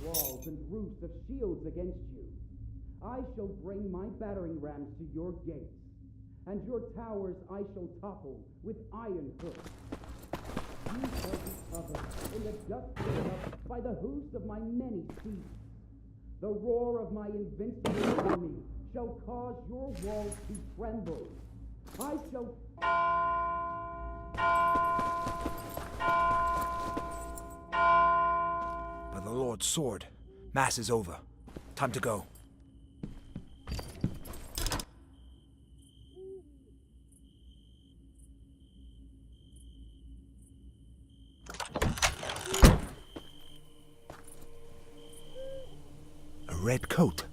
Walls and roofs of shields against you. I shall bring my battering rams to your gates, and your towers I shall topple with iron hooks. You shall be covered in the dust thereof by the hoofs of my many steeds. The roar of my invincible army shall cause your walls to tremble. I shall... By the Lord's sword, Mass is over. Time to go. A red coat.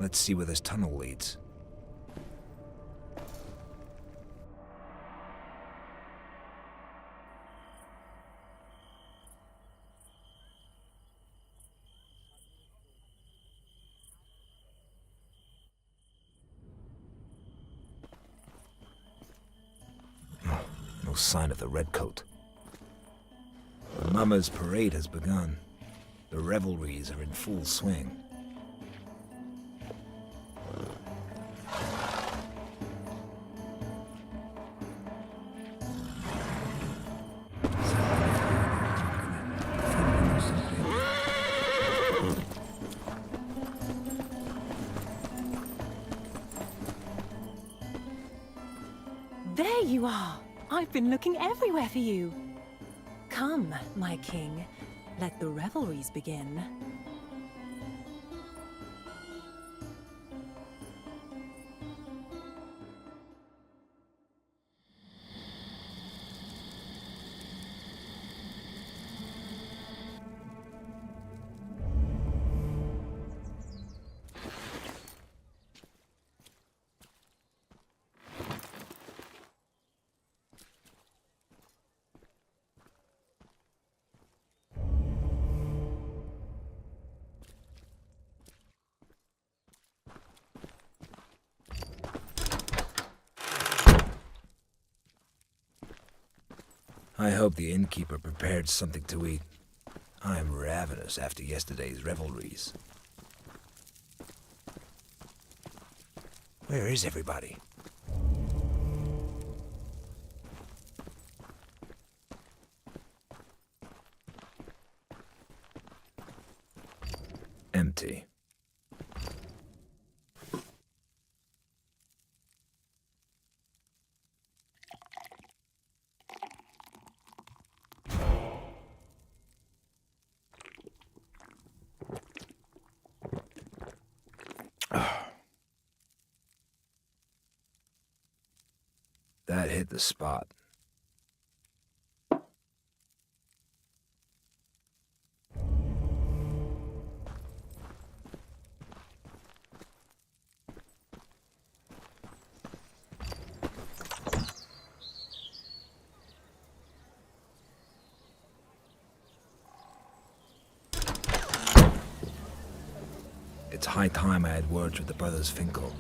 Let's see where this tunnel leads. Oh, no sign of the redcoat. The Mama's parade has begun. The revelries are in full swing. There you are! I've been looking everywhere for you. Come, my king. Let the revelries begin. I hope the innkeeper prepared something to eat. I'm ravenous after yesterday's revelries. Where is everybody? Empty. That hit the spot. It's high time I had words with the brothers Finkel.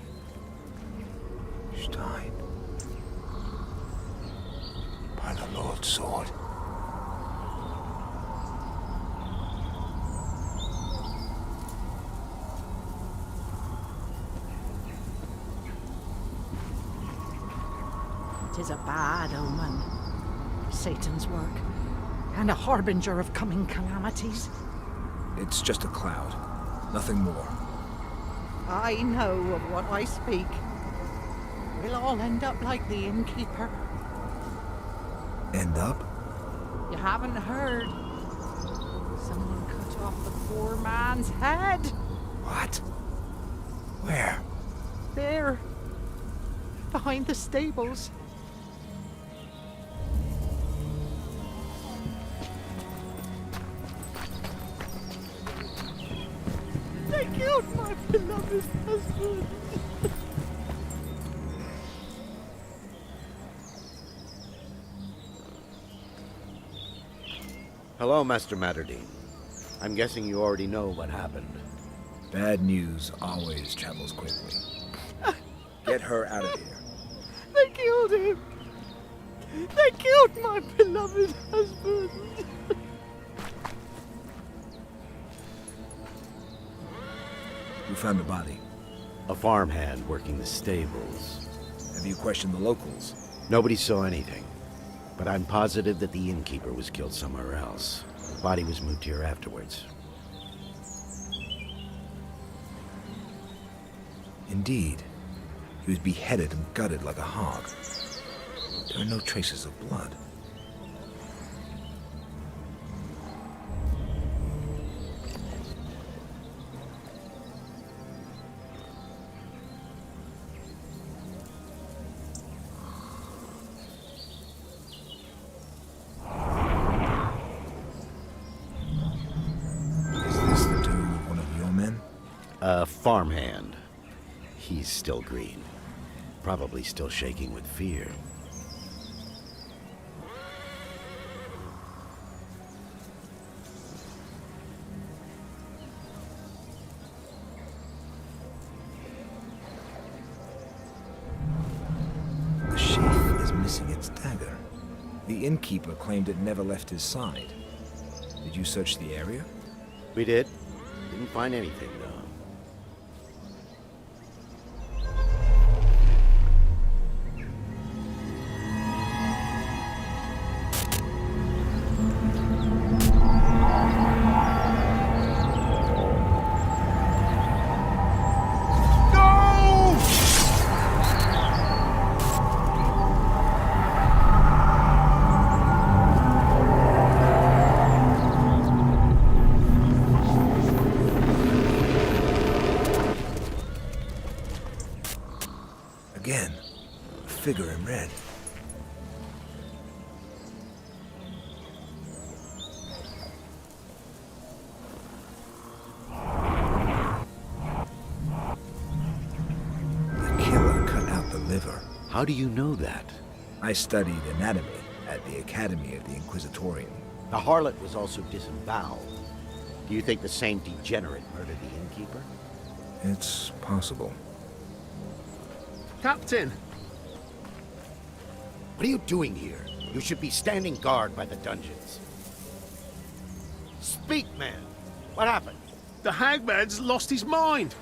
Stein. sword. It is a bad omen. Satan's work, and a harbinger of coming calamities. It's just a cloud. Nothing more. I know of what I speak. We'll all end up like the innkeeper. End up? You haven't heard? Someone cut off the poor man's head. What? Where? There. Behind the stables. They killed my beloved husband. Hello, Master Madderdin. I'm guessing you already know what happened. Bad news always travels quickly. Get her out of here. They killed him. They killed my beloved husband. Who found the body? A farmhand working the stables. Have you questioned the locals? Nobody saw anything. But I'm positive that the innkeeper was killed somewhere else. The body was moved here afterwards. Indeed. He was beheaded and gutted like a hog. There are no traces of blood. A farmhand. He's still green. Probably still shaking with fear. The sheath is missing its dagger. The innkeeper claimed it never left his side. Did you search the area? We did. Didn't find anything, though. Again, a figure in red. The killer cut out the liver. How do you know that? I studied anatomy at the Academy of the Inquisitorium. The harlot was also disemboweled. Do you think the same degenerate murdered the innkeeper? It's possible. Captain! What are you doing here? You should be standing guard by the dungeons. Speak, man! What happened? The hangman's lost his mind!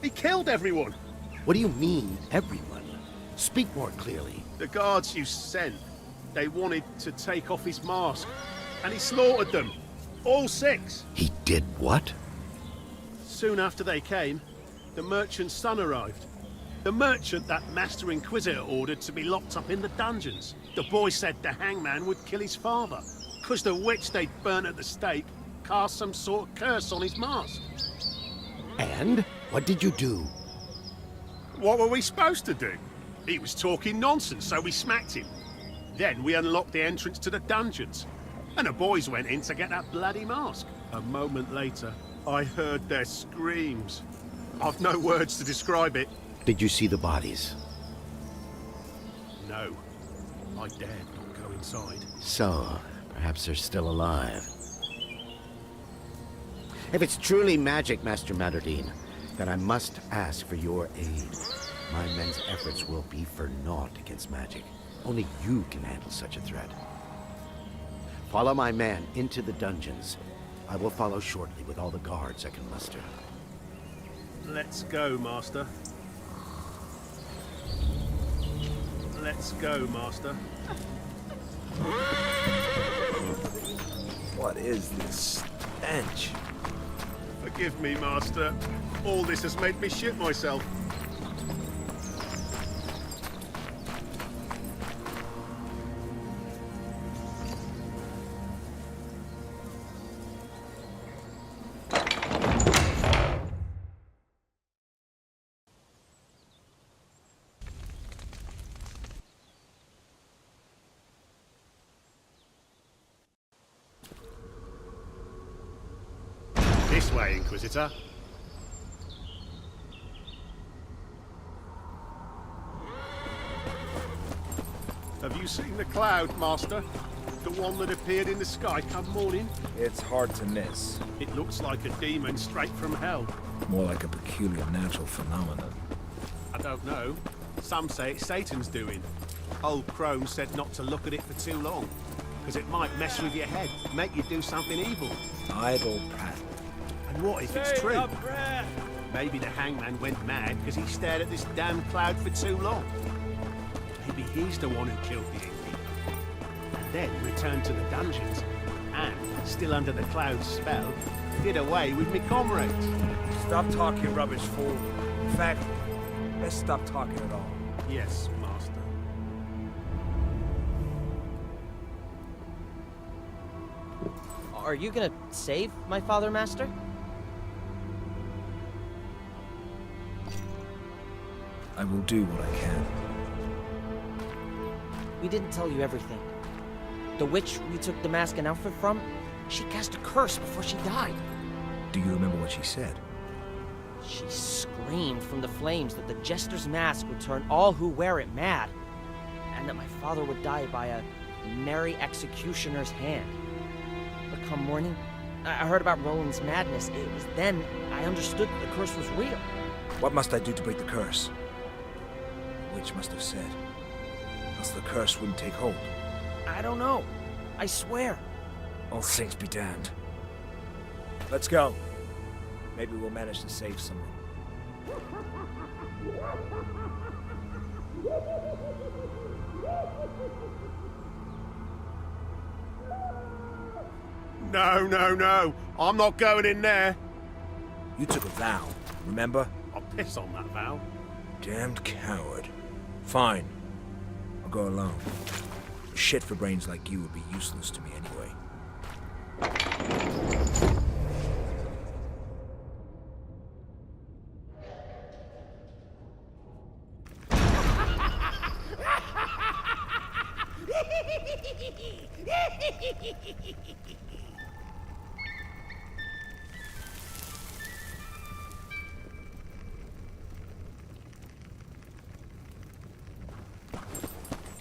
He killed everyone! What do you mean, everyone? Speak more clearly. The guards you sent, they wanted to take off his mask, and he slaughtered them. All 6! He did what? Soon after they came, the merchant's son arrived. The merchant that Master Inquisitor ordered to be locked up in the dungeons. The boy said the hangman would kill his father, because the witch they'd burnt at the stake cast some sort of curse on his mask. And? What did you do? What were we supposed to do? He was talking nonsense, so we smacked him. Then we unlocked the entrance to the dungeons, and the boys went in to get that bloody mask. A moment later, I heard their screams. I've no words to describe it. Did you see the bodies? No. I dared not go inside. So, perhaps they're still alive. If it's truly magic, Master Madderdin, then I must ask for your aid. My men's efforts will be for naught against magic. Only you can handle such a threat. Follow my man into the dungeons. I will follow shortly with all the guards I can muster. Let's go, Master. Let's go, Master. What is this stench? Forgive me, Master. All this has made me shit myself. This way, Inquisitor. Have you seen the cloud, Master? The one that appeared in the sky come morning? It's hard to miss. It looks like a demon straight from hell. More like a peculiar natural phenomenon. I don't know. Some say it's Satan's doing. Old Crone said not to look at it for too long, because it might mess with your head, make you do something evil. Idle prattle. And what if it's true? Maybe the hangman went mad because he stared at this damn cloud for too long. Maybe he's the one who killed the Innkeeper. And then returned to the dungeons. And, still under the cloud's spell, did away with me comrades. Stop talking rubbish, fool. In fact, let's stop talking at all. Yes, Master. Are you gonna save my father, Master? I will do what I can. We didn't tell you everything. The witch we took the mask and outfit from, she cast a curse before she died. Do you remember what she said? She screamed from the flames that the jester's mask would turn all who wear it mad, and that my father would die by a merry executioner's hand. But come morning, I heard about Roland's madness. It was then I understood that the curse was real. What must I do to break the curse? The witch must have said. Else the curse wouldn't take hold. I don't know. I swear. All saints be damned. Let's go. Maybe we'll manage to save someone. No, no, no. I'm not going in there. You took a vow, remember? I'll piss on that vow. Damned coward. Fine. I'll go alone. Shit for brains like you would be useless to me anyway.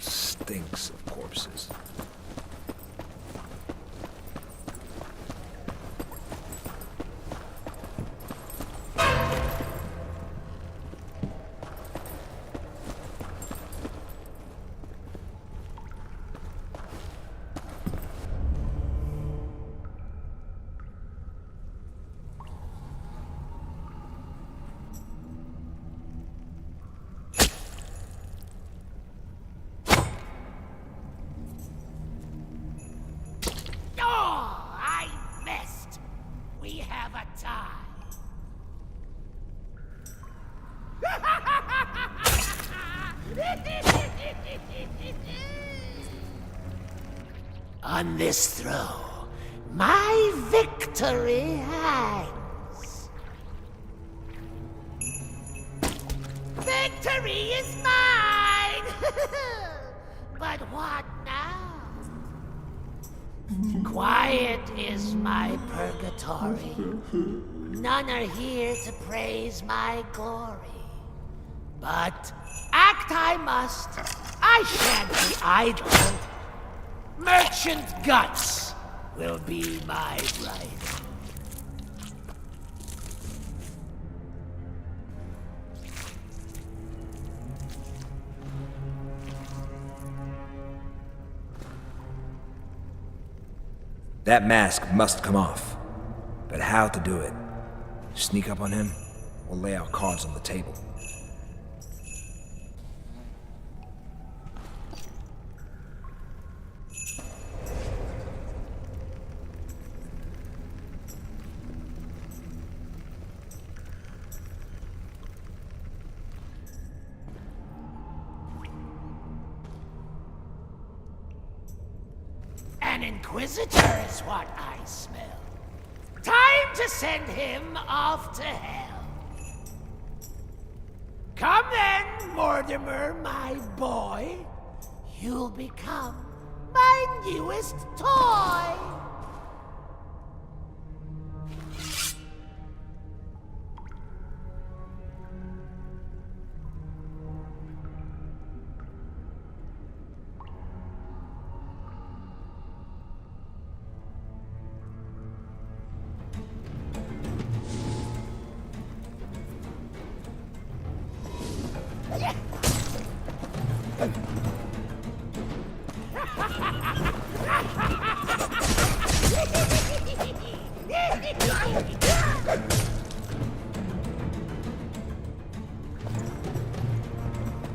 Stinks of corpses. On this throw, my victory hangs. Victory is mine! But what now? Quiet is my purgatory. None are here to praise my glory. But act I must. I shan't be idle. Merchant guts will be my right. That mask must come off. But how to do it? Sneak up on him, or lay our cards on the table? An Inquisitor is what I smell. Time to send him off to hell. Come then, Mordimer, my boy. You'll become my newest toy.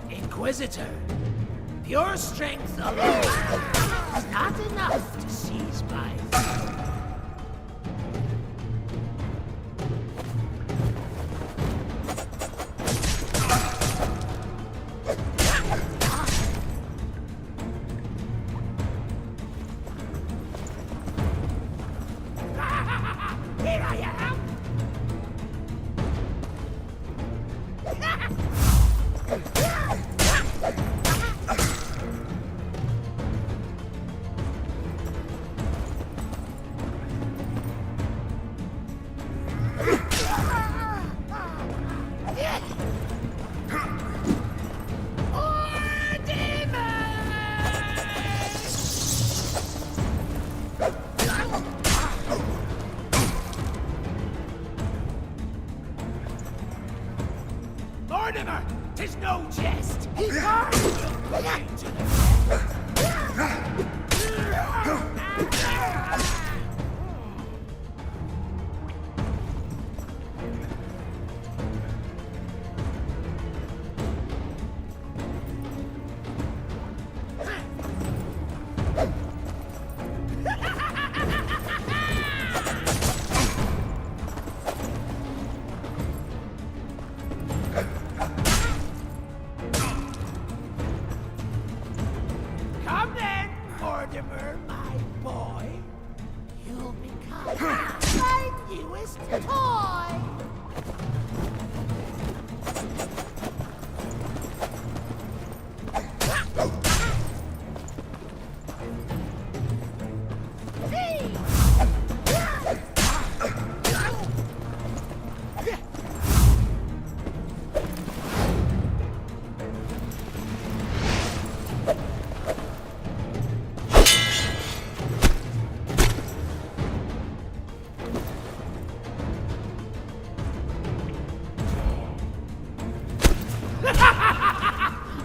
Inquisitor, pure strength alone is not enough to seize my throne. Here I am! Mortimer, 'tis no jest. He guards you right to the Come then, Mordimer, my boy. You'll become my newest toy.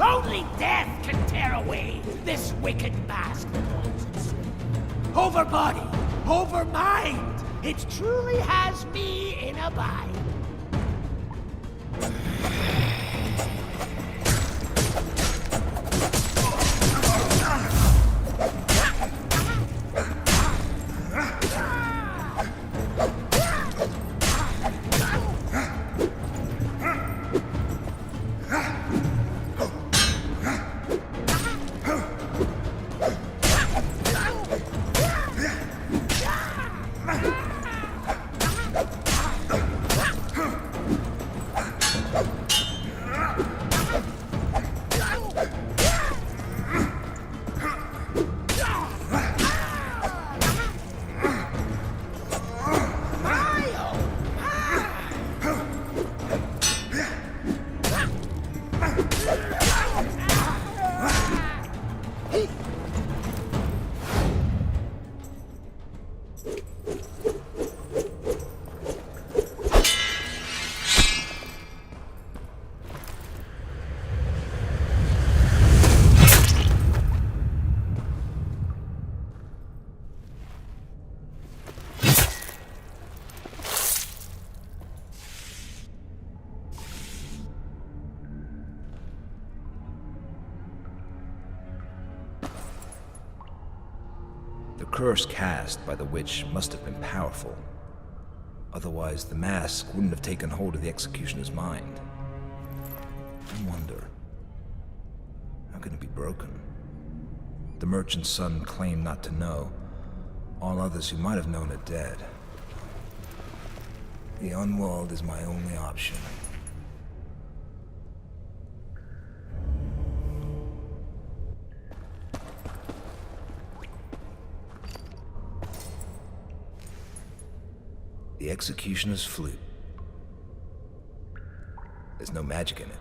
Only death can tear away this wicked mask that holds it sweet. Over body, over mind, it truly has me in a bind. The curse cast by the witch must have been powerful. Otherwise, the mask wouldn't have taken hold of the executioner's mind. I wonder, how can it be broken? The merchant's son claimed not to know. All others who might have known are dead. The unwalled is my only option. The executioner's flute. There's no magic in it,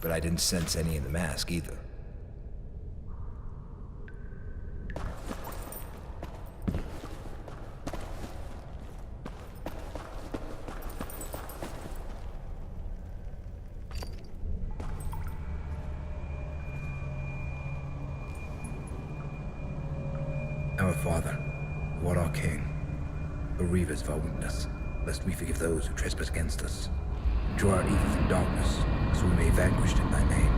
but I didn't sense any in the mask either. Our Father, who art our King, bereave us of our weakness, lest we forgive those who trespass against us. Draw our evil from darkness, so we may be vanquished in thy name.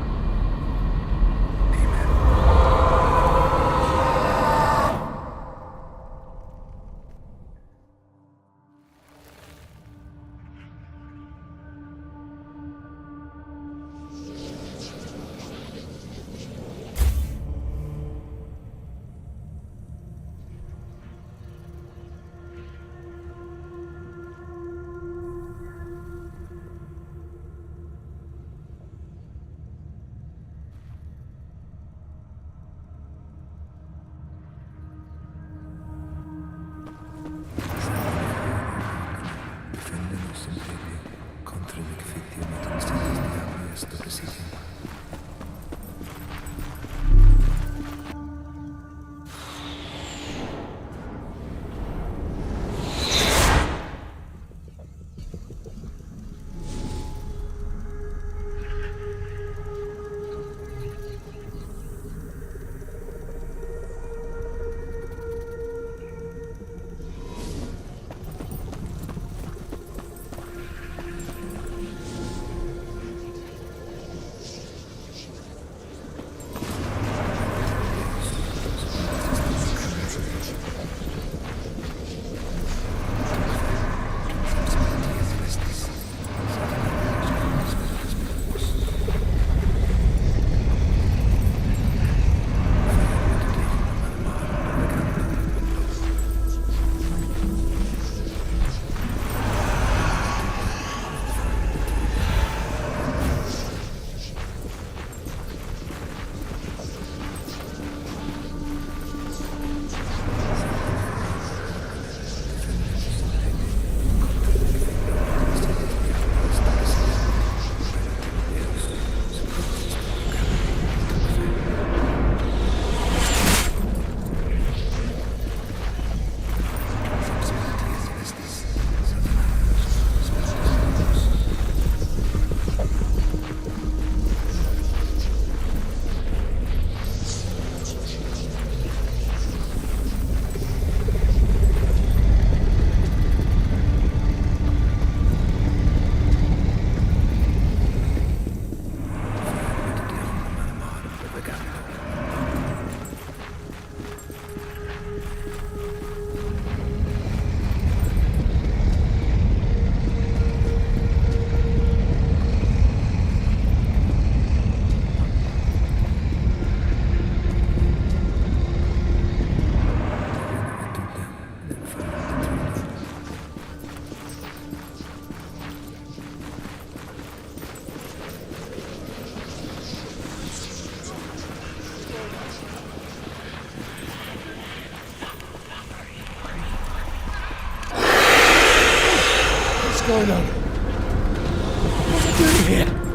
Amen. going on? What are you doing here?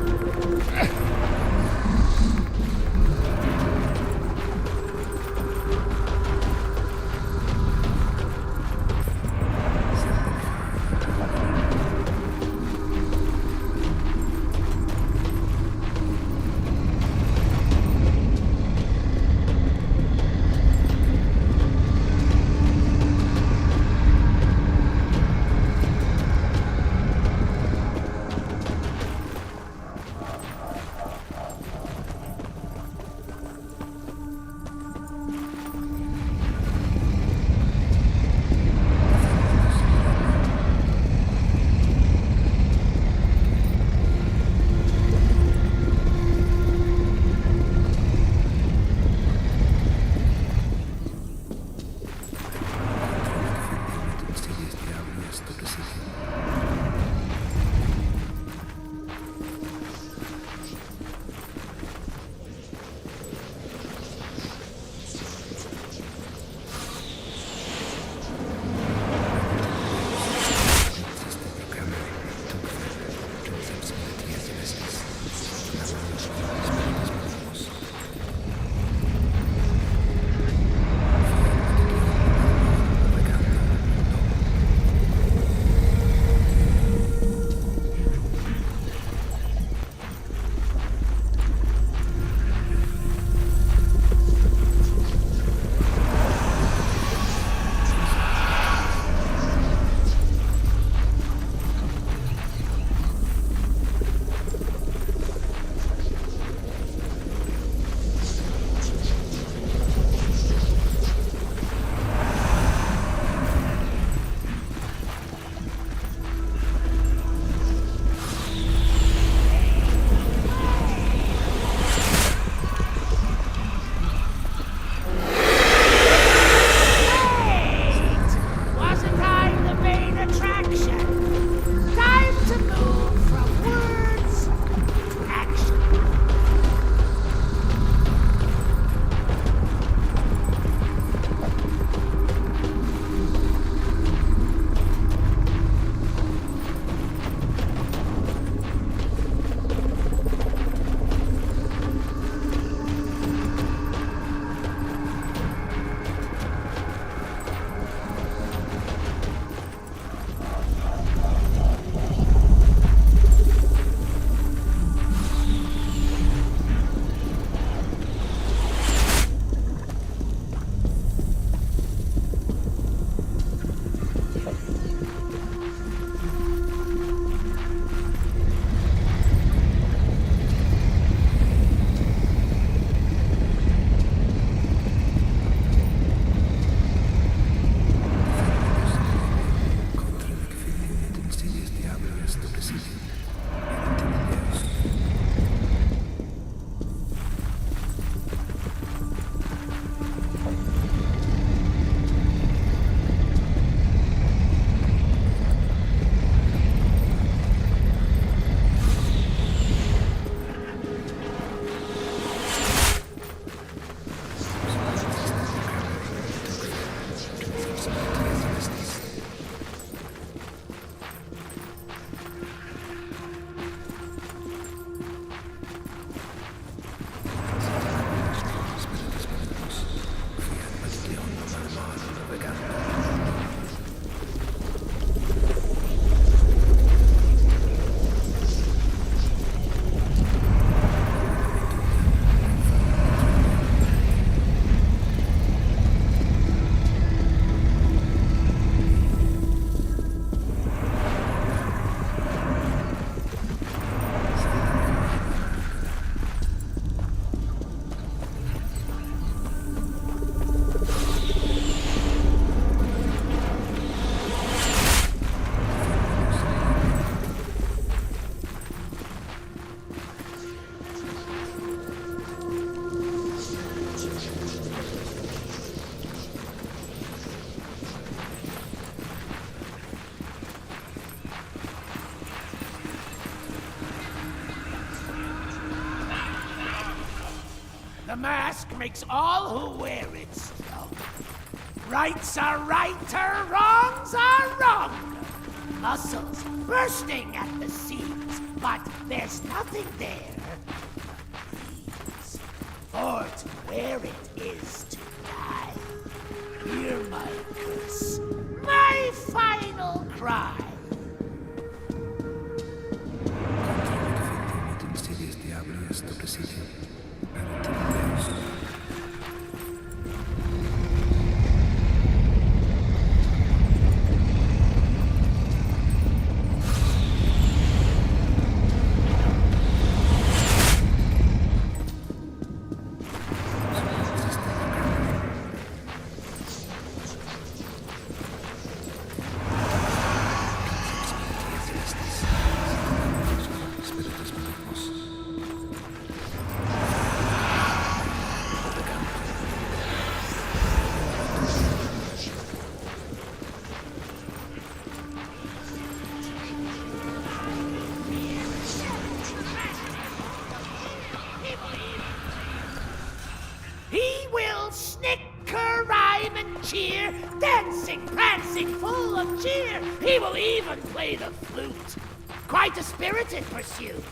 mask makes all who wear it strong. Rights are righter, wrongs are wrong. Muscles bursting at the seams, but there's nothing there. For to wear it is to die. Hear my curse, my final cry. Cheer, dancing, prancing, full of cheer. He will even play the flute. Quite a spirited pursuit.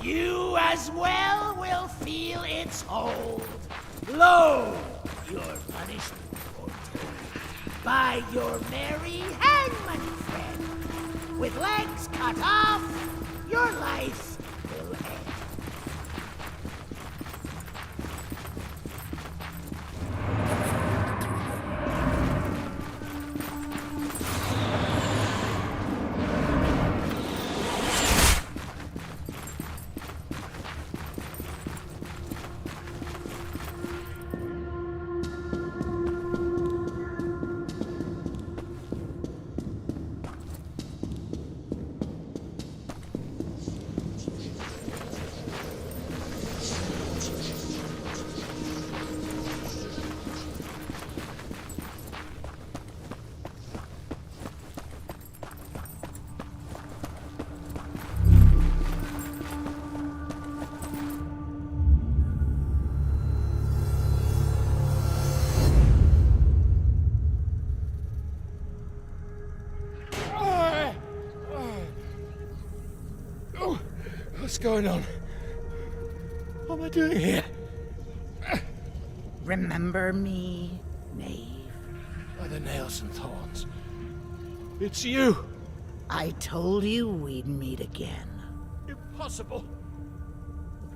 You as well will feel its hold. Lo, your punishment foretold by your merry hangman friend. With legs cut off, your life will end. going on? What am I doing here? Remember me, knave? By the nails and thorns. It's you! I told you we'd meet again. Impossible!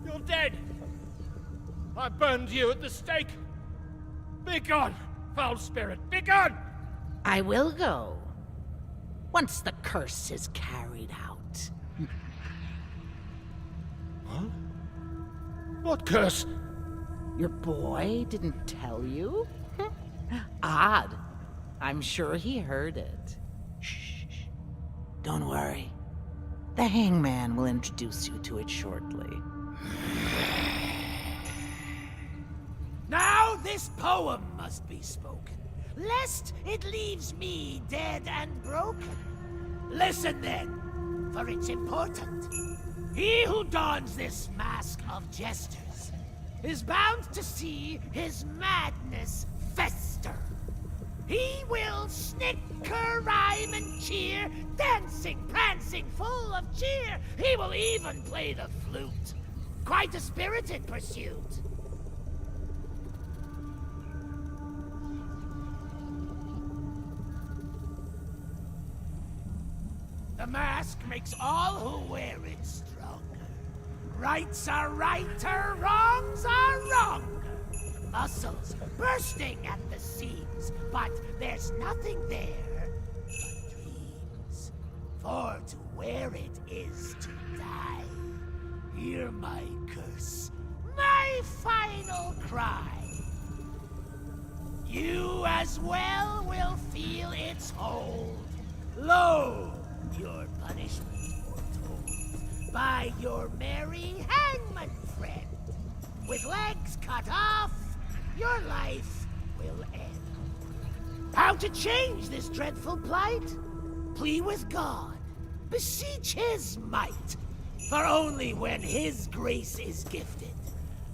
You're dead! I burned you at the stake! Be gone, foul spirit! Be gone! I will go. Once the curse is carried out. What? What curse? Your boy didn't tell you? Odd. I'm sure he heard it. Shh. Don't worry. The hangman will introduce you to it shortly. Now this poem must be spoken, lest it leaves me dead and broken. Listen then, for it's important. He who dons this mask of jesters is bound to see his madness fester. He will snicker, rhyme, and cheer, dancing, prancing, full of cheer. He will even play the flute. Quite a spirited pursuit. The mask makes all who wear it stronger. Rights are righter, wrongs are wronger. Muscles bursting at the seams, but there's nothing there but dreams. For to wear it is to die. Hear my curse, my final cry. You as well will feel its hold. Lo, your punishment foretold by your merry hangman friend. With legs cut off, your life will end. How to change this dreadful plight? Plead with God, beseech his might. For only when his grace is gifted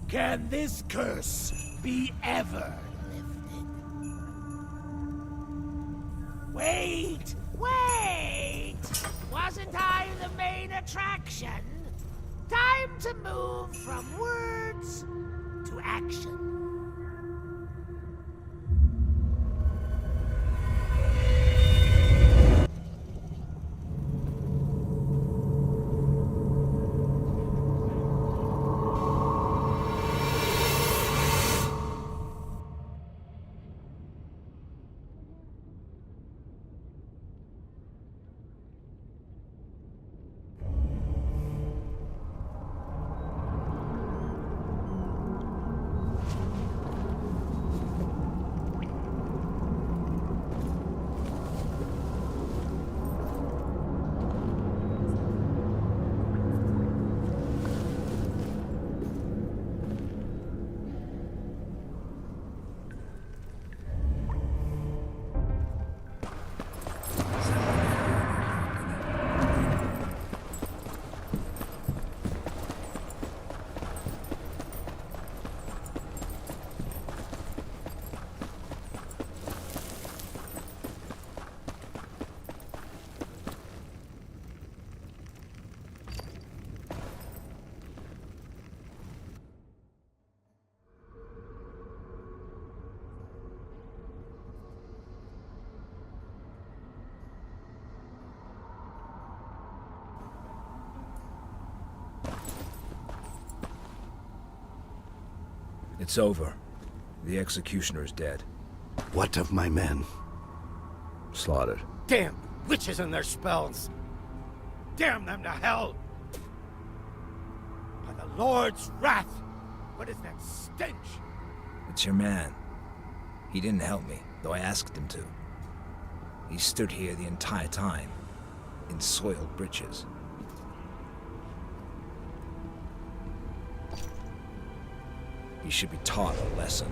can this curse be ever lifted. Wait! Wait! Wasn't I the main attraction? Time to move from words to action. It's over. The executioner is dead. What of my men? Slaughtered. Damn witches and their spells! Damn them to hell! By the Lord's wrath! What is that stench? It's your man. He didn't help me, though I asked him to. He stood here the entire time, in soiled breeches. He should be taught a lesson.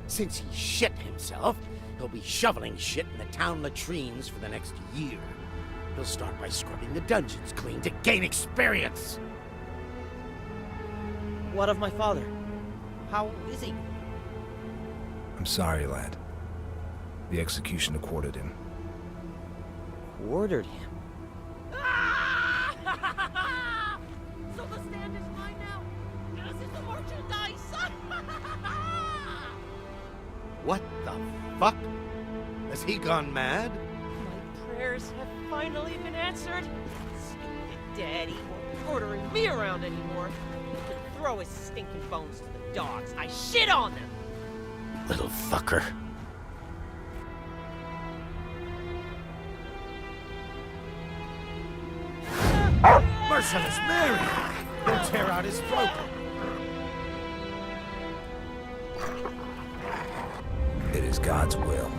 Since he shit himself, he'll be shoveling shit in the town latrines for the next year. He'll start by scrubbing the dungeons clean to gain experience. What of my father? How is he? I'm sorry, lad. The executioner quartered him. Ordered him. What the fuck? Has he gone mad? My prayers have finally been answered. Stupid daddy won't ordering me around anymore. He can throw his stinking bones to the dogs. I shit on them. Little fucker. Merciless Mary! He'll tear out his throat. It is God's will.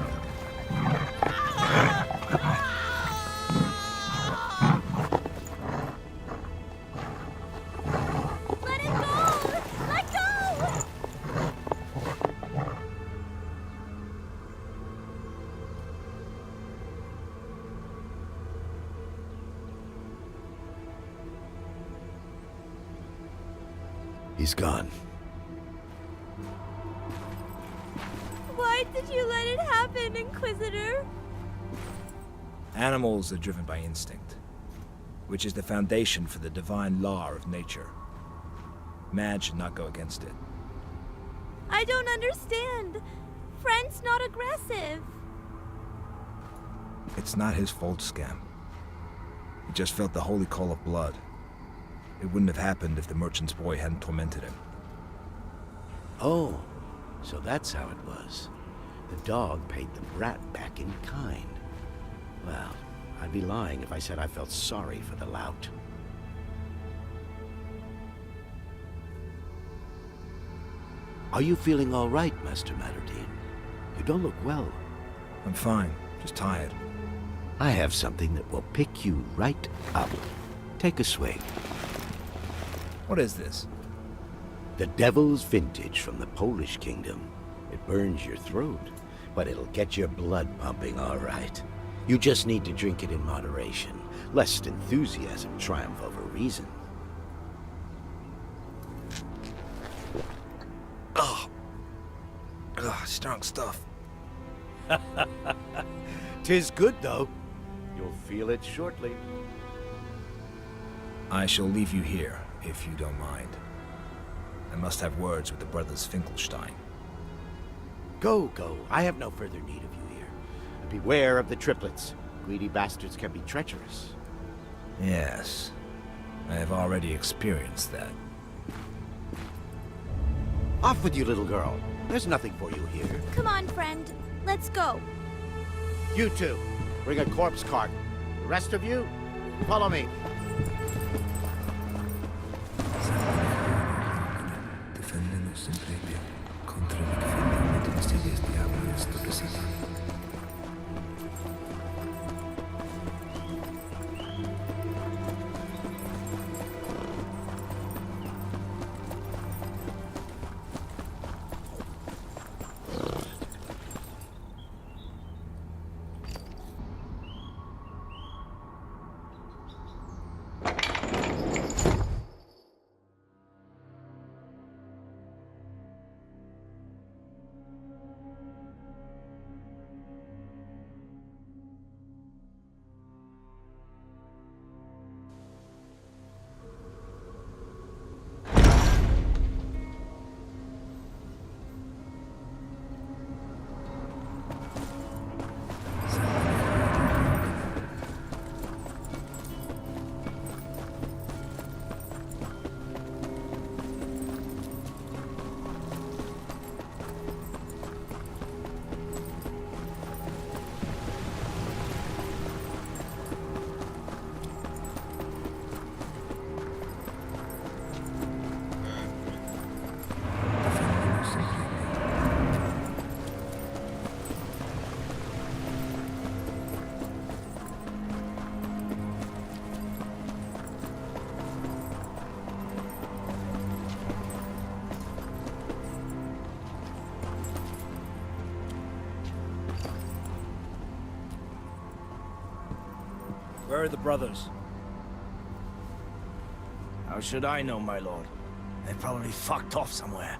Let it go! Let go! He's gone. Why did you let it happen, Inquisitor? Animals are driven by instinct, which is the foundation for the divine law of nature. Man should not go against it. I don't understand. Friend's not aggressive. It's not his fault, Scam. He just felt the holy call of blood. It wouldn't have happened if the merchant's boy hadn't tormented him. Oh, so that's how it was. The dog paid the brat back in kind. Well, I'd be lying if I said I felt sorry for the lout. Are you feeling all right, Master Madderdin? You don't look well. I'm fine, just tired. I have something that will pick you right up. Take a swig. What is this? The Devil's Vintage from the Polish Kingdom. It burns your throat, but it'll get your blood pumping all right. You just need to drink it in moderation, lest enthusiasm triumph over reason. Strong stuff. 'Tis good, though. You'll feel it shortly. I shall leave you here, if you don't mind. I must have words with the brothers Finkelstein. Go, go. I have no further need of you here. And beware of the triplets. Greedy bastards can be treacherous. Yes, I have already experienced that. Off with you, little girl. There's nothing for you here. Come on, friend. Let's go. You two, bring a corpse cart. The rest of you, follow me. Defendernos siempre bien contra el que finalmente nos sigue este diablo esto que sigue. Where are the brothers? How should I know, my lord? They probably fucked off somewhere.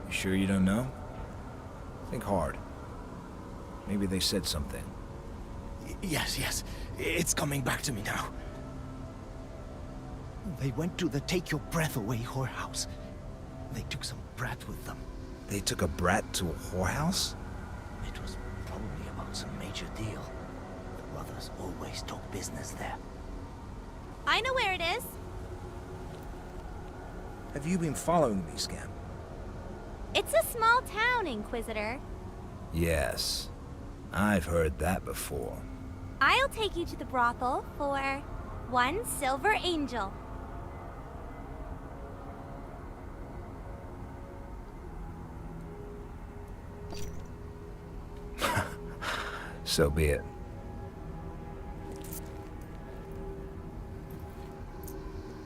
You sure you don't know? Think hard. Maybe they said something. Yes, it's coming back to me now. They went to the take-your-breath-away whorehouse. They took some brat with them. They took a brat to a whorehouse? It was probably about some major deal. The brothers always talk business there. I know where it is. Have you been following me, Scamp? It's a small town, Inquisitor. Yes. I've heard that before. I'll take you to the brothel for 1 silver angel. So be it.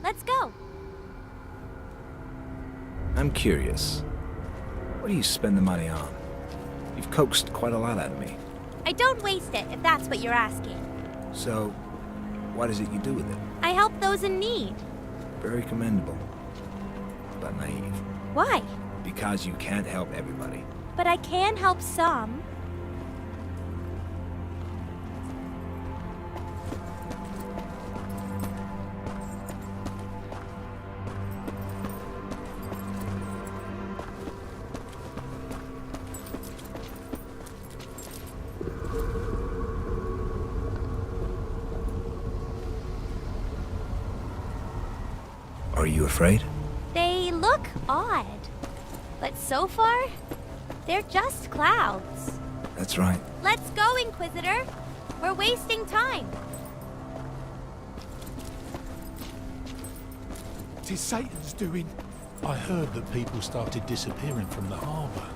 Let's go. I'm curious. What do you spend the money on? You've coaxed quite a lot out of me. I don't waste it, if that's what you're asking. So, what is it you do with it? I help those in need. Very commendable. But naive. Why? Because you can't help everybody. But I can help some. Are you afraid? They look odd. But so far, they're just clouds. That's right. Let's go, Inquisitor. We're wasting time. 'Tis Satan's doing. I heard that people started disappearing from the harbour.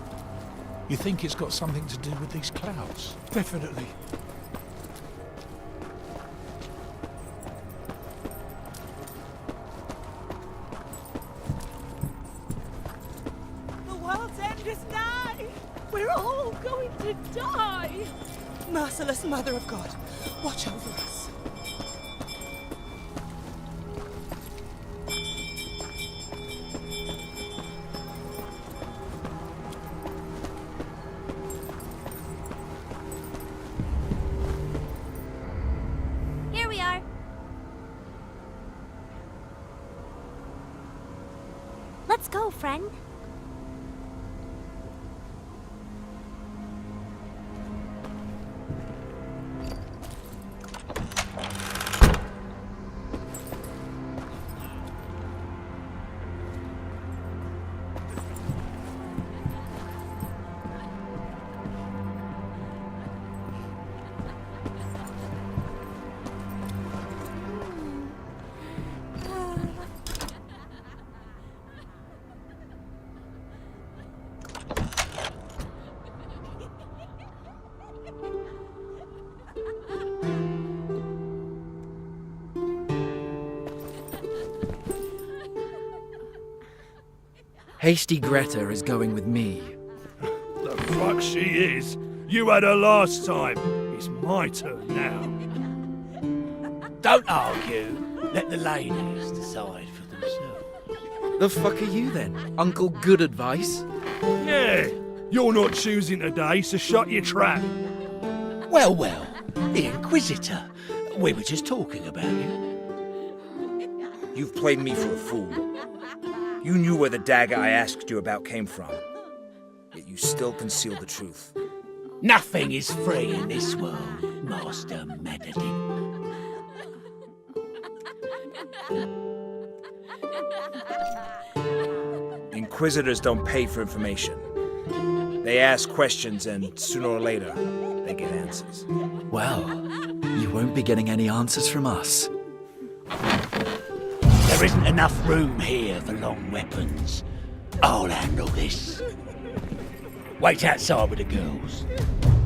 You think it's got something to do with these clouds? Definitely. The world's end is nigh! We're all going to die! Merciless Mother of God, watch over us. Here we are. Let's go, friend. Hasty Greta is going with me. The fuck she is? You had her last time. It's my turn now. Don't argue. Let the ladies decide for themselves. The fuck are you then? Uncle Good Advice? Yeah, you're not choosing today, so shut your trap. Well, the Inquisitor. We were just talking about you. You've played me for a fool. You knew where the dagger I asked you about came from. Yet you still conceal the truth. Nothing is free in this world, Master Madderdin. Inquisitors don't pay for information. They ask questions and sooner or later, they get answers. Well, you won't be getting any answers from us. There isn't enough room here for long weapons. I'll handle this. Wait outside with the girls.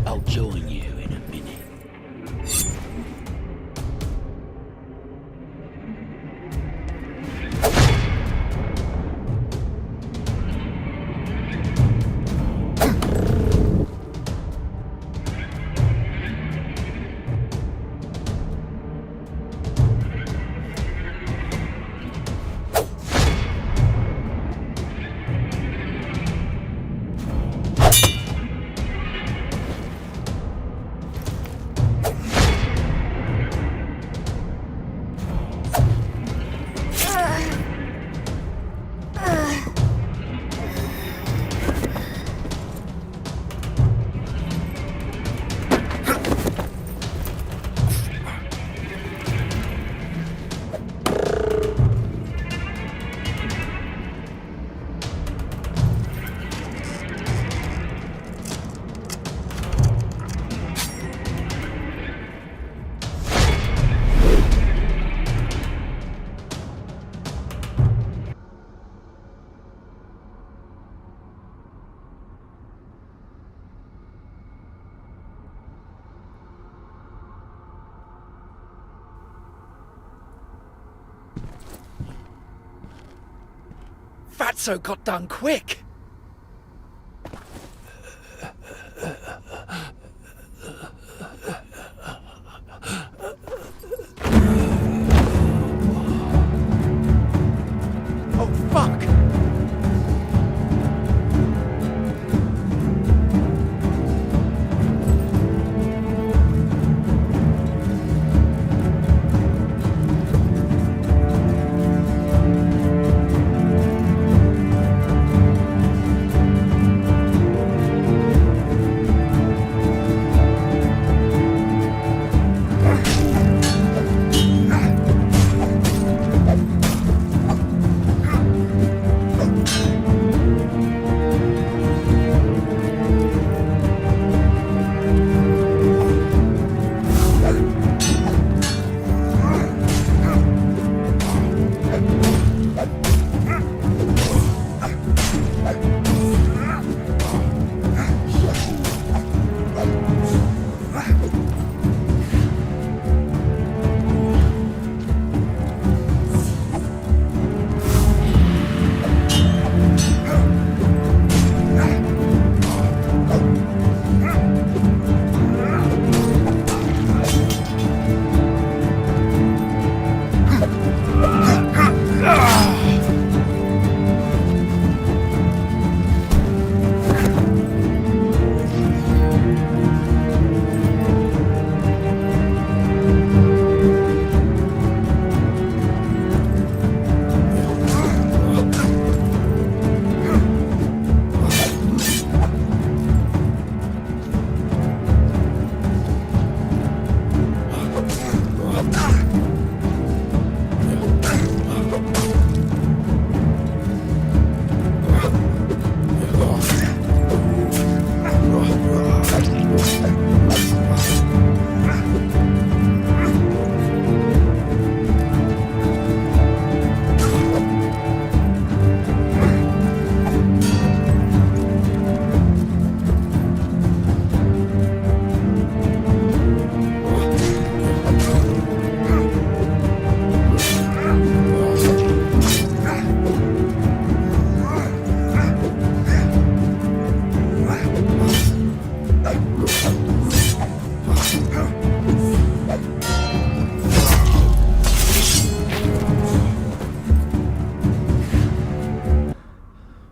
I'll join you in a minute. Fatso got done quick. Oh, fuck!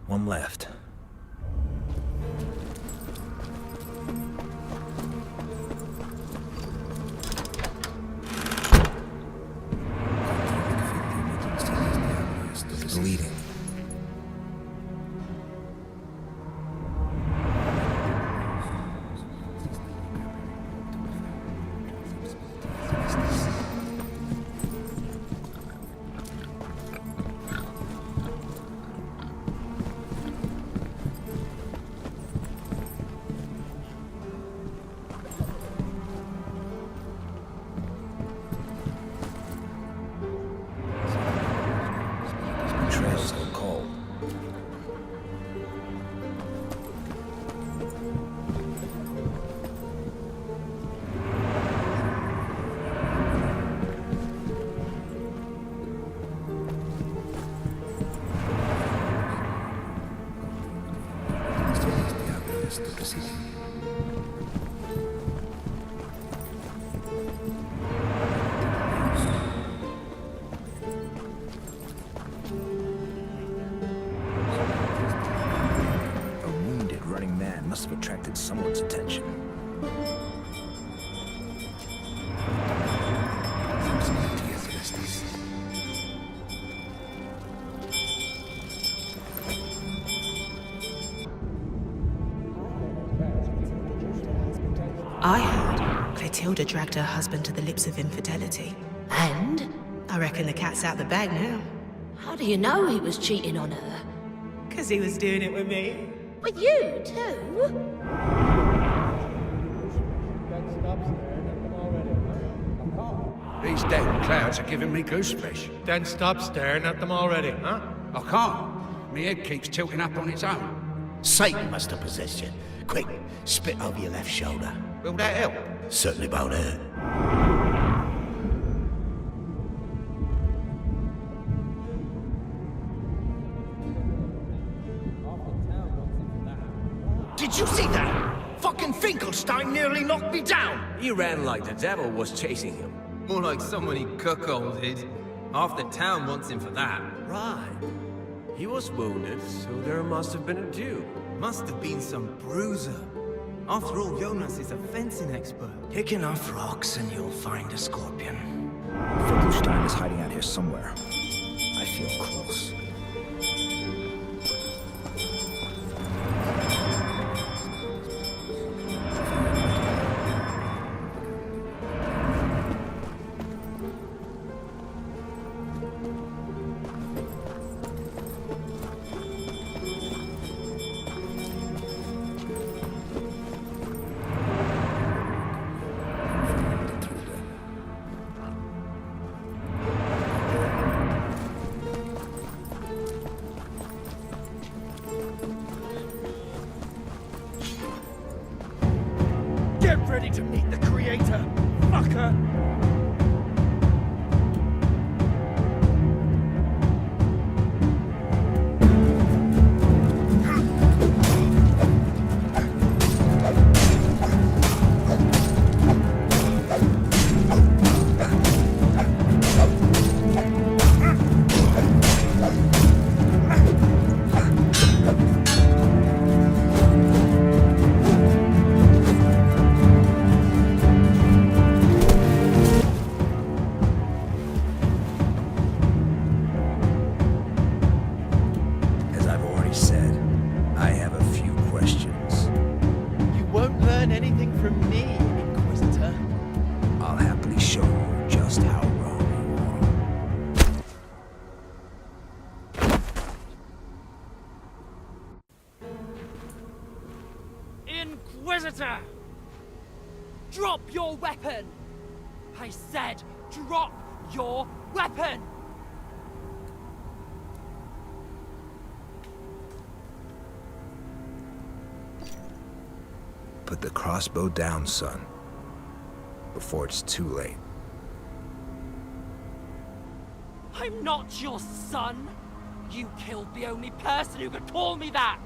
One left. Bleeding. So cold. Must have attracted someone's attention. I heard Clotilda dragged her husband to the lips of infidelity. And? I reckon the cat's out the bag now. How do you know he was cheating on her? 'Cause he was doing it with me. With you, too? These damn clouds are giving me gooseflesh. Then stop staring at them already, huh? I can't. My head keeps tilting up on its own. Satan must have possessed you. Quick, spit over your left shoulder. Will that help? Certainly won't hurt. Did you see that? Fucking Finkelstein nearly knocked me down! He ran like the devil was chasing him. More like someone he cuckolded. Half the town wants him for that. Right. He was wounded, so there must have been a duel. Must have been some bruiser. After all, Jonas is a fencing expert. Pick enough rocks and you'll find a scorpion. Finkelstein is hiding out here somewhere. I feel close. Ready to meet the creator, fucker! Anything from me, Inquisitor. I'll happily show you just how wrong you are. Inquisitor! Drop your weapon! I said, drop your weapon! Put the crossbow down, son. Before it's too late. I'm not your son! You killed the only person who could call me that!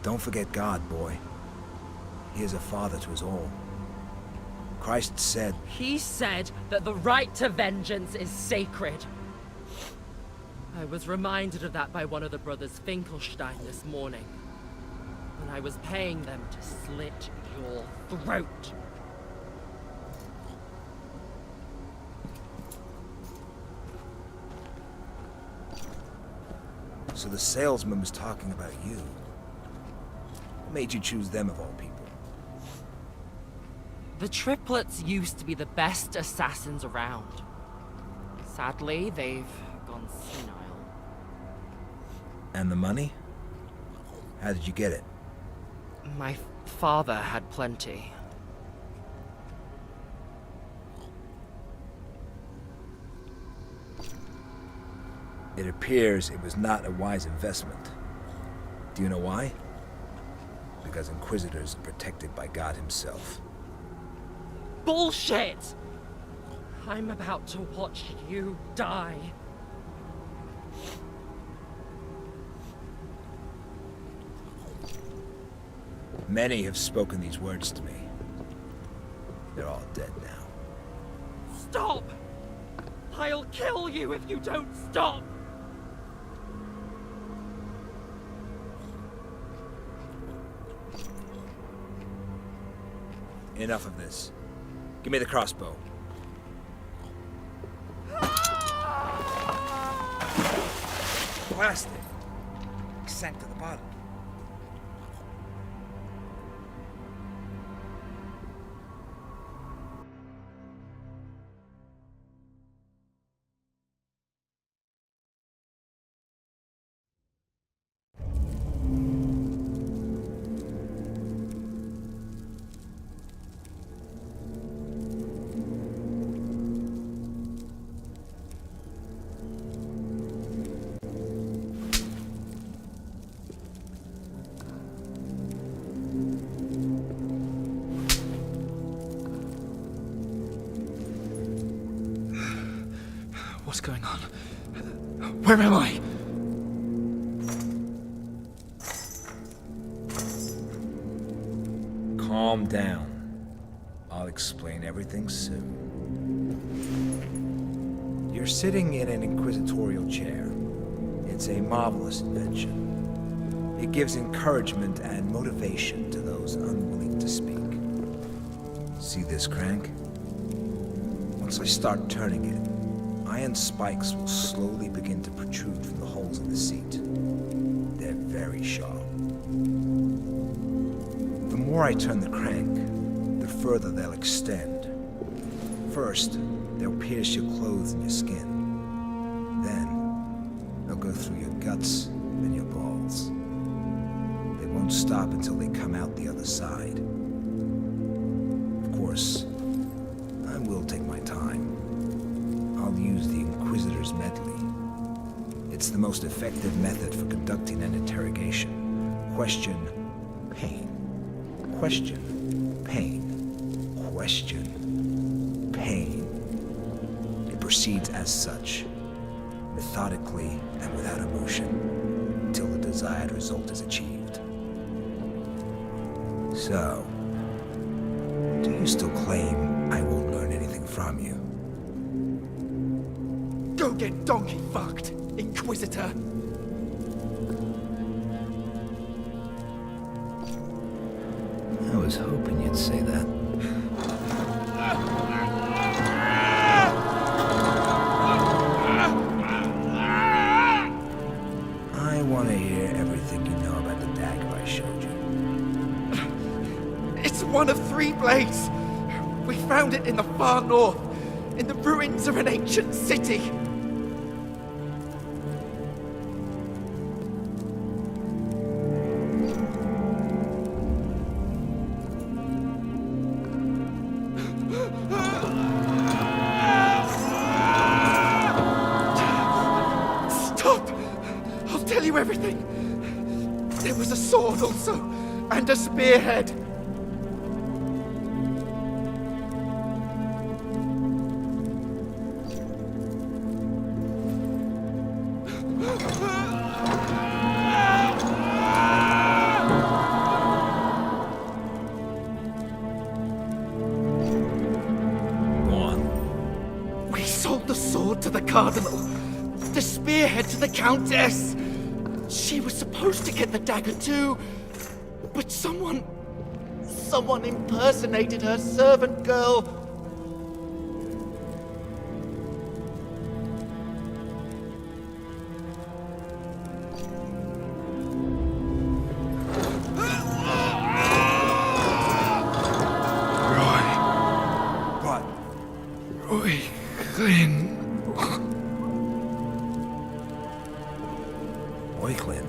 Don't forget God, boy. He is a father to us all. Christ said... He said that the right to vengeance is sacred. I was reminded of that by one of the brothers Finkelstein this morning, when I was paying them to slit your throat. So the salesman was talking about you. What made you choose them of all people? The triplets used to be the best assassins around. Sadly, they've gone senile. And the money? How did you get it? My father had plenty. It appears it was not a wise investment. Do you know why? Because Inquisitors are protected by God himself. Bullshit! I'm about to watch you die. Many have spoken these words to me. They're all dead now. Stop! I'll kill you if you don't stop! Enough of this. Give me the crossbow. Plastic. Sank to the bottom. going on? Where am I? Calm down. I'll explain everything soon. You're sitting in an inquisitorial chair. It's a marvelous invention. It gives encouragement and motivation to those unwilling to speak. See this crank? Once I start turning it, iron spikes will slowly begin to protrude from the holes in the seat. They're very sharp. The more I turn the crank, the further they'll extend. First, they'll pierce your clothes and your skin. Then, they'll go through your guts and your balls. They won't stop until they come out the other side. Of course, I will take my time. I'll use the Inquisitor's medley. It's the most effective method for conducting an interrogation. Question, pain. Question, pain. Question, pain. It proceeds as such, methodically and without emotion, until the desired result is achieved. So, do you still claim I won't learn anything from you? Go get donkey fucked, Inquisitor! I was hoping you'd say that. I want to hear everything you know about the dagger I showed you. It's one of 3 blades. We found it in the far north, in the ruins of an ancient city. Stop! I'll tell you everything. There was a sword also, and a spearhead. We sold the sword to the Cardinal, the spearhead to the Countess. She was supposed to get the dagger too, but someone impersonated her servant girl. Oiklin.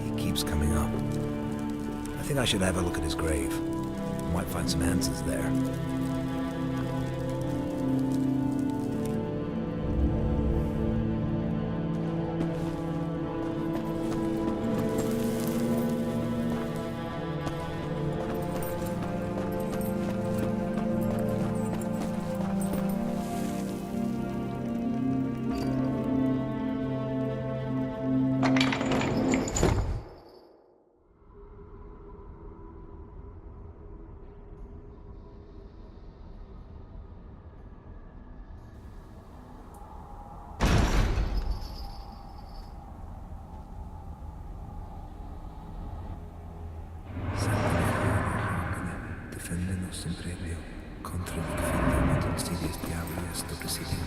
He keeps coming up. I think I should have a look at his grave. Might find some answers there. Deféndenos siempre, Dios, contra el que defendemos de insidias diablo esto presidio.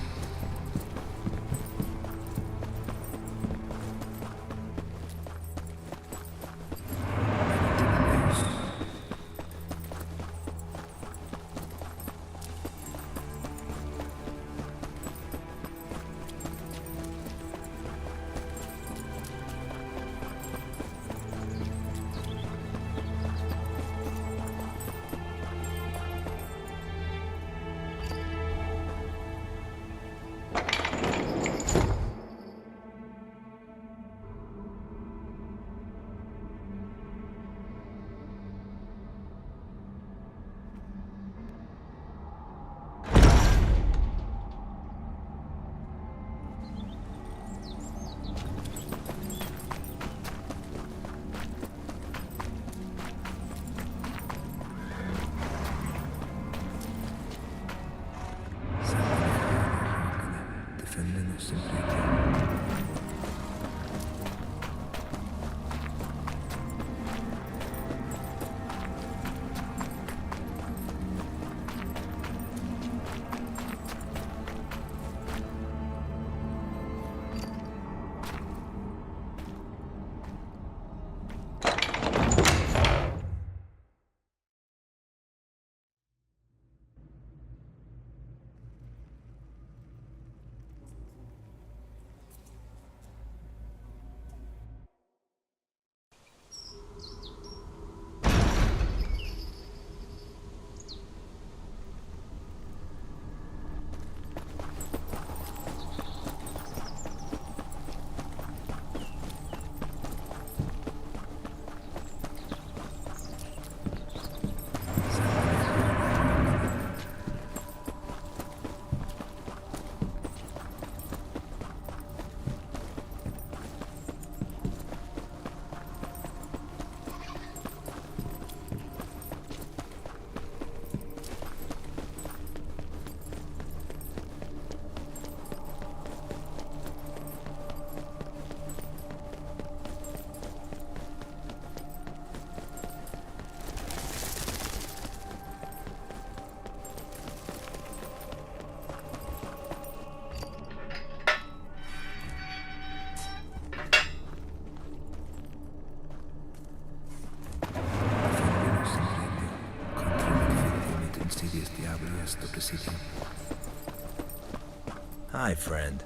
Hi, friend.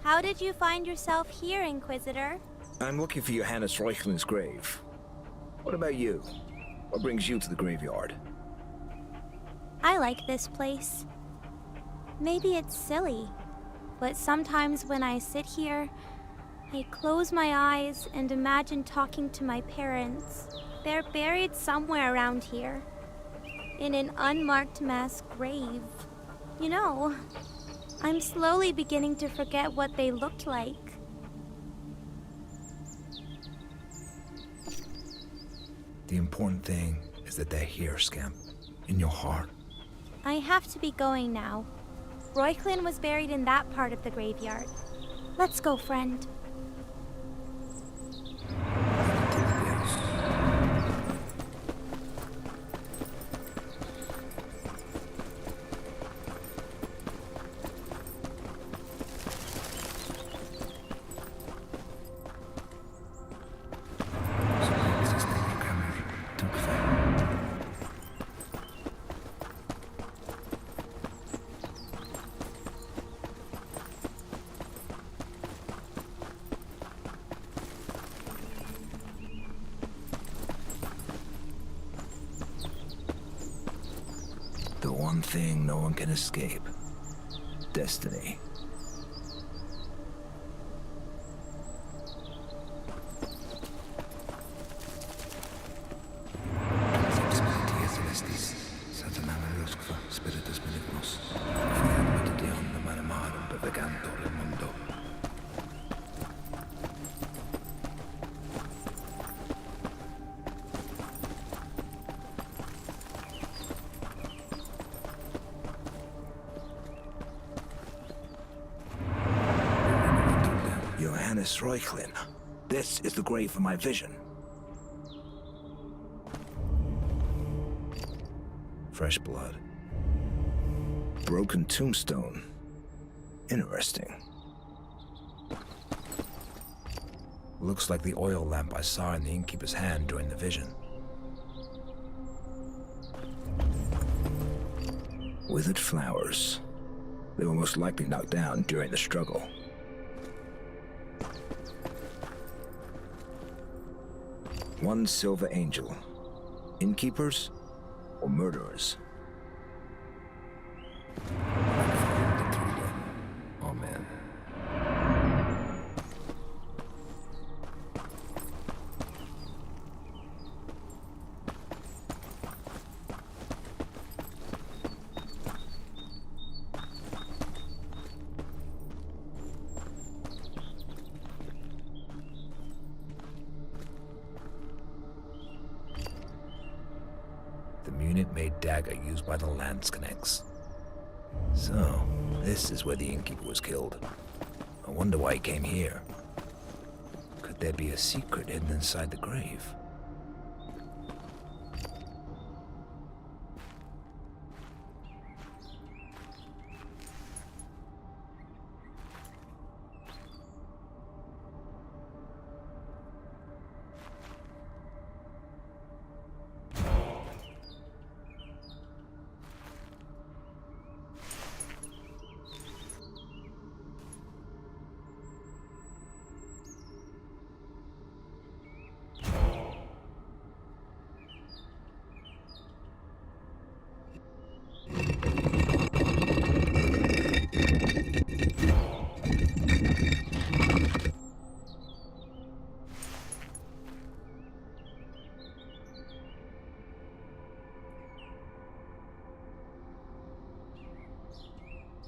How did you find yourself here, Inquisitor? I'm looking for Johannes Reuchlin's grave. What about you? What brings you to the graveyard? I like this place. Maybe it's silly, but sometimes when I sit here, I close my eyes and imagine talking to my parents. They're buried somewhere around here, in an unmarked mass grave. You know, I'm slowly beginning to forget what they looked like. The important thing is that they're here, Scamp. In your heart. I have to be going now. Reuchlin was buried in that part of the graveyard. Let's go, friend. The one thing no one can escape. Destiny. Johannes Reuchlin. This is the grave of my vision. Fresh blood. Broken tombstone. Interesting. Looks like the oil lamp I saw in the innkeeper's hand during the vision. Withered flowers. They were most likely knocked down during the struggle. One silver angel. Innkeepers or murderers? Amen. The Munich-made dagger used by the Landsknechts. So, this is where the innkeeper was killed. I wonder why he came here. Could there be a secret hidden inside the grave?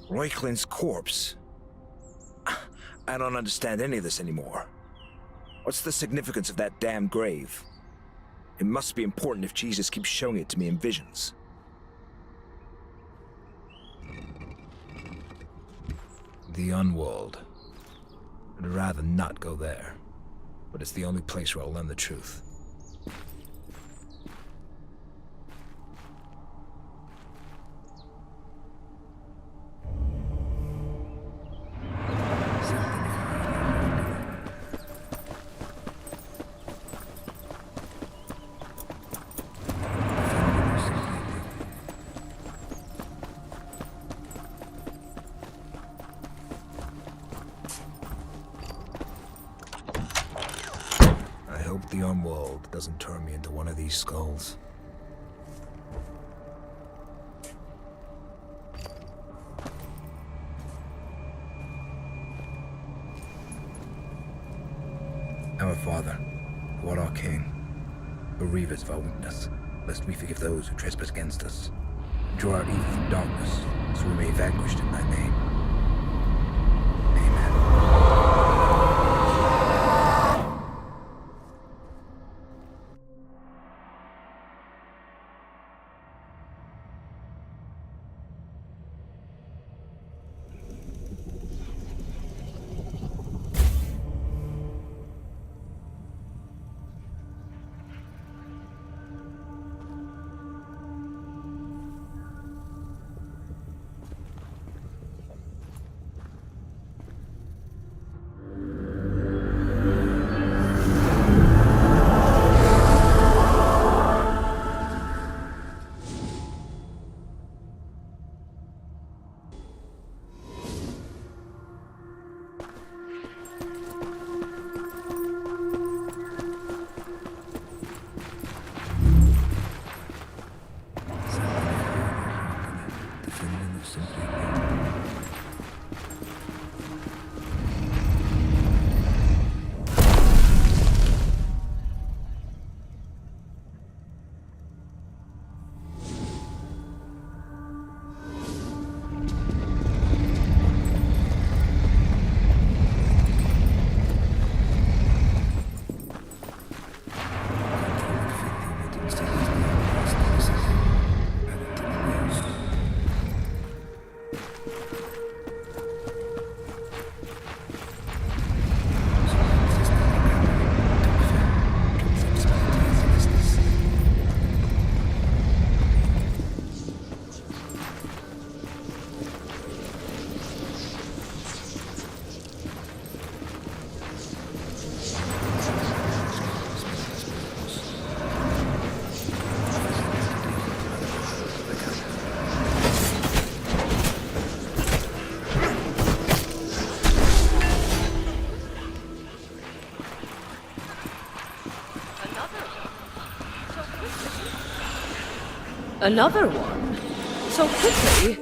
Reuchlin's corpse. I don't understand any of this anymore. What's the significance of that damn grave? It must be important if Jesus keeps showing it to me in visions. The Unworld. I'd rather not go there, but it's the only place where I'll learn the truth. The Unworld doesn't turn me into one of these skulls. Our Father, who art our King, bereave us of our weakness, lest we forgive those who trespass against us. Draw our evil from darkness, so we may be vanquished in thy name. Another one? So quickly?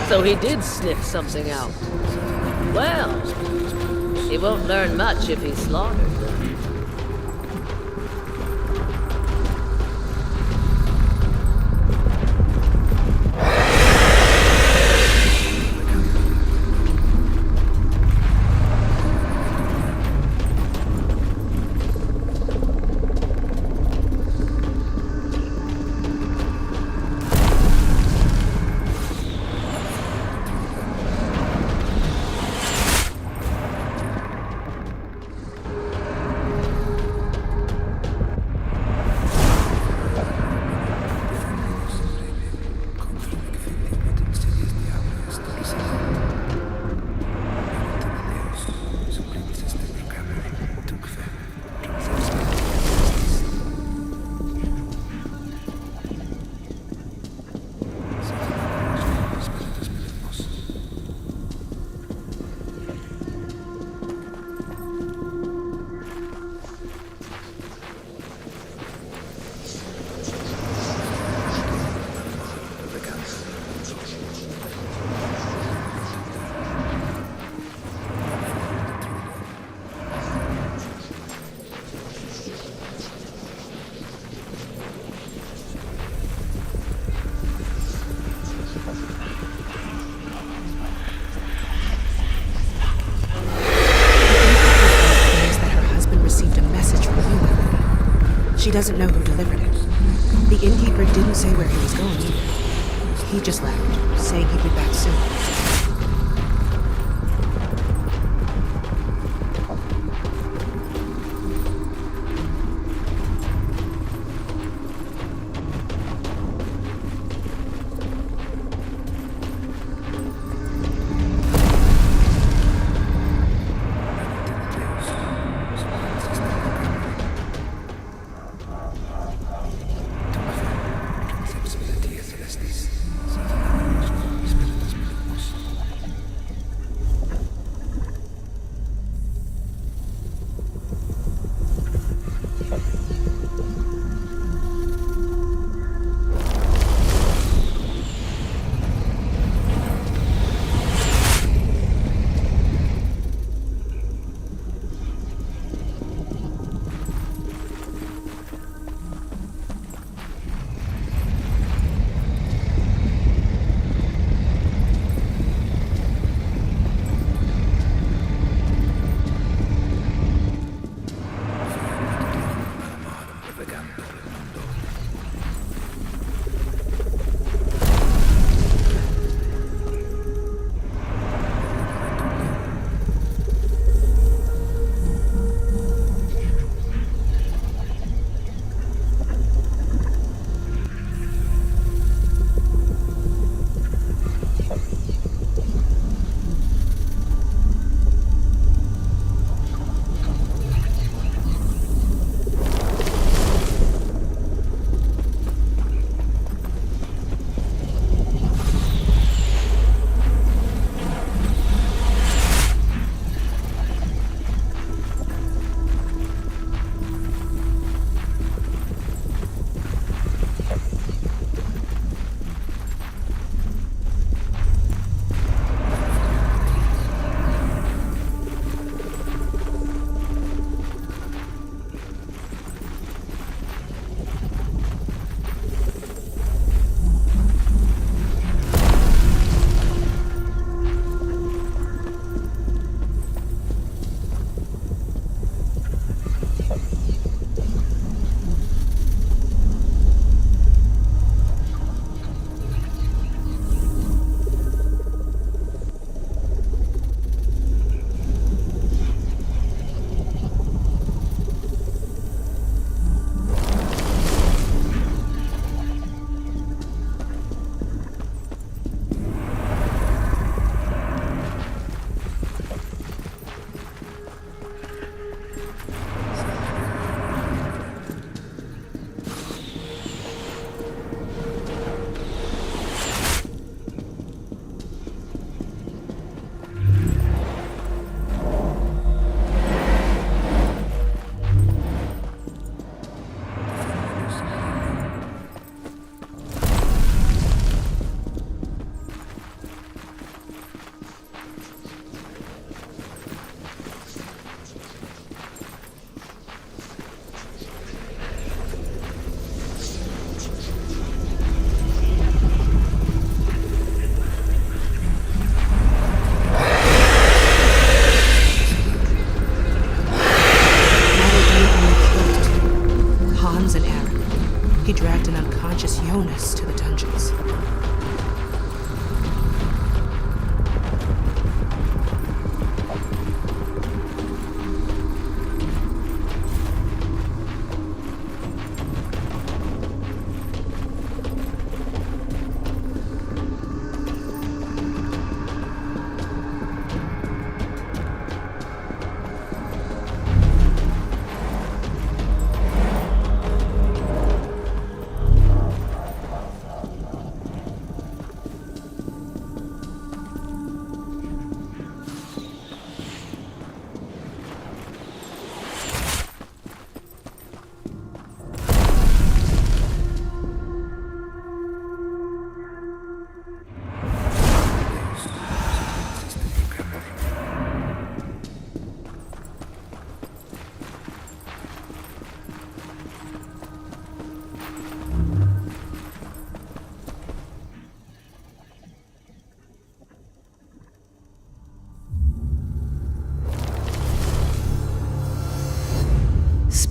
So he did sniff something out. Well, he won't learn much if he's slaughtered. She doesn't know who delivered it. The innkeeper didn't say where he was going either. He just left, saying he'd be back soon.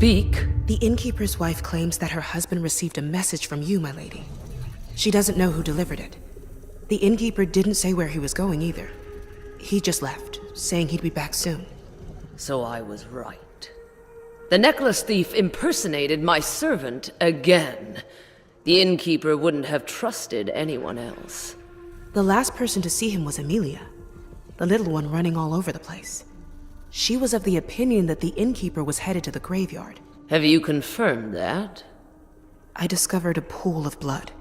Speak. The innkeeper's wife claims that her husband received a message from you, my lady. She doesn't know who delivered it. The innkeeper didn't say where he was going either. He just left, saying he'd be back soon. So I was right. The necklace thief impersonated my servant again. The innkeeper wouldn't have trusted anyone else. The last person to see him was Amelia, the little one running all over the place. She was of the opinion that the innkeeper was headed to the graveyard. Have you confirmed that? I discovered a pool of blood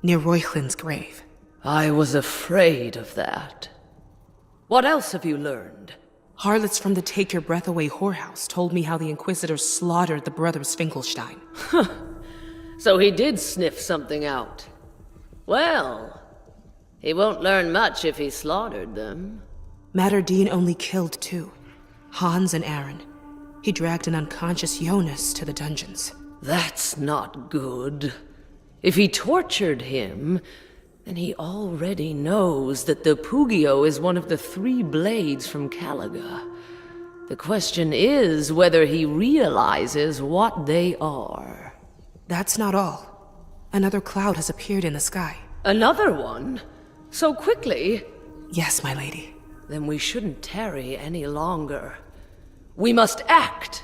near Reuchlin's grave. I was afraid of that. What else have you learned? Harlots from the Take Your Breath Away whorehouse told me how the Inquisitor slaughtered the brothers Finkelstein. So he did sniff something out. Well, he won't learn much if he slaughtered them. Madderdin only killed two, Hans and Aaron. He dragged an unconscious Jonas to the dungeons. That's not good. If he tortured him, then he already knows that the Pugio is one of the 3 blades from Calaga. The question is whether he realizes what they are. That's not all. Another cloud has appeared in the sky. Another one? So quickly? Yes, my lady. Then we shouldn't tarry any longer. We must act!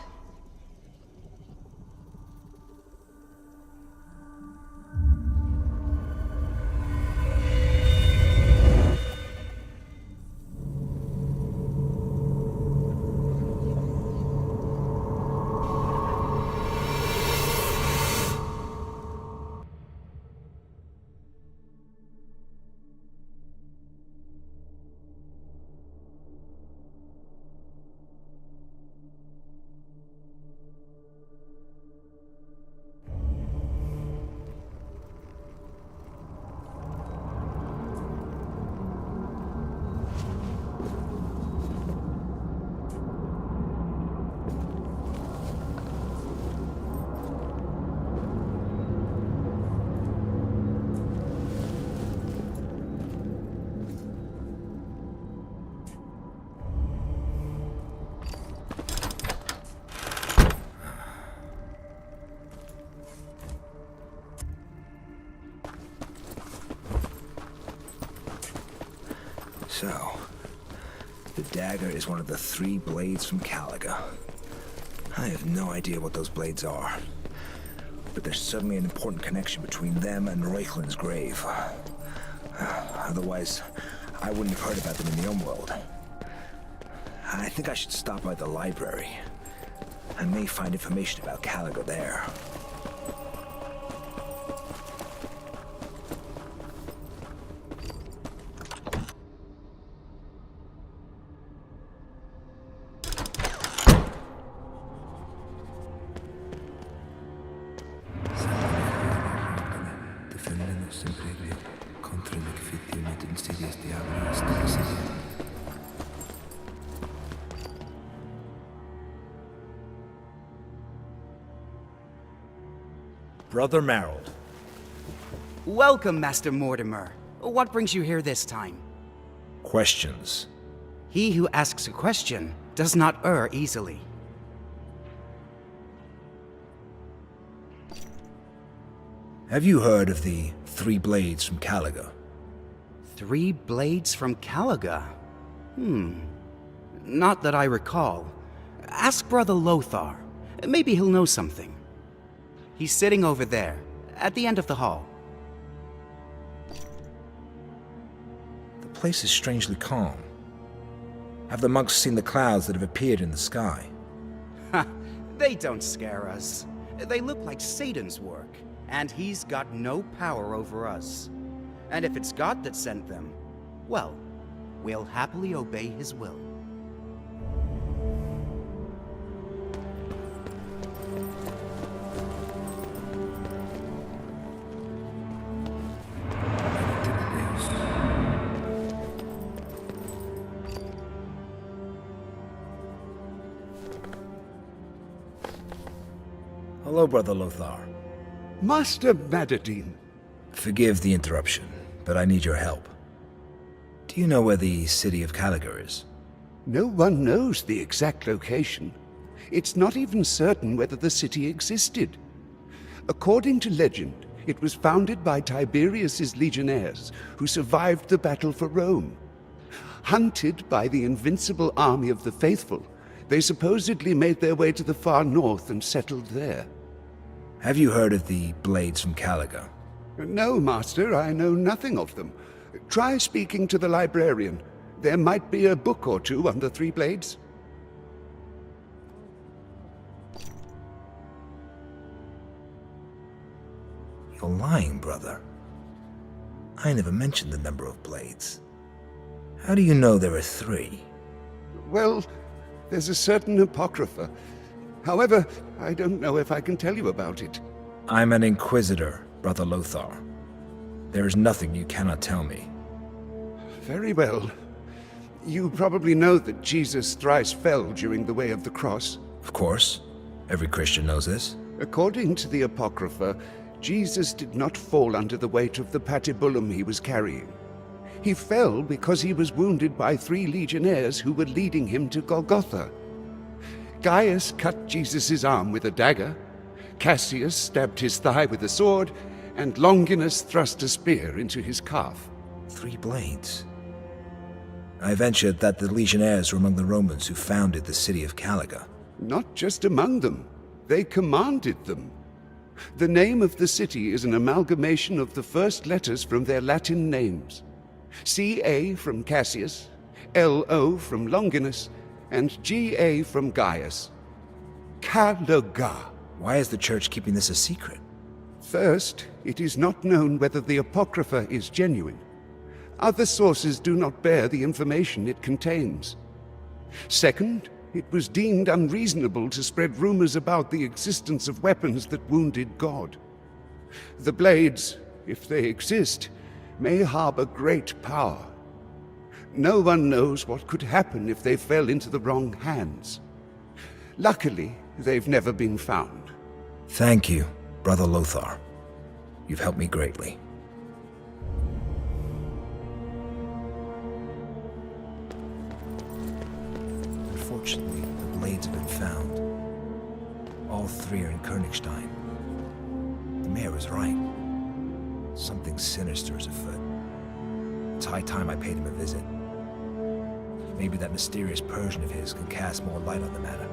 So, the dagger is one of the 3 blades from Calaga. I have no idea what those blades are, but there's certainly an important connection between them and Reuchlin's grave. Otherwise, I wouldn't have heard about them in the Homeworld. I think I should stop by the library. I may find information about Calaga there. Brother Marold. Welcome, Master Mortimer. What brings you here this time? Questions. He who asks a question does not err easily. Have you heard of the 3 blades from Calaga? 3 blades from Calaga? Not that I recall. Ask Brother Lothar. Maybe he'll know something. He's sitting over there, at the end of the hall. The place is strangely calm. Have the monks seen the clouds that have appeared in the sky? Ha! They don't scare us. They look like Satan's work, and he's got no power over us. And if it's God that sent them, well, we'll happily obey his will. Hello, Brother Lothar. Master Madderdin. Forgive the interruption, but I need your help. Do you know where the city of Calaga is? No one knows the exact location. It's not even certain whether the city existed. According to legend, it was founded by Tiberius's legionnaires who survived the battle for Rome. Hunted by the invincible army of the faithful, they supposedly made their way to the far north and settled there. Have you heard of the blades from Calaga? No, Master, I know nothing of them. Try speaking to the librarian. There might be a book or two on the three blades. You're lying, brother. I never mentioned the number of blades. How do you know there are 3? Well, there's a certain apocrypha. However, I don't know if I can tell you about it. I'm an Inquisitor, Brother Lothar. There is nothing you cannot tell me. Very well. You probably know that Jesus thrice fell during the Way of the Cross. Of course. Every Christian knows this. According to the apocrypha, Jesus did not fall under the weight of the patibulum he was carrying. He fell because he was wounded by 3 legionnaires who were leading him to Golgotha. Gaius cut Jesus' arm with a dagger, Cassius stabbed his thigh with a sword, and Longinus thrust a spear into his calf. 3 blades. I ventured that the legionnaires were among the Romans who founded the city of Calaga. Not just among them. They commanded them. The name of the city is an amalgamation of the first letters from their Latin names. CA from Cassius, LO from Longinus, and GA from Gaius. Calaga. Why is the church keeping this a secret? First, it is not known whether the Apocrypha is genuine. Other sources do not bear the information it contains. Second, it was deemed unreasonable to spread rumors about the existence of weapons that wounded God. The blades, if they exist, may harbor great power. No one knows what could happen if they fell into the wrong hands. Luckily, they've never been found. Thank you, Brother Lothar. You've helped me greatly. Unfortunately, the blades have been found. All 3 are in Königstein. The mayor was right. Something sinister is afoot. It's high time I paid him a visit. Maybe that mysterious Persian of his can cast more light on the matter.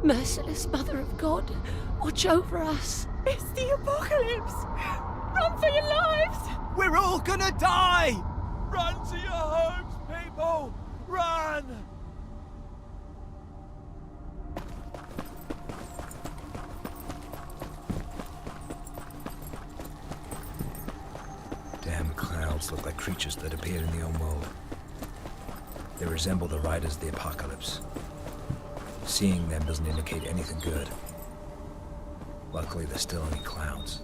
Merciless Mother of God, watch over us. It's the apocalypse! Run for your lives! We're all gonna die! Run to your homes, people! Run! Damn clouds look like creatures that appeared in the old world. They resemble the riders of the apocalypse. Seeing them doesn't indicate anything good. Luckily, they're still only clouds.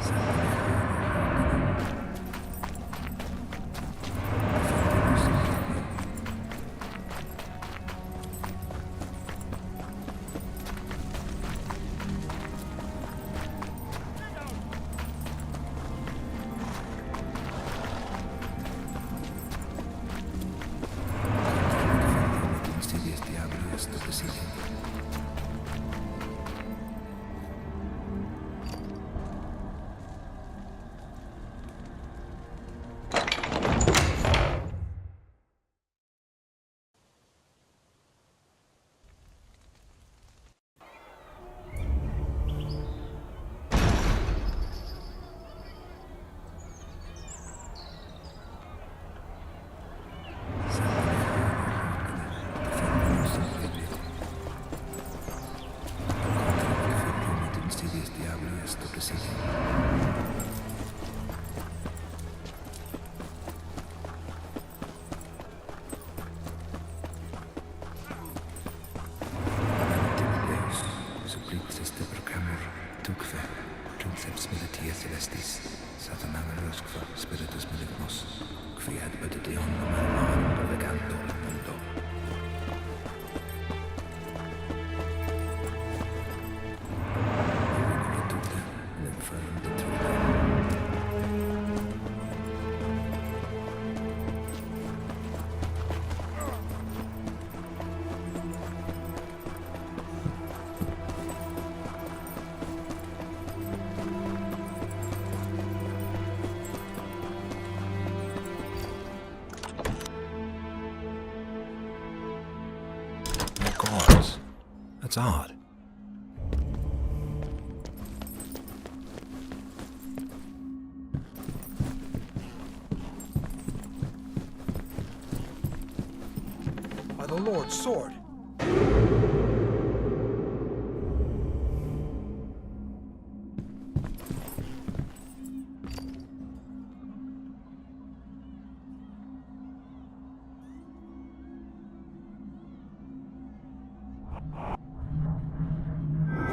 Something diabolias to presidio. Spiritus malignos, qui ad petition nomen legando il mundo. Guards. That's odd. By the Lord's sword.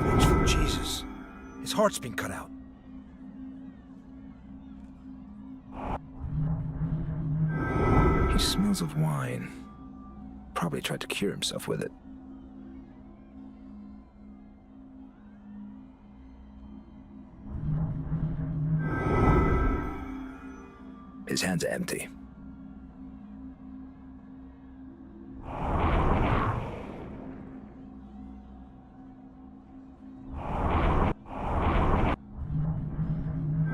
Vengeful Jesus. His heart's been cut out. He smells of wine. Probably tried to cure himself with it. His hands are empty.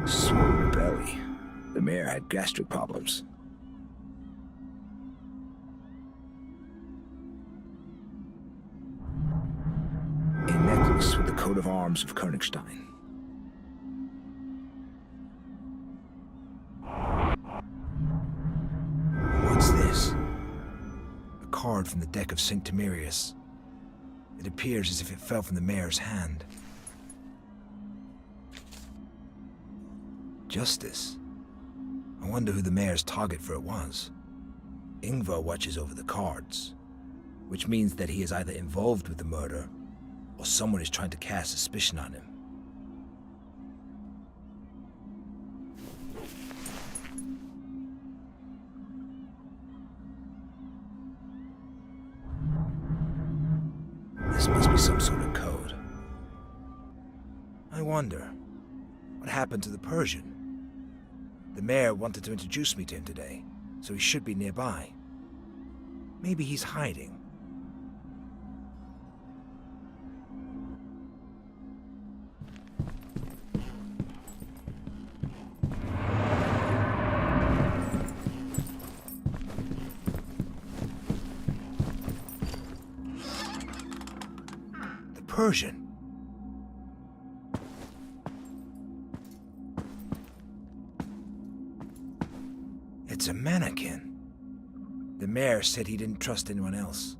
Swollen belly. The mayor had gastric problems. A necklace with the coat of arms of Königstein. What's this? A card from the deck of St. Timerius. It appears as if it fell from the mayor's hand. Justice. I wonder who the mayor's target for it was. Ingvar watches over the cards, which means that he is either involved with the murder or someone is trying to cast suspicion on him. This must be some sort of code. I wonder, what happened to the Persian? The mayor wanted to introduce me to him today, so he should be nearby. Maybe he's hiding. The Persian. It's a mannequin. The mayor said he didn't trust anyone else.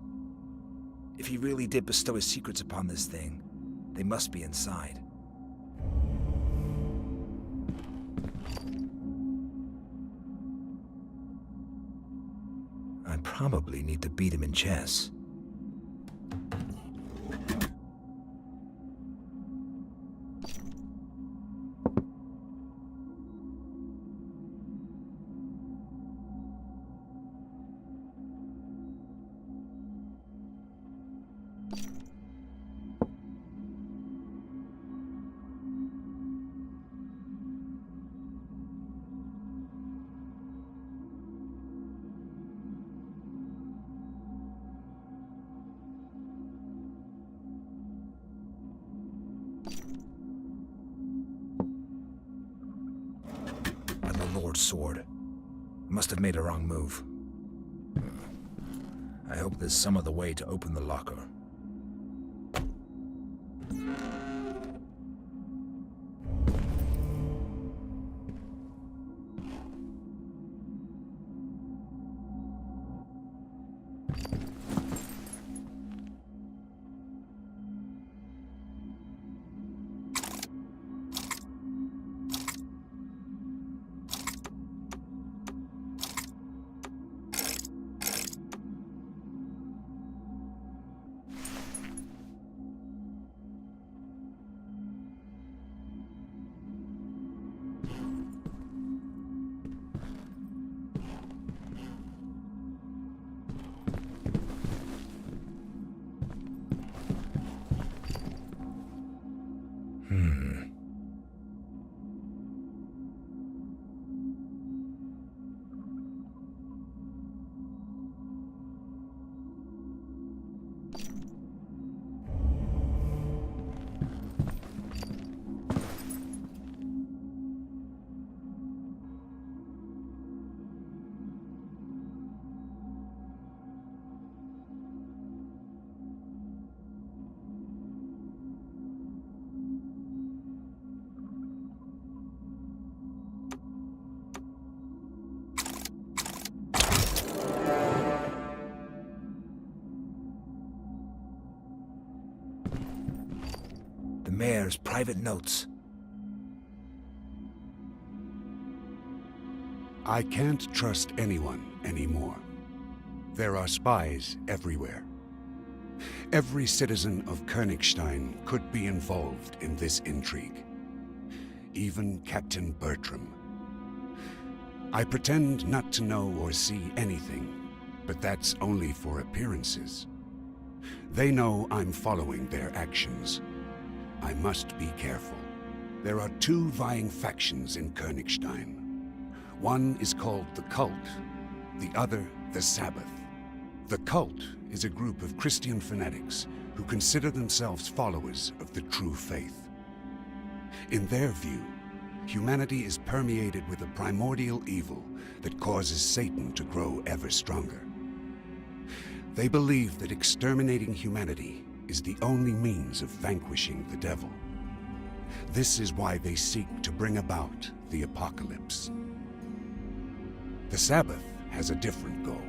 If he really did bestow his secrets upon this thing, they must be inside. I probably need to beat him in chess. Sword. I must have made a wrong move. I hope there's some other way to open the locker. mayor's private notes. I can't trust anyone anymore. There are spies everywhere. Every citizen of Königstein could be involved in this intrigue. Even Captain Bertram. I pretend not to know or see anything, but that's only for appearances. They know I'm following their actions. I must be careful. There are two vying factions in Königstein. One is called the Cult, the other the Sabbath. The Cult is a group of Christian fanatics who consider themselves followers of the true faith. In their view, humanity is permeated with a primordial evil that causes Satan to grow ever stronger. They believe that exterminating humanity is the only means of vanquishing the devil. This is why they seek to bring about the apocalypse. The Sabbath has a different goal.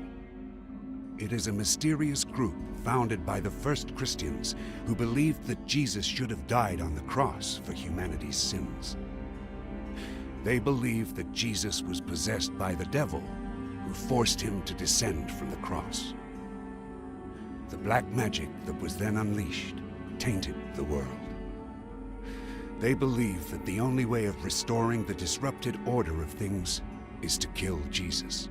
It is a mysterious group founded by the first Christians who believed that Jesus should have died on the cross for humanity's sins. They believe that Jesus was possessed by the devil, who forced him to descend from the cross. The black magic that was then unleashed tainted the world. They believe that the only way of restoring the disrupted order of things is to kill Jesus.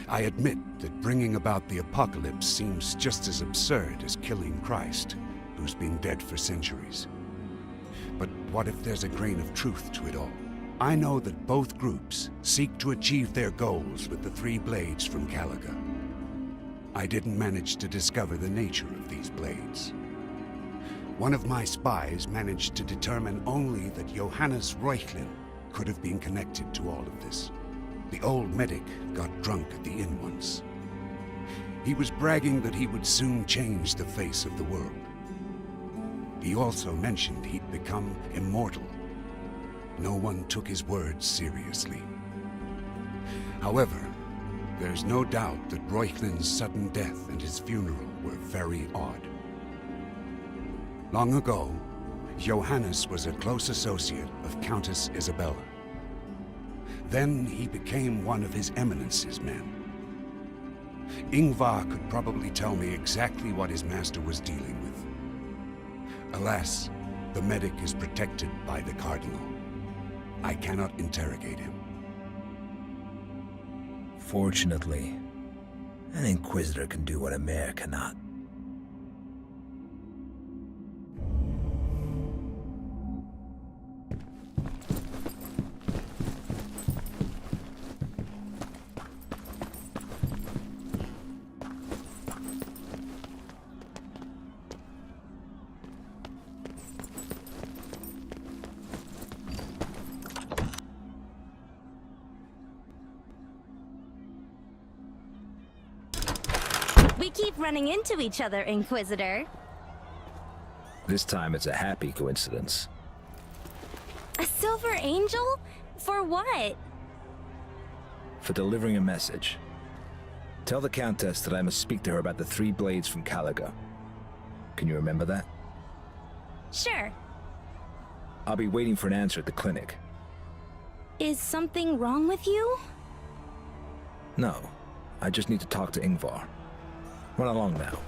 I admit that bringing about the apocalypse seems just as absurd as killing Christ, who's been dead for centuries. But what if there's a grain of truth to it all? I know that both groups seek to achieve their goals with the three blades from Calaga. I didn't manage to discover the nature of these blades. One of my spies managed to determine only that Johannes Reuchlin could have been connected to all of this. The old medic got drunk at the inn once. He was bragging that he would soon change the face of the world. He also mentioned he'd become immortal. No one took his words seriously. However, there's no doubt that Reuchlin's sudden death and his funeral were very odd. Long ago, Johannes was a close associate of Countess Isabella. Then he became one of His Eminence's men. Ingvar could probably tell me exactly what his master was dealing with. Alas, the medic is protected by the Cardinal. I cannot interrogate him. Fortunately, an Inquisitor can do what a mayor cannot. We keep running into each other, Inquisitor. This time it's a happy coincidence. A silver angel? For what? For delivering a message. Tell the Countess that I must speak to her about the three blades from Calaga. Can you remember that? Sure. I'll be waiting for an answer at the clinic. Is something wrong with you? No, I just need to talk to Ingvar. Run along now.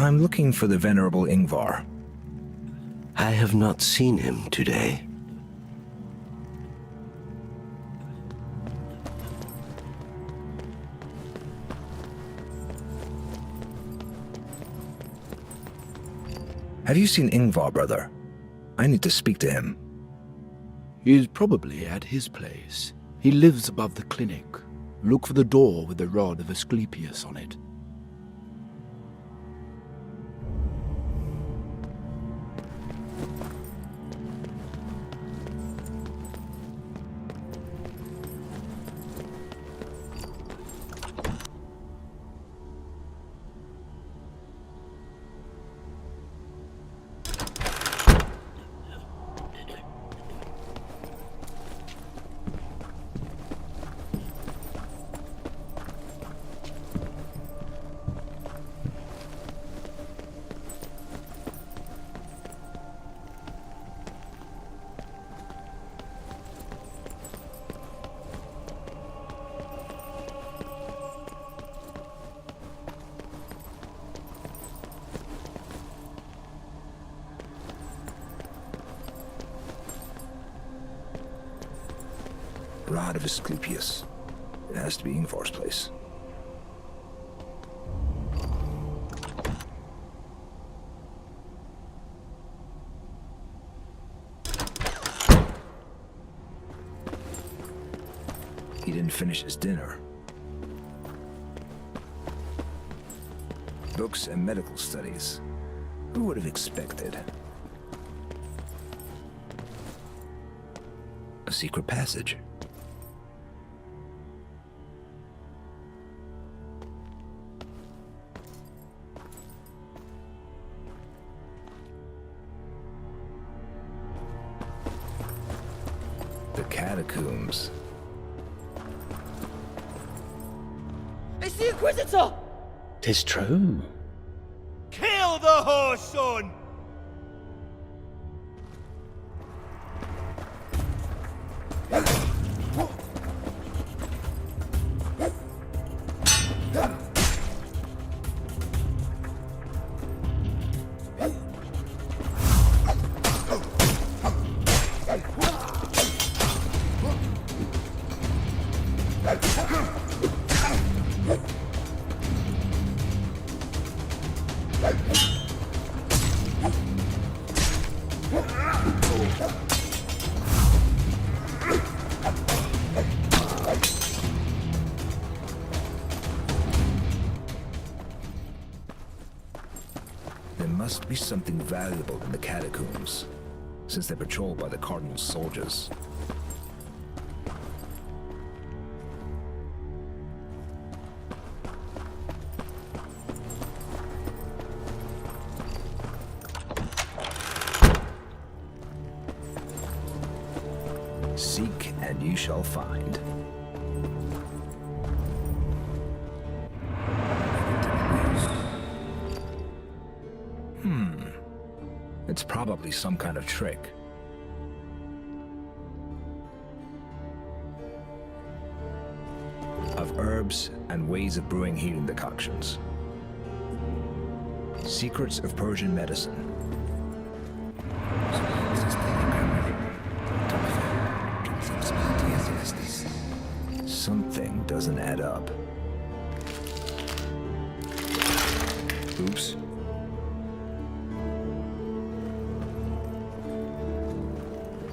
I'm looking for the Venerable Ingvar. I have not seen him today. Have you seen Ingvar, brother? I need to speak to him. He's probably at his place. He lives above the clinic. Look for the door with the rod of Asclepius on it. Rod of Asclepius. It has to be Ingvar's place. He didn't finish his dinner. Books and medical studies. Who would have expected? A secret passage. The catacombs. It's the Inquisitor! 'Tis true. Kill the horse, son! There must be something valuable in the catacombs, since they're patrolled by the Cardinal's soldiers. Seek and you shall find. It's probably some kind of trick. Of herbs and ways of brewing healing decoctions. Secrets of Persian medicine. Something doesn't add up. Oops.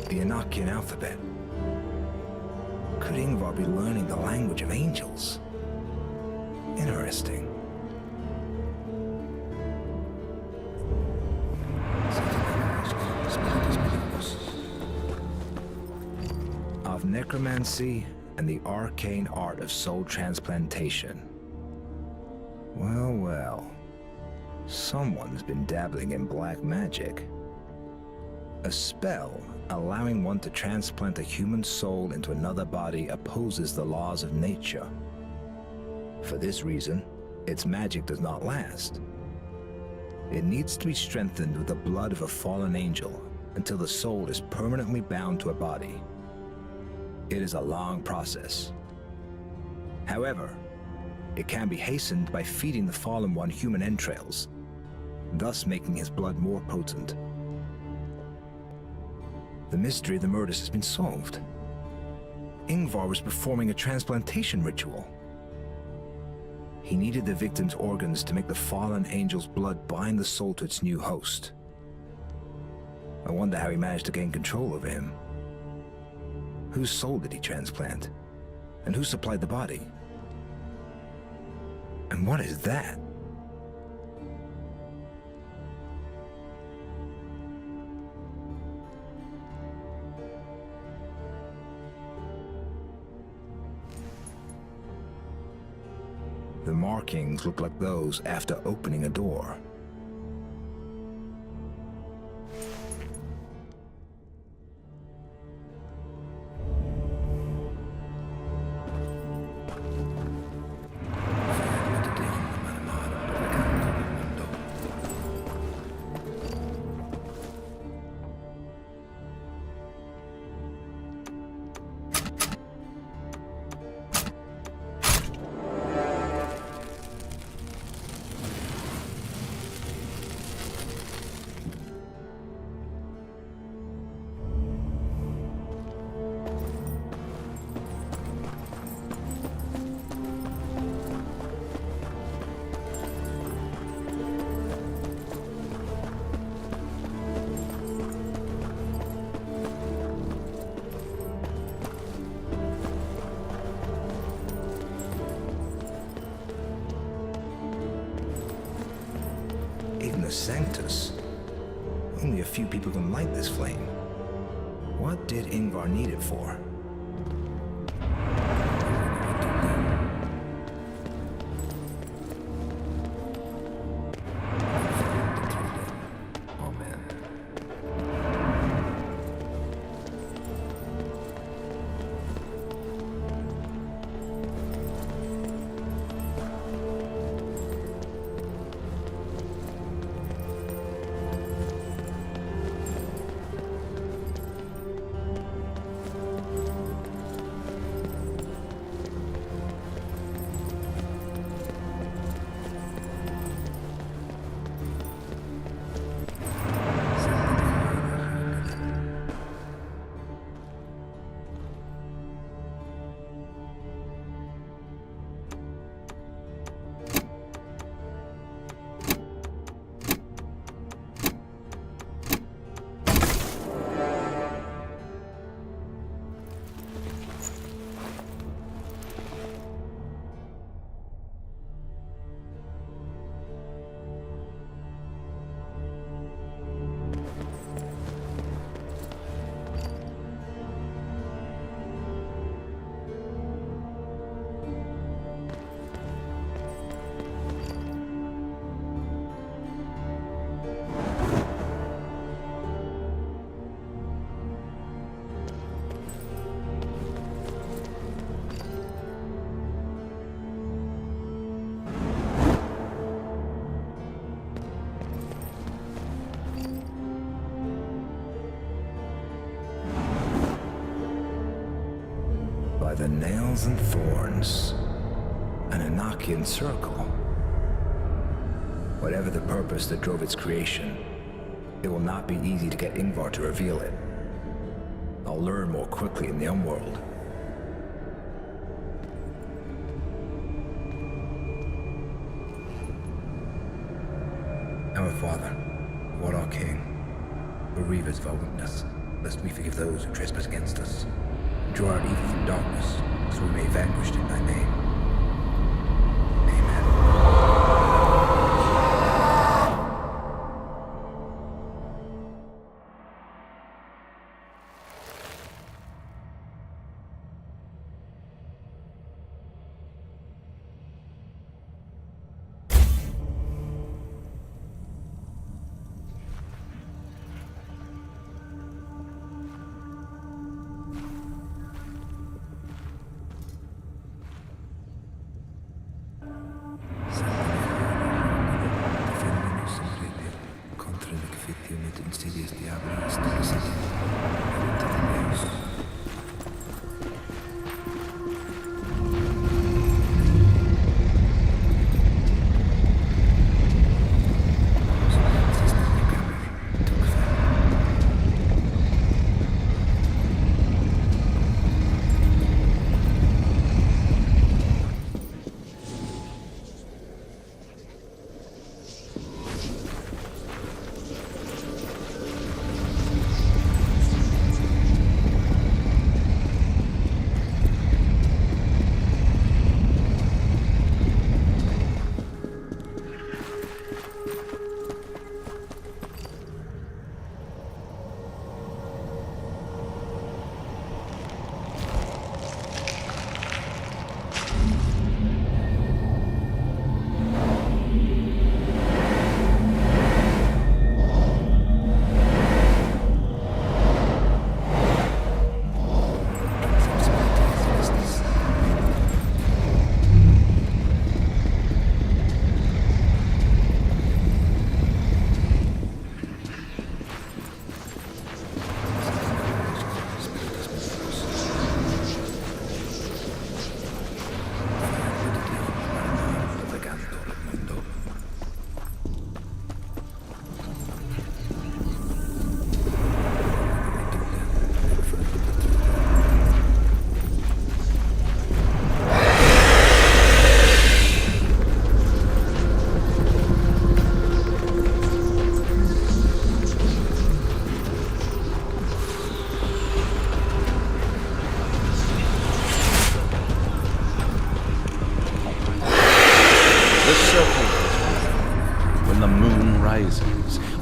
The Enochian alphabet. Could Ingvar be learning the language of angels? Interesting. Of necromancy and the arcane art of soul transplantation. Well, well. Someone's been dabbling in black magic. A spell allowing one to transplant a human soul into another body opposes the laws of nature. For this reason, its magic does not last. It needs to be strengthened with the blood of a fallen angel until the soul is permanently bound to a body. It is a long process. However, it can be hastened by feeding the fallen one human entrails, thus making his blood more potent. The mystery of the murders has been solved. Ingvar was performing a transplantation ritual. He needed the victim's organs to make the fallen angel's blood bind the soul to its new host. I wonder how he managed to gain control over him. Whose soul did he transplant? And who supplied the body? And what is that? The markings look like those after opening a door. Sanctus. Only a few people can light this flame. What did Ingvar need it for? the nails and thorns. An Enochian circle. Whatever the purpose that drove its creation, it will not be easy to get Ingvar to reveal it. I'll learn more quickly in the Umworld. Our Father, who art our King, bereave us of our weakness, lest we forgive those who trespass against us. Draw out evil from darkness, so we may be vanquished in thy name.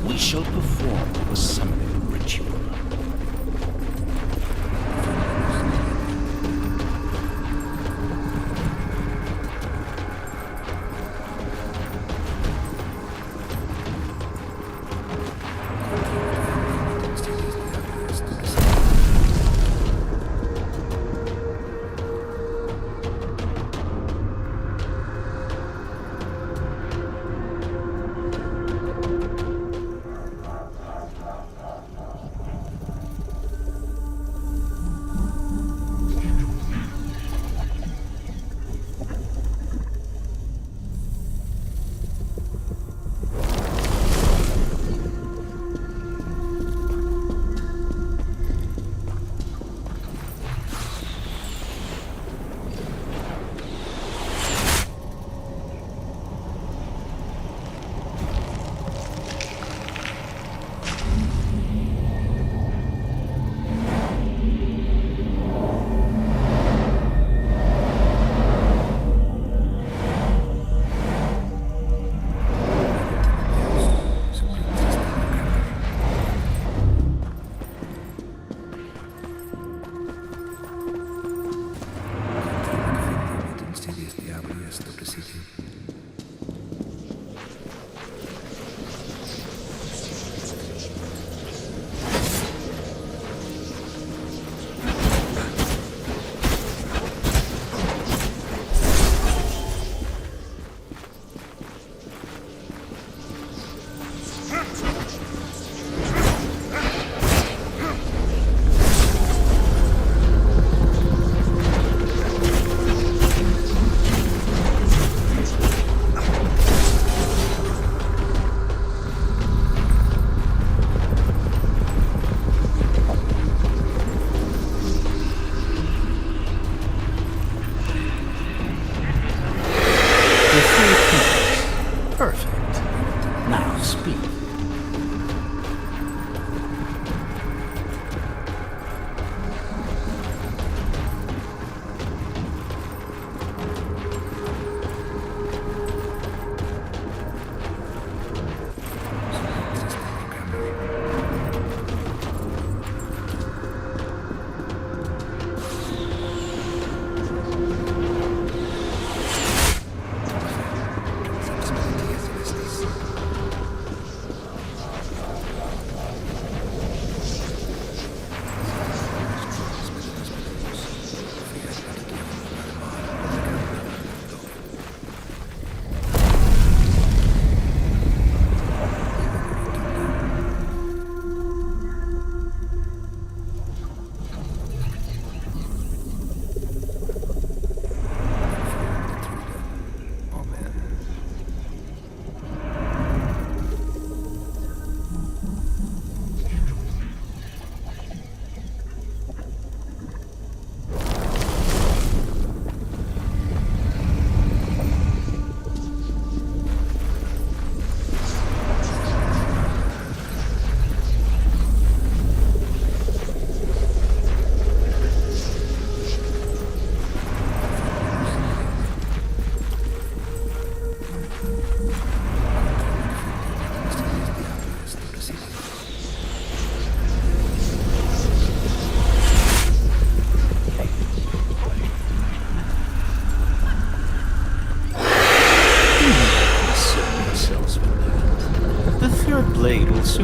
We shall perform the summoning ritual.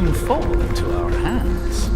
soon fall into our hands.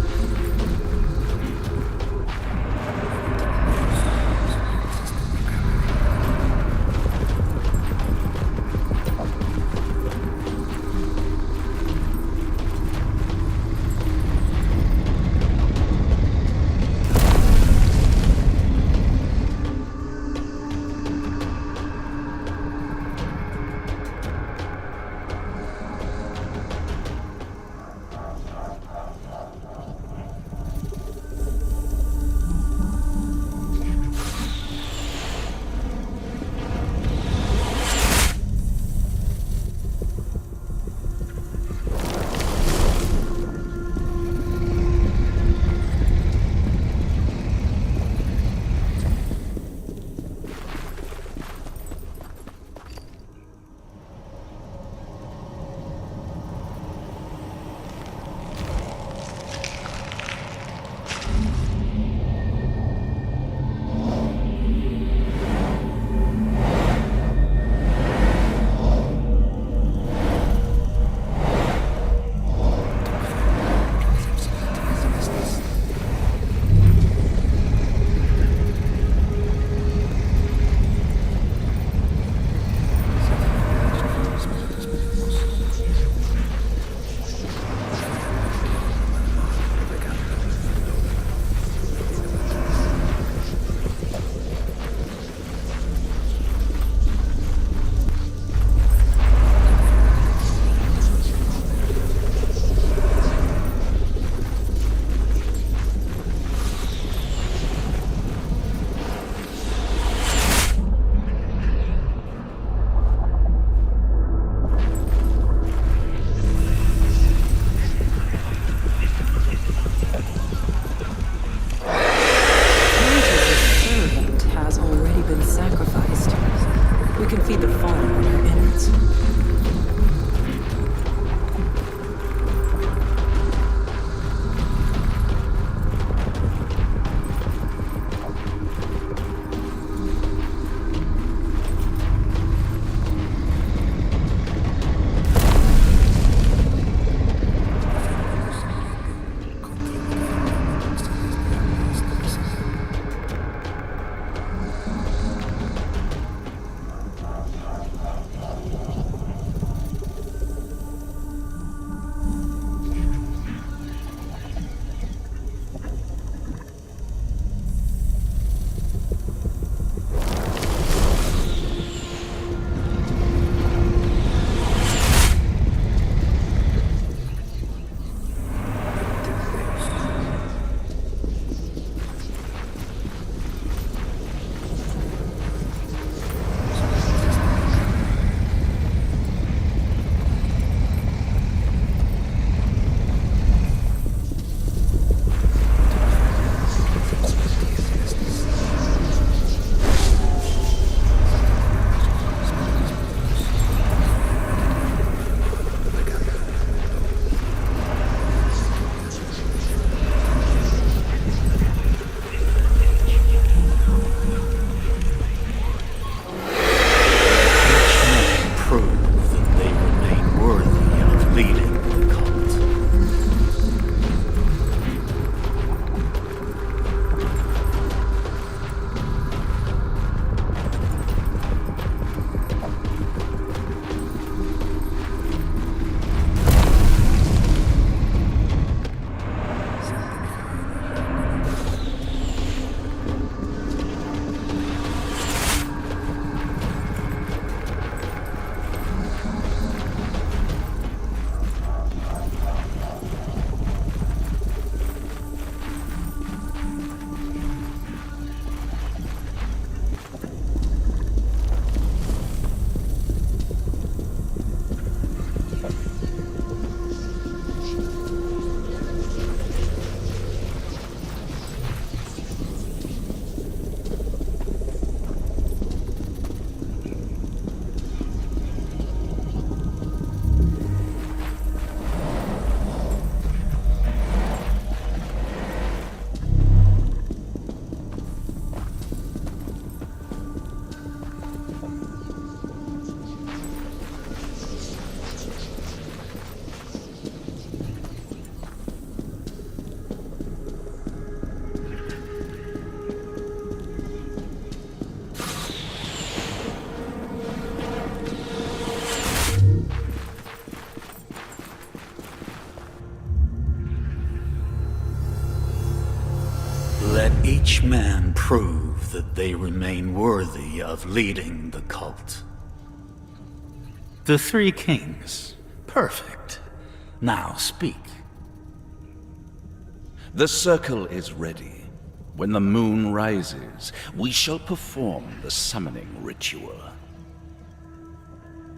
each man prove that they remain worthy of leading the cult. The three kings. Perfect. Now speak. The circle is ready. When the moon rises, we shall perform the summoning ritual.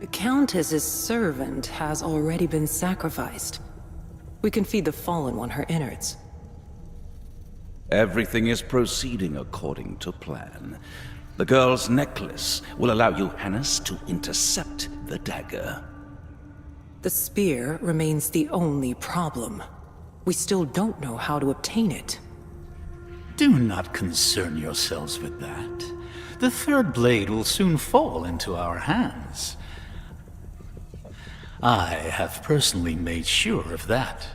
The Countess's servant has already been sacrificed. We can feed the fallen one her innards. Everything is proceeding according to plan. The girl's necklace will allow Johannes to intercept the dagger. The spear remains the only problem. We still don't know how to obtain it. Do not concern yourselves with that. The third blade will soon fall into our hands. I have personally made sure of that.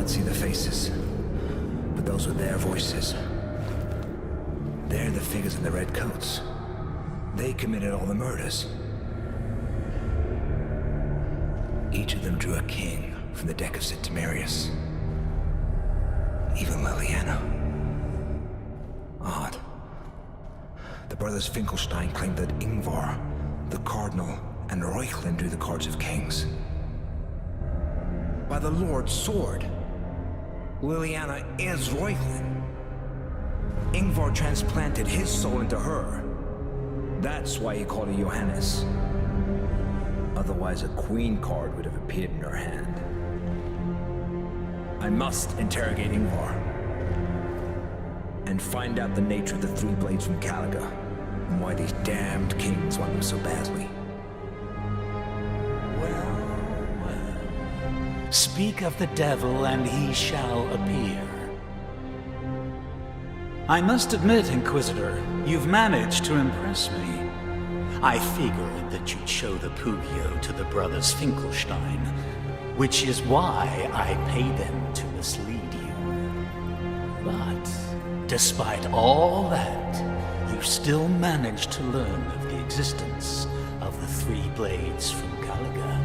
See the faces, but those were their voices. They're the figures in the red coats. They committed all the murders. Each of them drew a king from the deck of Sid Timerius. Even Liliana. Odd. The brothers Finkelstein claimed that Ingvar, the Cardinal, and Reuchlin drew the cards of kings. By the Lord's sword! Liliana is Reuchlin. Ingvar transplanted his soul into her. That's why he called her Johannes. Otherwise, a queen card would have appeared in her hand. I must interrogate Ingvar and find out the nature of the three blades from Calaga and why these damned kings want them so badly. Speak of the devil and he shall appear. I must admit, Inquisitor, you've managed to impress me. I figured that you'd show the Pugio to the brothers Finkelstein, which is why I paid them to mislead you. But, despite all that, you still managed to learn of the existence of the three blades from Calaga.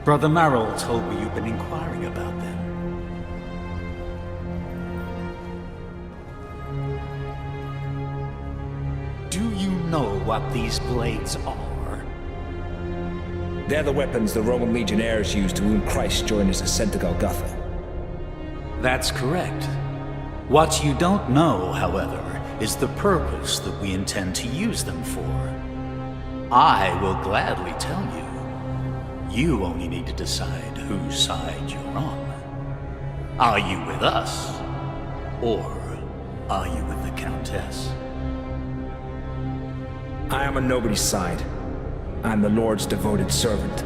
Brother Merrill told me you've been inquiring about them. Do you know what these blades are? They're the weapons the Roman legionnaires used to wound Christ during his ascent to Golgotha. That's correct. What you don't know, however, is the purpose that we intend to use them for. I will gladly tell you. You only need to decide whose side you're on. Are you with us? Or are you with the Countess? I am on nobody's side. I'm the Lord's devoted servant.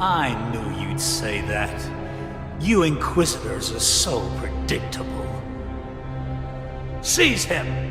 I knew you'd say that. You Inquisitors are so predictable. Seize him!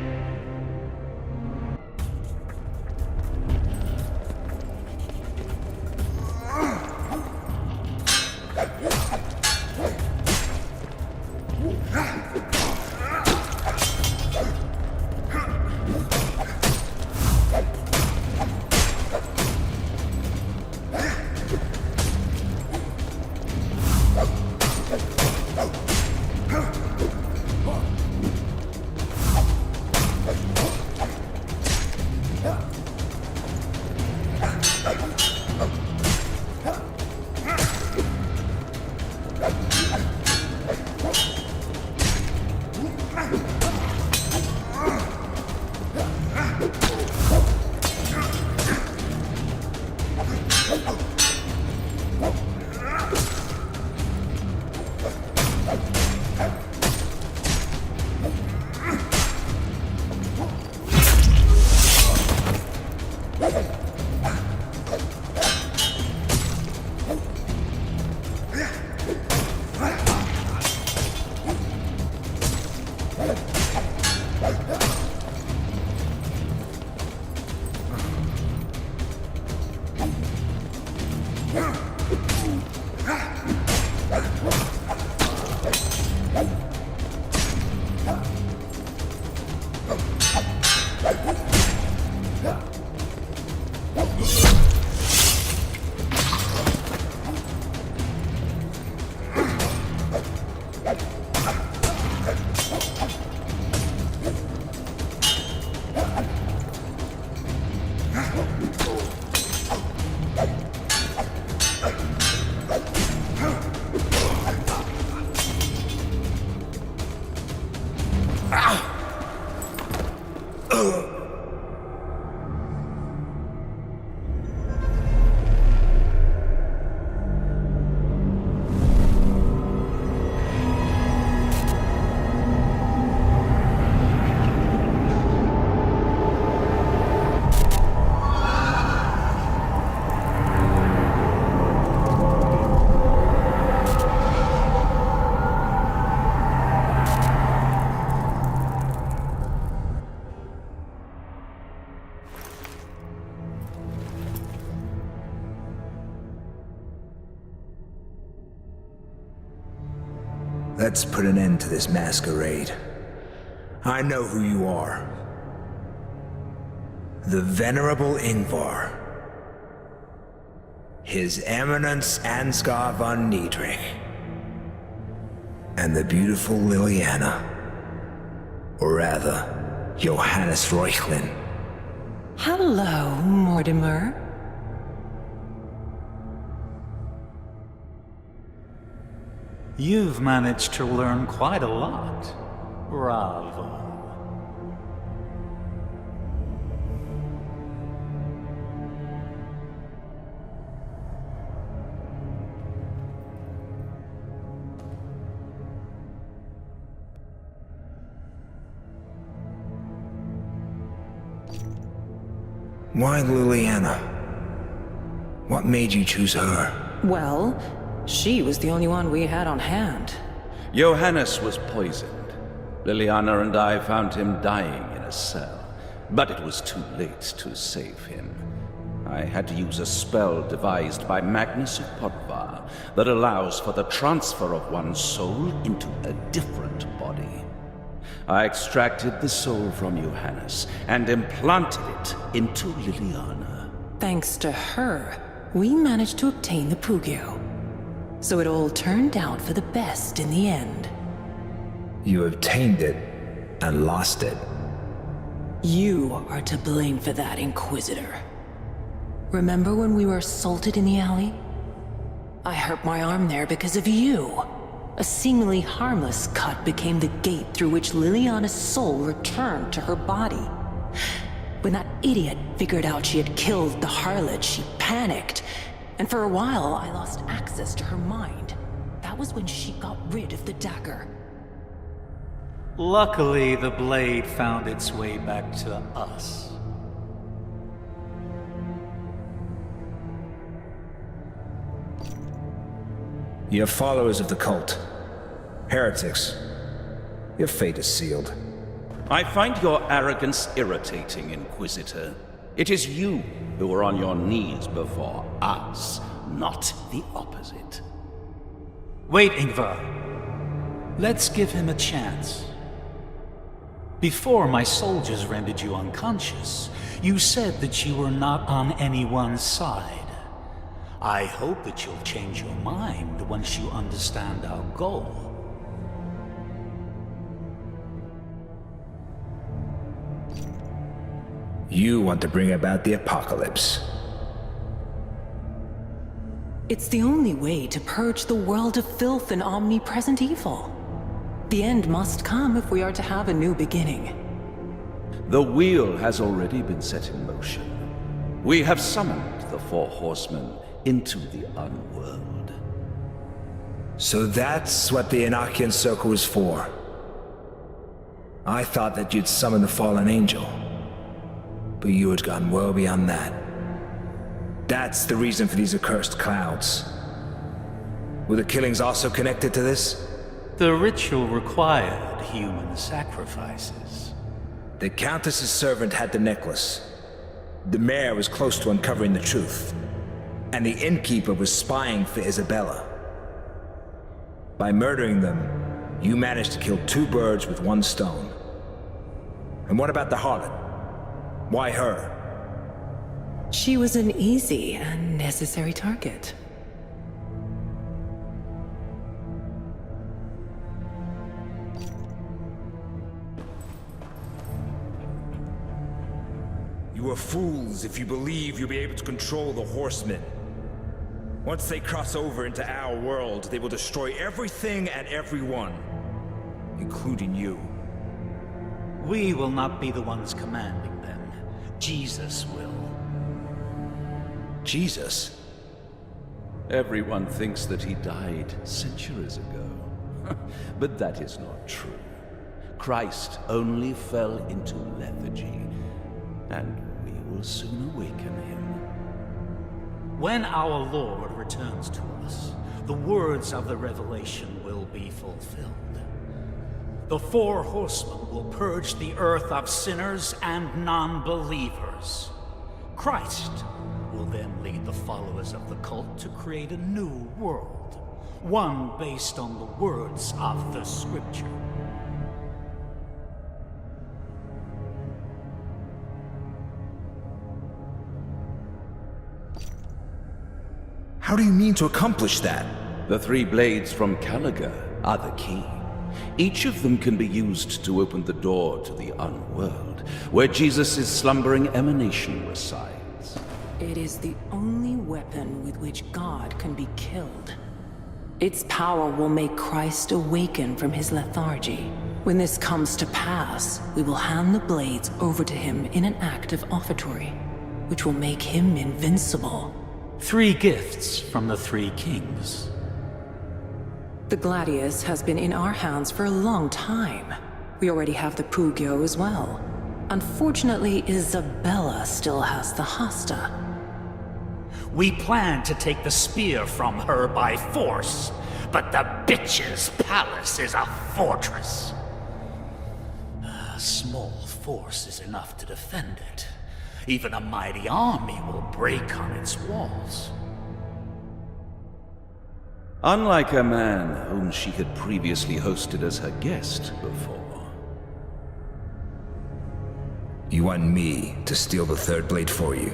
Let's put an end to this masquerade. I know who you are. The Venerable Ingvar. His Eminence Ansgar von Niedrich. And the beautiful Liliana. Or rather, Johannes Reuchlin. Hello, Mortimer. You've managed to learn quite a lot. Bravo. Why Liliana? What made you choose her? Well, she was the only one we had on hand. Johannes was poisoned. Liliana and I found him dying in a cell, but it was too late to save him. I had to use a spell devised by Magnus of Pottvar that allows for the transfer of one's soul into a different body. I extracted the soul from Johannes and implanted it into Liliana. Thanks to her, we managed to obtain the Pugio. So it all turned out for the best in the end. You obtained it and lost it. You are to blame for that, Inquisitor. Remember when we were assaulted in the alley? I hurt my arm there because of you. A seemingly harmless cut became the gate through which Liliana's soul returned to her body. When that idiot figured out she had killed the harlot, she panicked. And for a while, I lost access to her mind. That was when she got rid of the dagger. Luckily, the blade found its way back to us. You're followers of the cult. Heretics. Your fate is sealed. I find your arrogance irritating, Inquisitor. It is you who are on your knees before us, not the opposite. Wait, Ingvar. Let's give him a chance. Before my soldiers rendered you unconscious, you said that you were not on anyone's side. I hope that you'll change your mind once you understand our goal. You want to bring about the apocalypse. It's the only way to purge the world of filth and omnipresent evil. The end must come if we are to have a new beginning. The wheel has already been set in motion. We have summoned the Four Horsemen into the Unworld. So that's what the Enochian Circle is for. I thought that you'd summon the fallen angel. But you had gone well beyond that. That's the reason for these accursed clouds. Were the killings also connected to this? The ritual required human sacrifices. The Countess's servant had the necklace. The mayor was close to uncovering the truth. And the innkeeper was spying for Isabella. By murdering them, you managed to kill two birds with one stone. And what about the harlot? Why her? She was an easy and necessary target. You are fools if you believe you'll be able to control the Horsemen. Once they cross over into our world, they will destroy everything and everyone, including you. We will not be the ones commanding them. Jesus will. Jesus? Everyone thinks that he died centuries ago. But that is not true. Christ only fell into lethargy, and we will soon awaken him. When our Lord returns to us, the words of the Revelation will be fulfilled. The Four Horsemen will purge the earth of sinners and non-believers. Christ will then lead the followers of the cult to create a new world, one based on the words of the scripture. How do you mean to accomplish that? The 3 blades from Calaga are the key. Each of them can be used to open the door to the unworld, where Jesus' slumbering emanation resides. It is the only weapon with which God can be killed. Its power will make Christ awaken from his lethargy. When this comes to pass, we will hand the blades over to him in an act of offertory, which will make him invincible. 3 gifts from the 3 kings. The Gladius has been in our hands for a long time. We already have the Pugio as well. Unfortunately, Isabella still has the Hasta. We plan to take the spear from her by force, but the bitch's palace is a fortress. A small force is enough to defend it. Even a mighty army will break on its walls. Unlike a man whom she had previously hosted as her guest before. You want me to steal the 3rd blade for you?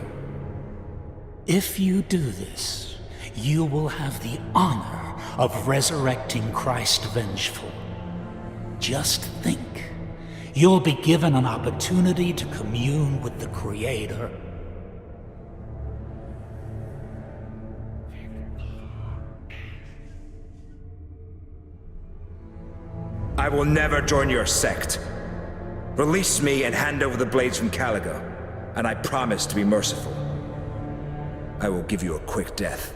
If you do this, you will have the honor of resurrecting Christ Vengeful. Just think. You'll be given an opportunity to commune with the Creator. I will never join your sect. Release me and hand over the blades from Calaga, and I promise to be merciful. I will give you a quick death.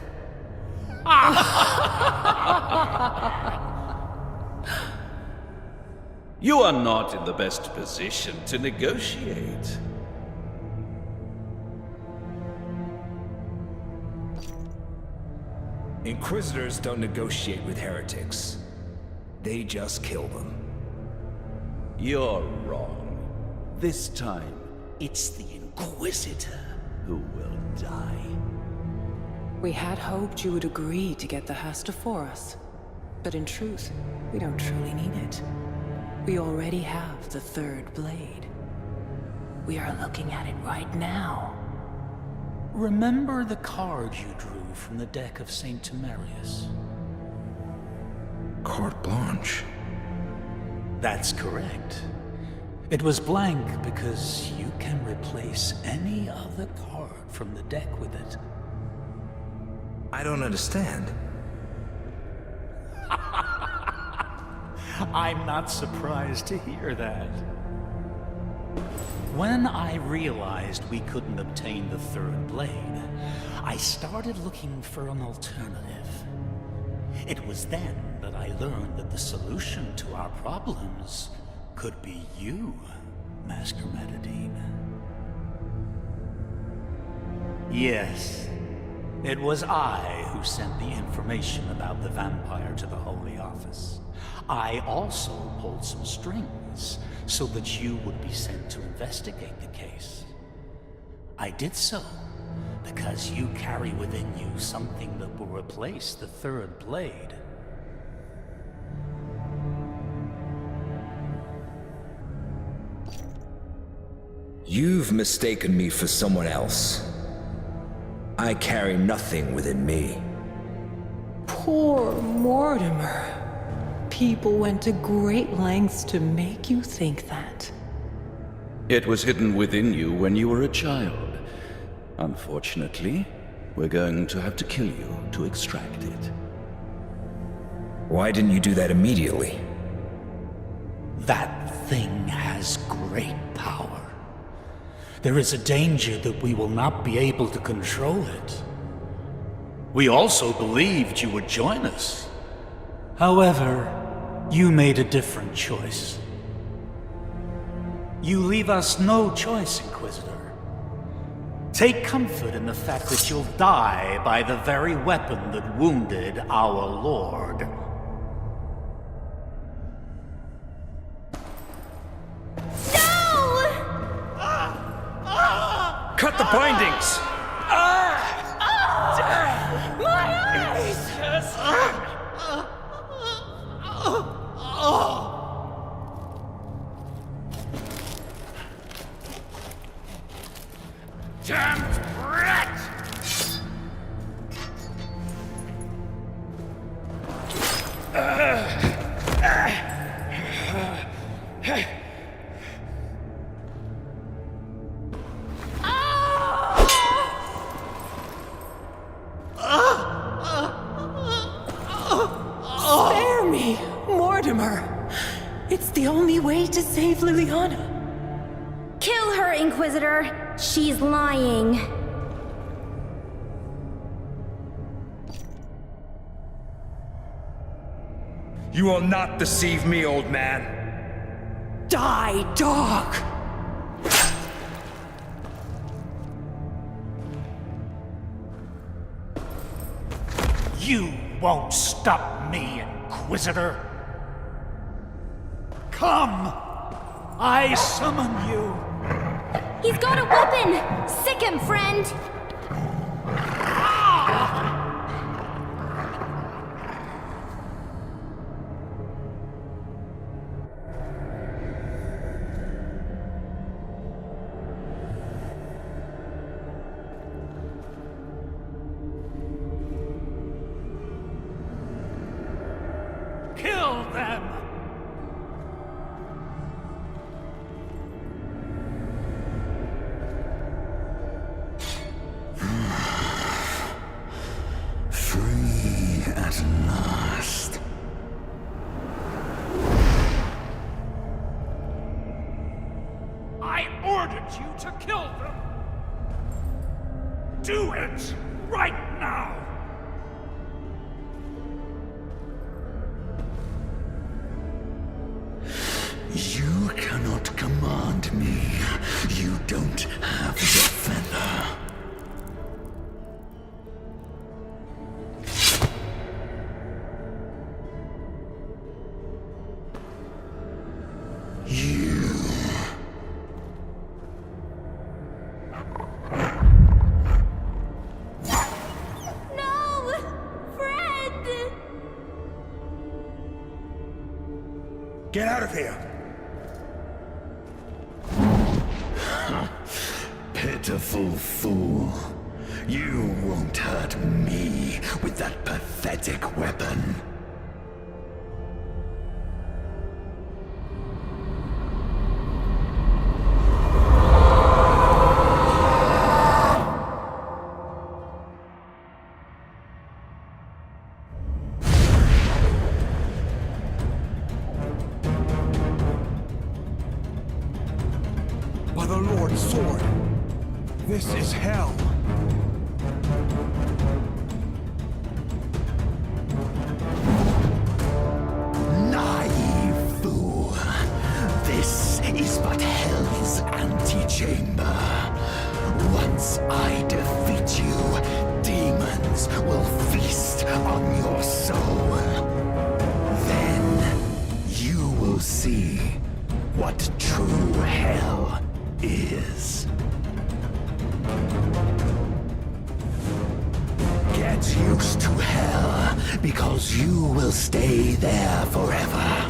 You are not in the best position to negotiate. Inquisitors don't negotiate with heretics. They just kill them. You're wrong. This time, it's the Inquisitor who will die. We had hoped you would agree to get the Hasta for us. But in truth, we don't truly need it. We already have the 3rd blade. We are looking at it right now. Remember the card you drew from the deck of St. Timerius? Carte blanche. That's correct. It was blank because you can replace any other card from the deck with it. I don't understand. I'm not surprised to hear that. When I realized we couldn't obtain the 3rd blade, I started looking for an alternative. It was then that I learned that the solution to our problems could be you, Master Madderdin. Yes, it was I who sent the information about the vampire to the Holy Office. I also pulled some strings so that you would be sent to investigate the case. I did so because you carry within you something that will replace the 3rd blade. You've mistaken me for someone else. I carry nothing within me. Poor Mortimer. People went to great lengths to make you think that. It was hidden within you when you were a child. Unfortunately, we're going to have to kill you to extract it. Why didn't you do that immediately? That thing has great power. There is a danger that we will not be able to control it. We also believed you would join us. However, you made a different choice. You leave us no choice, Inquisitor. Take comfort in the fact that you'll die by the very weapon that wounded our Lord. Cut the bindings! My eyes! Spare me, Mortimer. It's the only way to save Liliana. Kill her, Inquisitor. She's lying. You will not deceive me, old man. Die, dog! You won't stop me, Inquisitor. Come! I summon you. He's got a weapon! Sick him, friend! Kill them! Free at last. I ordered you to kill them! Do it! Right now! You cannot command me. You don't have the feather. You. No! Friend! Get out of here! Pitiful fool. You won't hurt me with that pathetic weapon. By the Lord's sword, this is hell. Naive fool. This is but hell's antechamber. Once I defeat you, demons will feast on your soul. Then you will see what true hell is. Get used to hell, because you will stay there forever.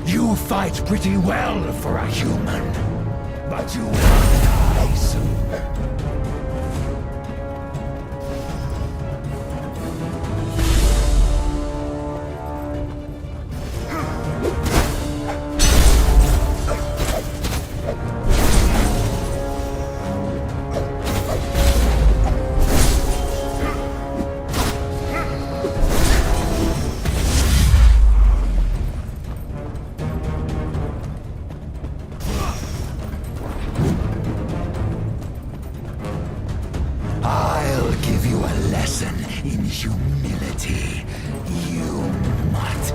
You fight pretty well for a human, but you will die soon. humility, you mutt.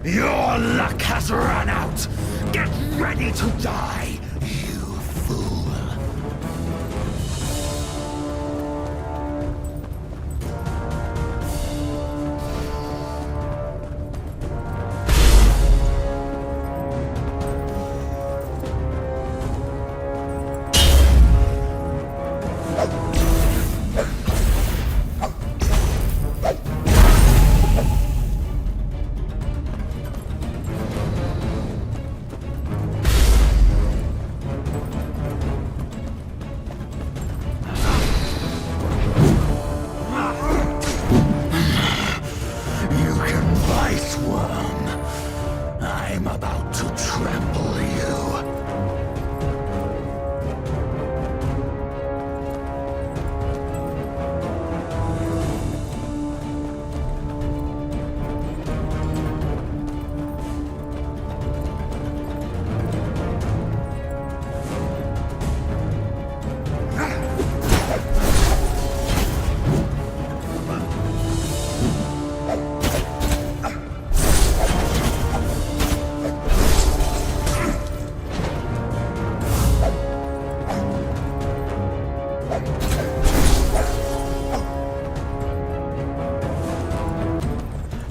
Your luck has run out! Get ready to die, you fool! I'm about to trample you.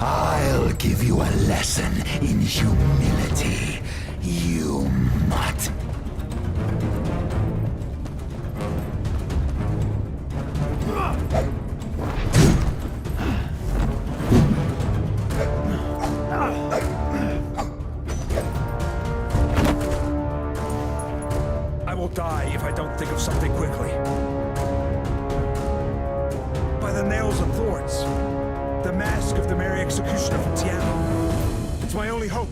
I'll give you a lesson in humility, you mutt. I will die if I don't think of something quickly. By the nails and thorns. The mask of the Mary Executioner from Tiana. It's my only hope.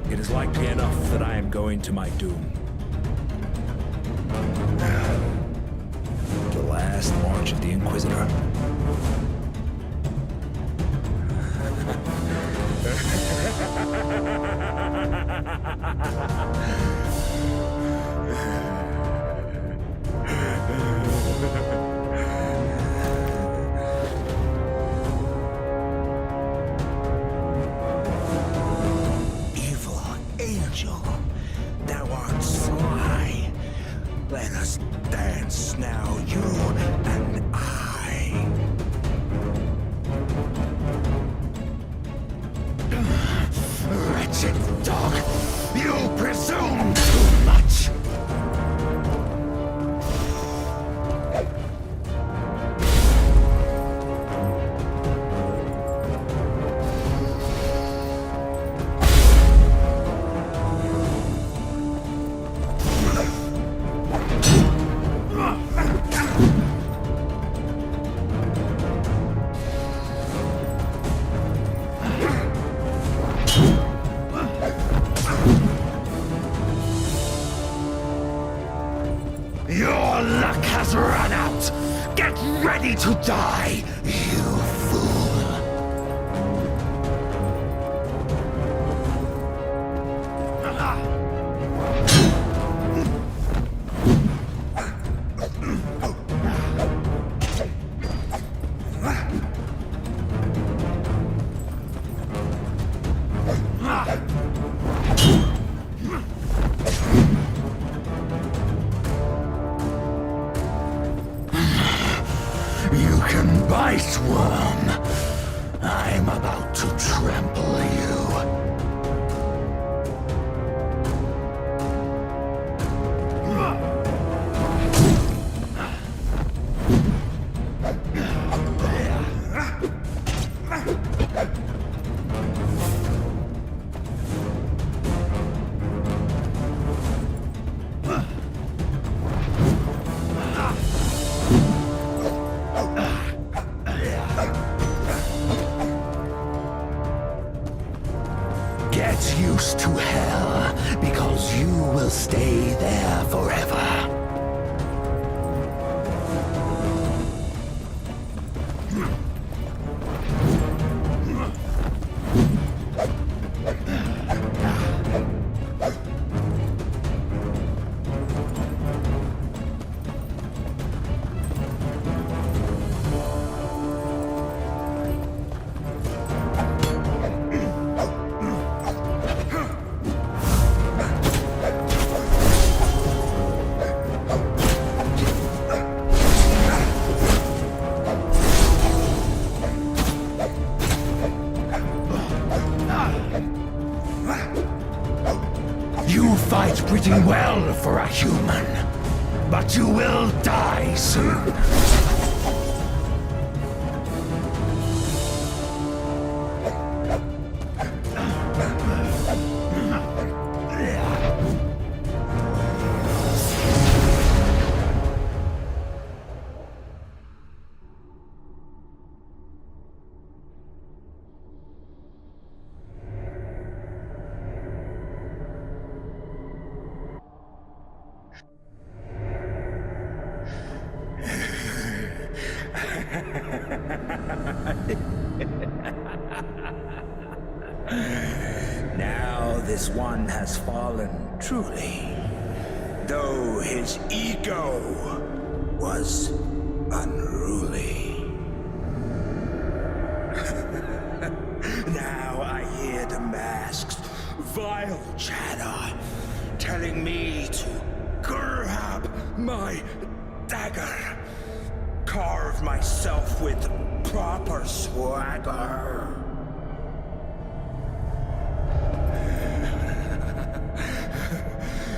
It is likely enough that I am going to my doom. The last march of the Inquisitor. Angel, thou art sly. Let us dance now, you and I. Wretched dog, you presume too much. Your luck has run out! Get ready to die, you fool! You can bite, worm. I'm about to trample you. Get used to hell. stay there forever. You fight pretty well for a human, but you will die soon. Now this one has fallen truly, though his ego was unruly. Now I hear the mask's vile chatter, telling me to grab my dagger, carve myself with proper swagger.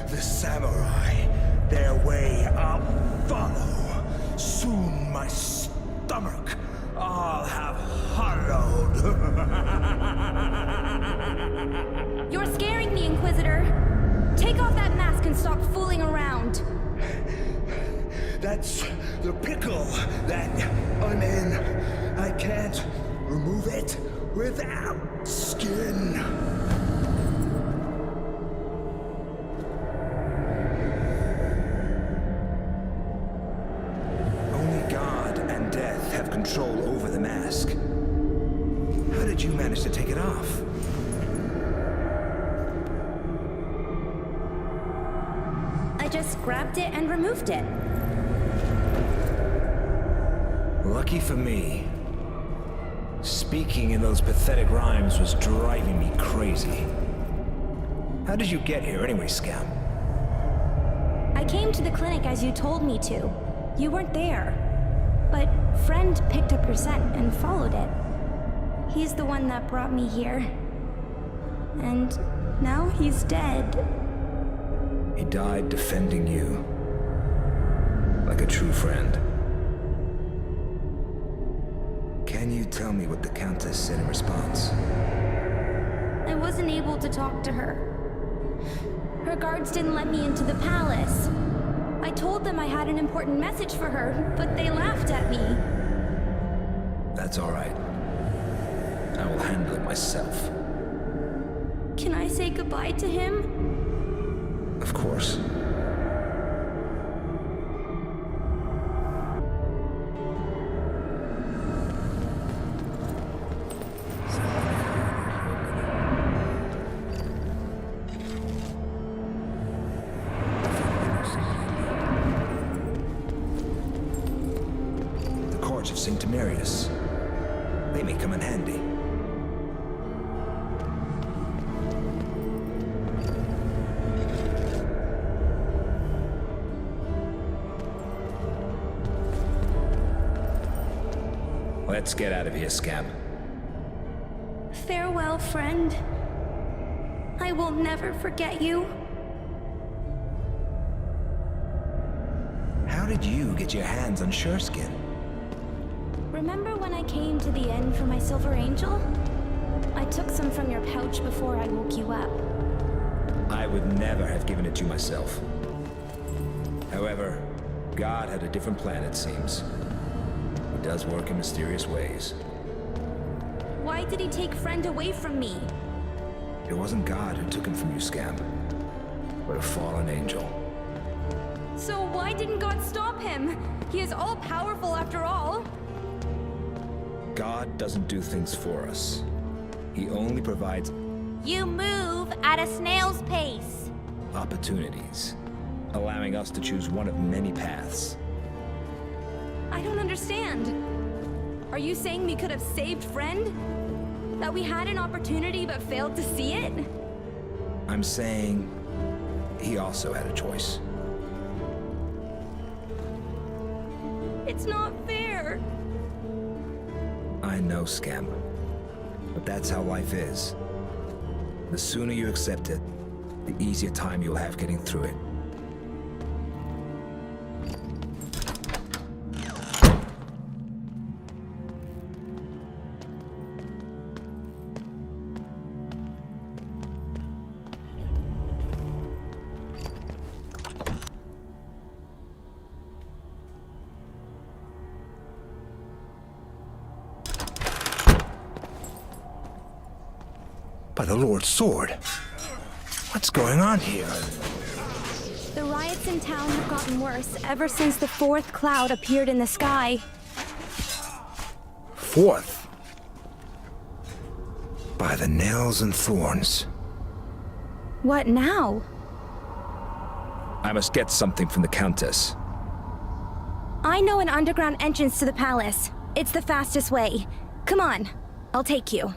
The samurai, their way I'll follow. Soon my stomach I'll have hollowed. You're scaring me, Inquisitor. Take off that mask and stop fooling around. That's the pickle that I'm in. I can't remove it without skin. Only God and death have control over the mask. How did you manage to take it off? I just grabbed it and removed it. Lucky for me. Speaking in those pathetic rhymes was driving me crazy. How did you get here anyway, Scam? I came to the clinic as you told me to. You weren't there. But friend picked up your scent and followed it. He's the one that brought me here. And now he's dead. He died defending you. Like a true friend. Can you tell me what the Countess said in response? I wasn't able to talk to her. Her guards didn't let me into the palace. I told them I had an important message for her, but they laughed at me. That's all right. I will handle it myself. Can I say goodbye to him? Of course. They may come in handy. Let's get out of here, Scab. Farewell, friend. I will never forget you. How did you get your hands on Sureskin? Remember when I came to the inn for my silver angel? I took some from your pouch before I woke you up. I would never have given it to you myself. However, God had a different plan, it seems. He does work in mysterious ways. Why did he take friend away from me? It wasn't God who took him from you, Scam. but a fallen angel. So why didn't God stop him? He is all-powerful after all. God doesn't do things for us. He only provides You move at a snail's pace. opportunities, allowing us to choose one of many paths. I don't understand. Are you saying we could have saved Friend? That we had an opportunity but failed to see it? I'm saying he also had a choice. It's not fair. I know, Scamp, but that's how life is. The sooner you accept it, the easier time you'll have getting through it. By the Lord's sword. What's going on here? The riots in town have gotten worse ever since the fourth cloud appeared in the sky. Fourth? By the nails and thorns. What now? I must get something from the Countess. I know an underground entrance to the palace. It's the fastest way. Come on, I'll take you.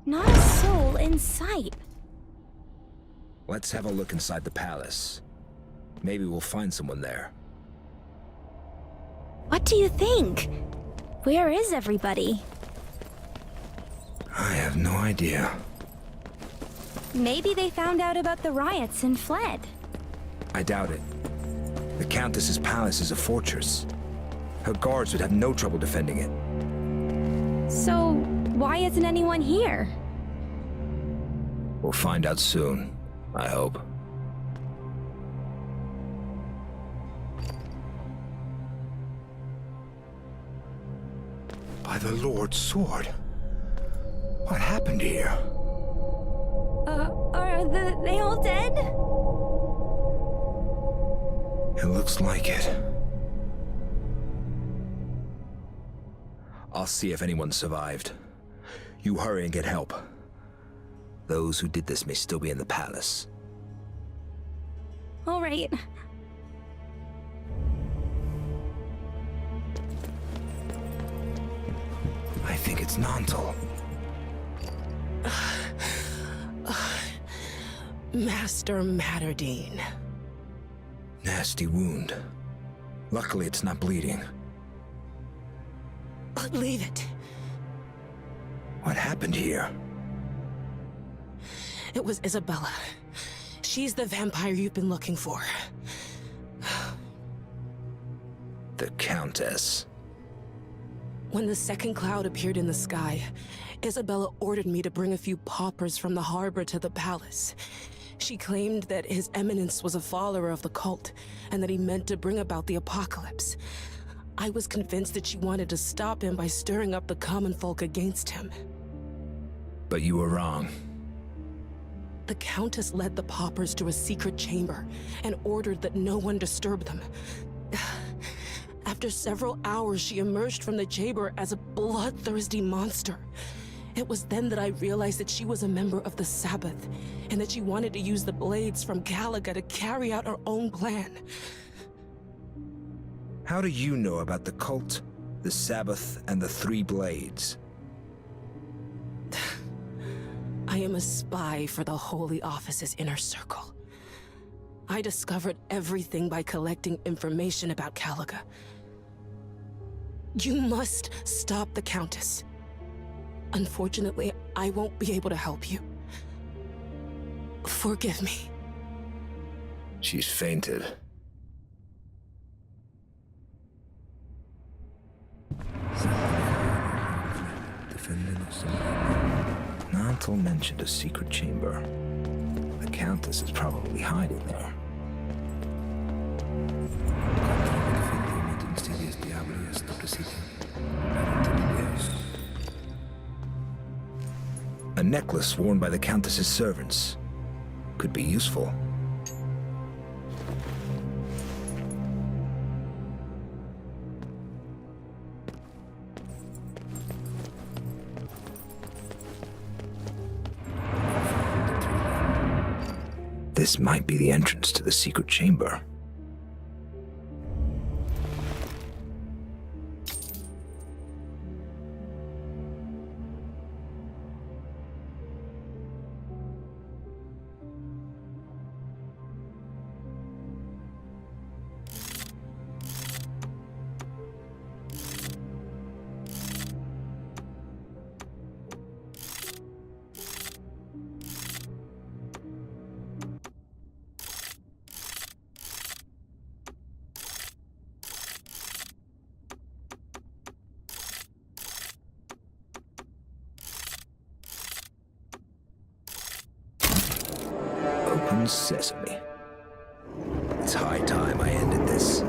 Not a soul in sight. Let's have a look inside the palace. Maybe we'll find someone there. What do you think? Where is everybody? I have no idea. Maybe they found out about the riots and fled. I doubt it. The Countess's palace is a fortress. Her guards would have no trouble defending it. So, why isn't anyone here? We'll find out soon, I hope. By the Lord's sword. What happened here? Are they all dead? It looks like it. I'll see if anyone survived. You hurry and get help. Those who did this may still be in the palace. All right. I think it's Nantal. Master Madderdin. Nasty wound. Luckily, it's not bleeding. Leave it. What happened here? It was Isabella. She's the vampire you've been looking for. The Countess. When the second cloud appeared in the sky, Isabella ordered me to bring a few paupers from the harbor to the palace. She claimed that His Eminence was a follower of the cult, and that he meant to bring about the apocalypse. I was convinced that she wanted to stop him by stirring up the common folk against him. But you were wrong. The Countess led the paupers to a secret chamber and ordered that no one disturb them. After several hours, she emerged from the chamber as a bloodthirsty monster. It was then that I realized that she was a member of the Sabbath, and that she wanted to use the blades from Calaga to carry out her own plan. How do you know about the cult, the Sabbath, and the Three Blades? I am a spy for the Holy Office's inner circle. I discovered everything by collecting information about Caliga. You must stop the Countess. Unfortunately, I won't be able to help you. Forgive me. She's fainted. Nantel mentioned a secret chamber. The Countess is probably hiding there. A necklace worn by the Countess's servants. Could be useful. This might be the entrance to the secret chamber. Open sesame. It's high time I ended this.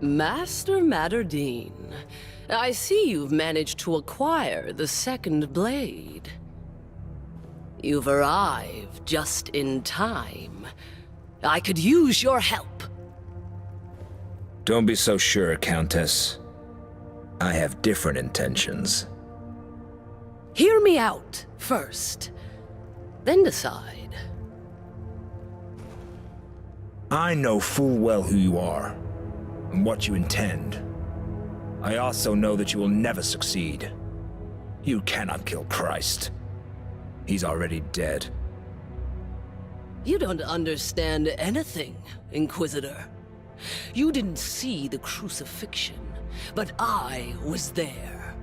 Master Madderdin, I see you've managed to acquire the second blade. You've arrived just in time. I could use your help. Don't be so sure, Countess. I have different intentions. Hear me out first, then decide. I know full well who you are, and what you intend. I also know that you will never succeed. You cannot kill Christ. He's already dead. You don't understand anything, Inquisitor. You didn't see the crucifixion, but I was there.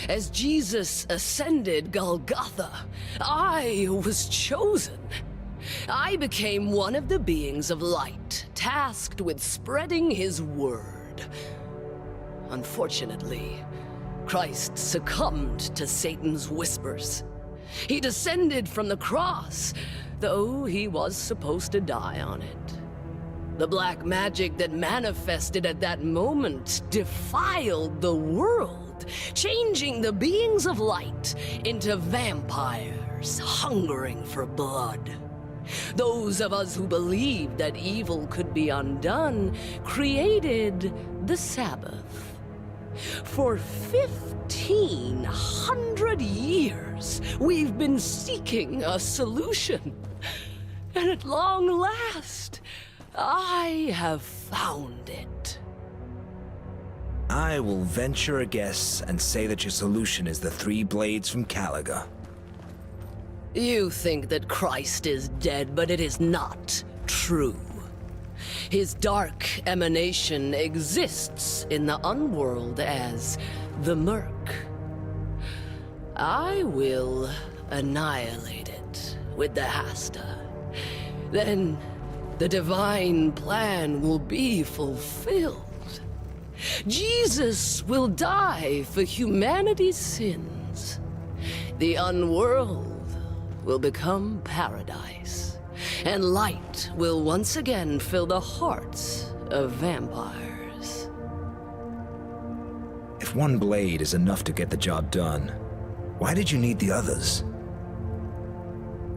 As Jesus ascended Golgotha, I was chosen. I became one of the beings of light, tasked with spreading his word. Unfortunately, Christ succumbed to Satan's whispers. He descended from the cross, though he was supposed to die on it. The black magic that manifested at that moment defiled the world, changing the beings of light into vampires hungering for blood. Those of us who believed that evil could be undone created the Sabbath. For 1,500 years, we've been seeking a solution. And at long last, I have found it. I will venture a guess and say that your solution is the three blades from Caliga. You think that Christ is dead, but it is not true. His dark emanation exists in the unworld as the Merc. I will annihilate it with the Hasta. Then the divine plan will be fulfilled. Jesus will die for humanity's sins. the unworld will become paradise, and light will once again fill the hearts of vampires. If one blade is enough to get the job done, why did you need the others?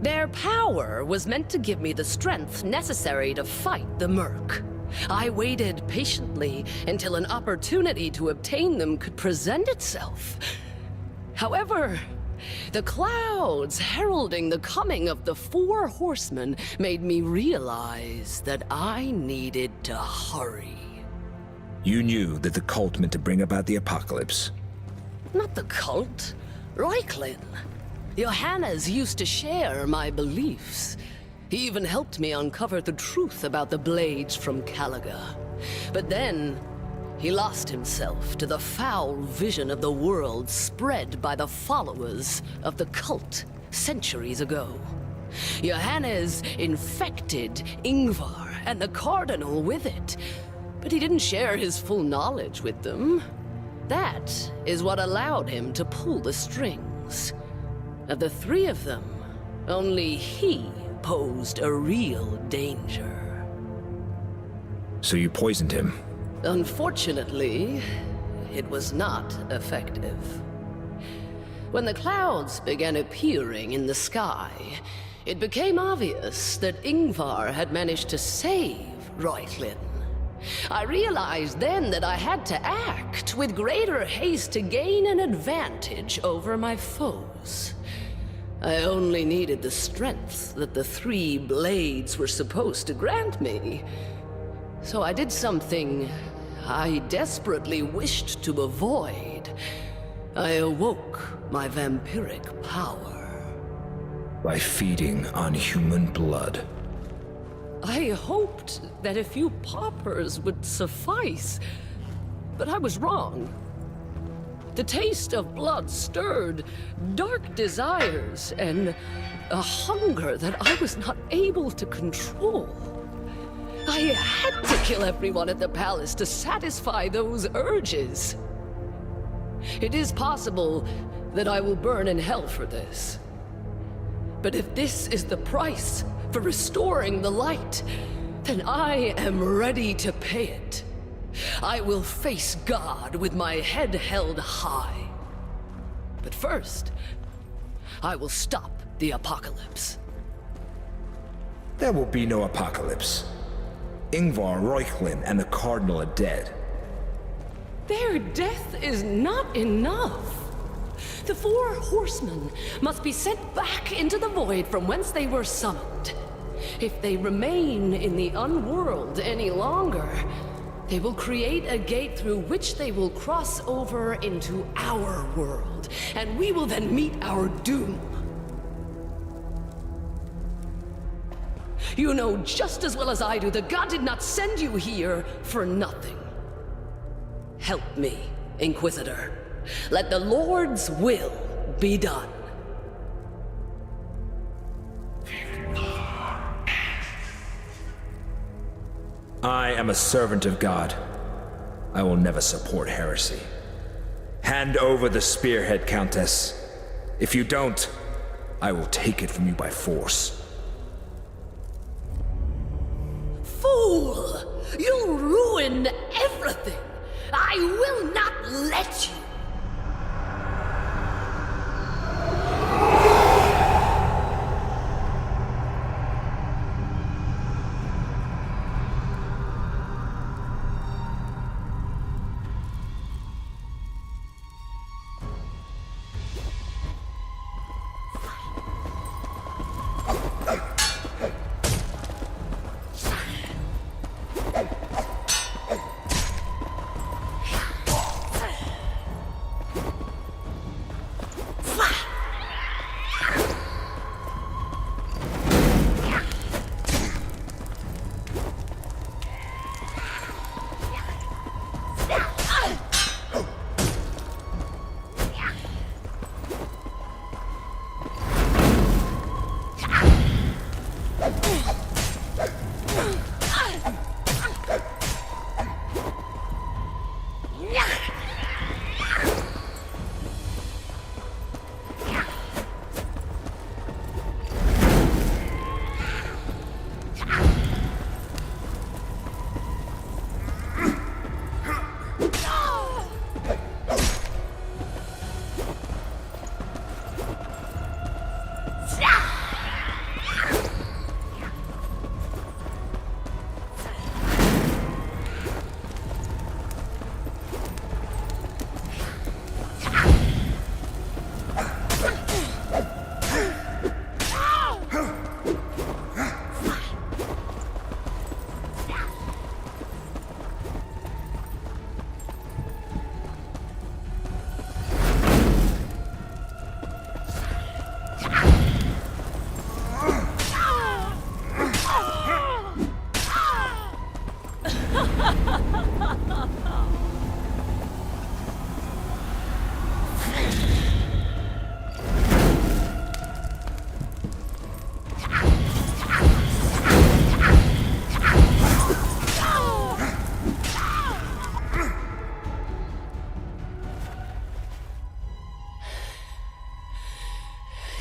Their power was meant to give me the strength necessary to fight the Merc. I waited patiently until an opportunity to obtain them could present itself. However, the clouds heralding the coming of the 4 horsemen made me realize that I needed to hurry. You knew that the cult meant to bring about the apocalypse. Not the cult, Reuchlin. Johannes used to share my beliefs. He even helped me uncover the truth about the blades from Calaga. But then, he lost himself to the foul vision of the world spread by the followers of the cult centuries ago. Johannes infected Ingvar and the Cardinal with it, but he didn't share his full knowledge with them. That is what allowed him to pull the strings. Of the 3 of them, only he posed a real danger. So you poisoned him? Unfortunately, it was not effective. When the clouds began appearing in the sky, it became obvious that Ingvar had managed to save Reuchlin. I realized then that I had to act with greater haste to gain an advantage over my foes. I only needed the strength that the 3 blades were supposed to grant me. So I did something I desperately wished to avoid. I awoke my vampiric power. By feeding on human blood. I hoped that a few poppers would suffice, but I was wrong. The taste of blood stirred dark desires and a hunger that I was not able to control. I had to kill everyone at the palace to satisfy those urges. It is possible that I will burn in hell for this. But if this is the price for restoring the light, then I am ready to pay it. I will face God with my head held high. But first, I will stop the apocalypse. There will be no apocalypse. Ingvar, Reuchlin, and the Cardinal are dead. Their death is not enough. The 4 horsemen must be sent back into the void from whence they were summoned. If they remain in the unworld any longer, they will create a gate through which they will cross over into our world, and we will then meet our doom. You know just as well as I do that God did not send you here for nothing. Help me, Inquisitor. Let the Lord's will be done. I am a servant of God. I will never support heresy. Hand over the spearhead, Countess. If you don't, I will take it from you by force. Fool! You'll ruin everything! I will not let you!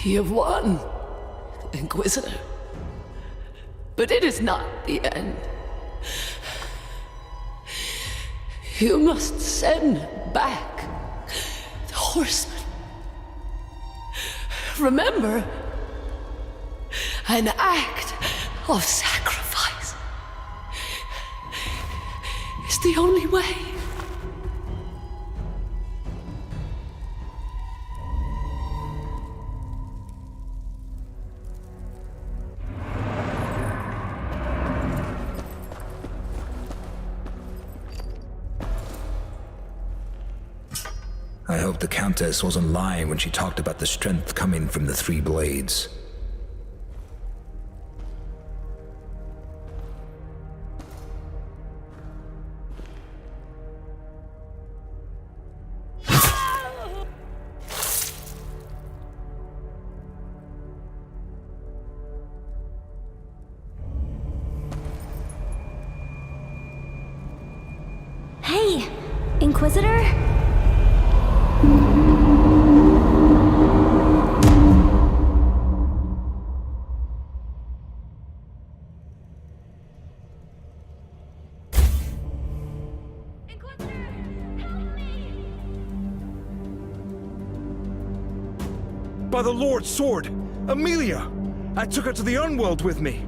You have won, Inquisitor. But it is not the end. You must send back the horsemen. Remember, an act of sacrifice is the only way. I hope the Countess wasn't lying when she talked about the strength coming from the three blades. Hey, Inquisitor? By the Lord's sword! Amelia! I took her to the Unworld with me!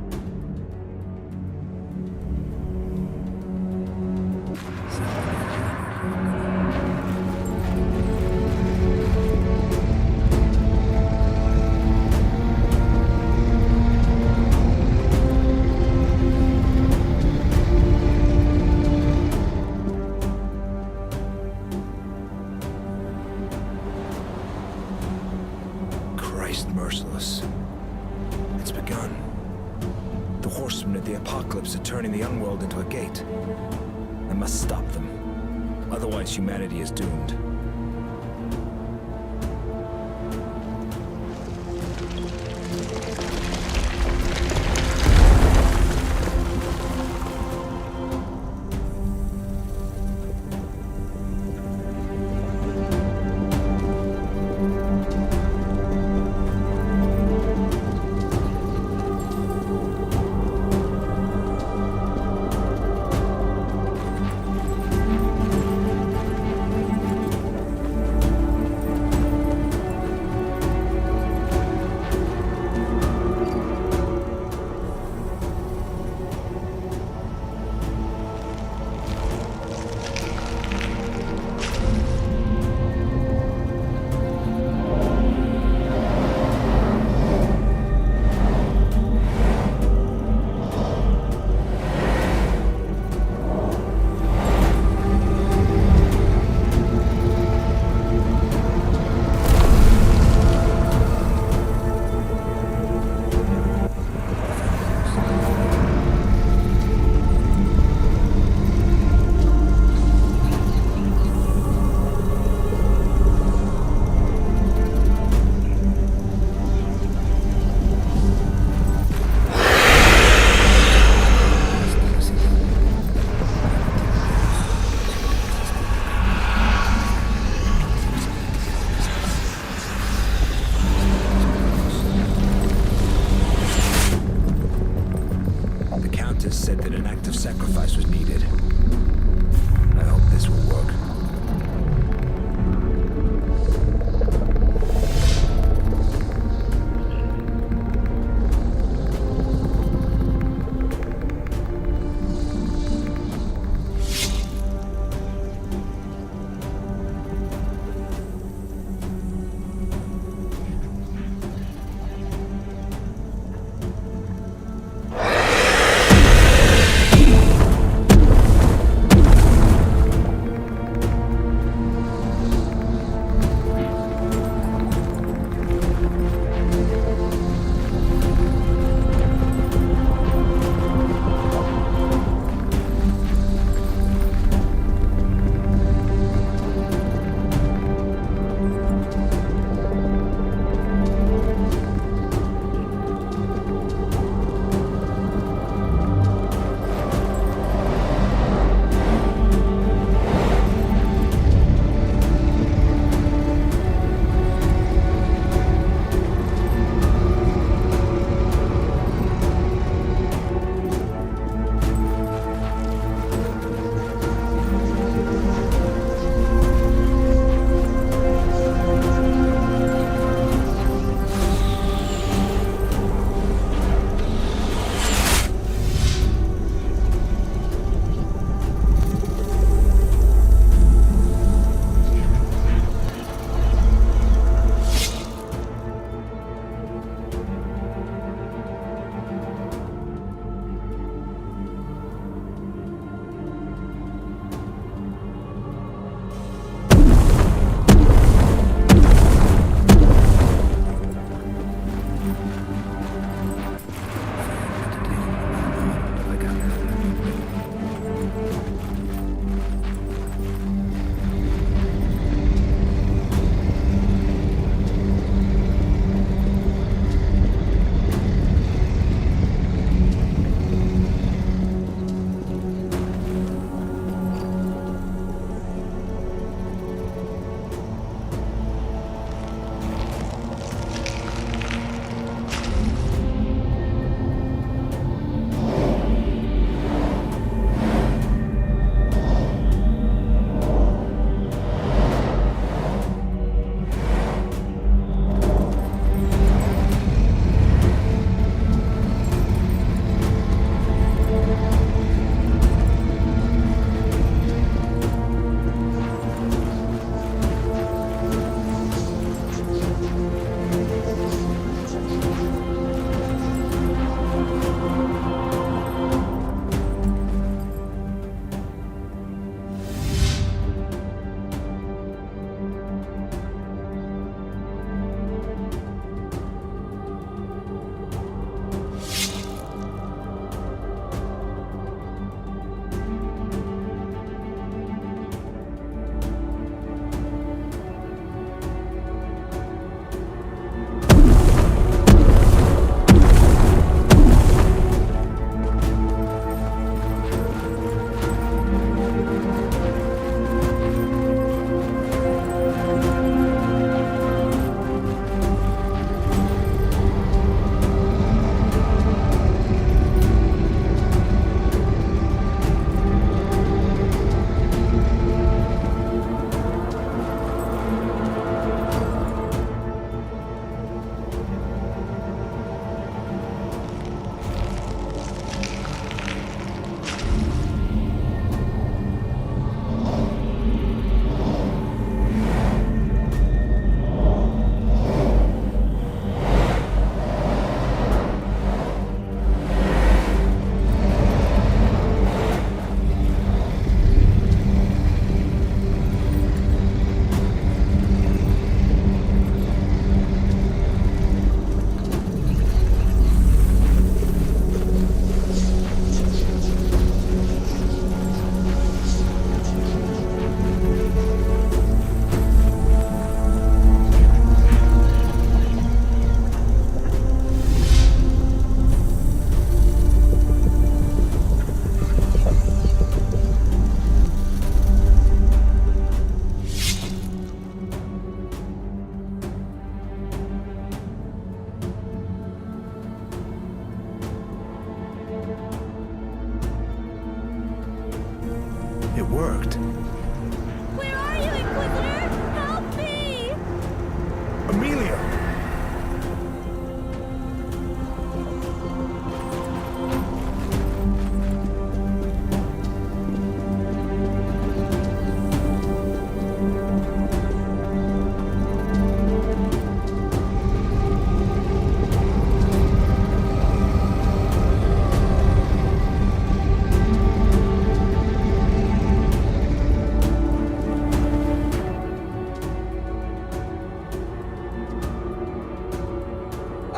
Merciless. It's begun. The horsemen of the apocalypse are turning the Unworld into a gate. I must stop them. Otherwise, humanity is doomed.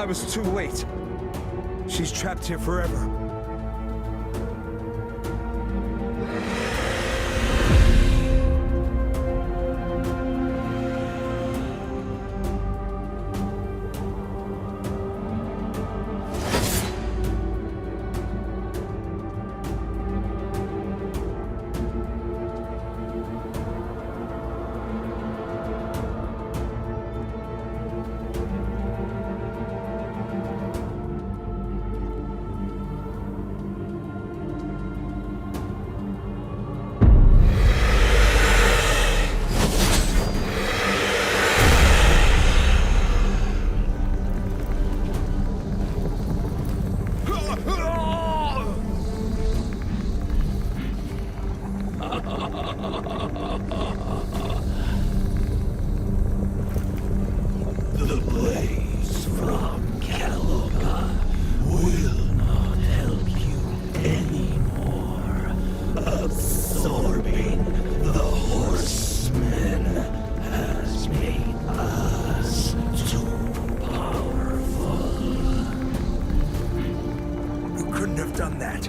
was too late. She's trapped here forever. The blaze from Caloga will not help you anymore. Absorbing the horsemen has made us too powerful. You couldn't have done that.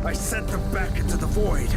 I sent them back into the void.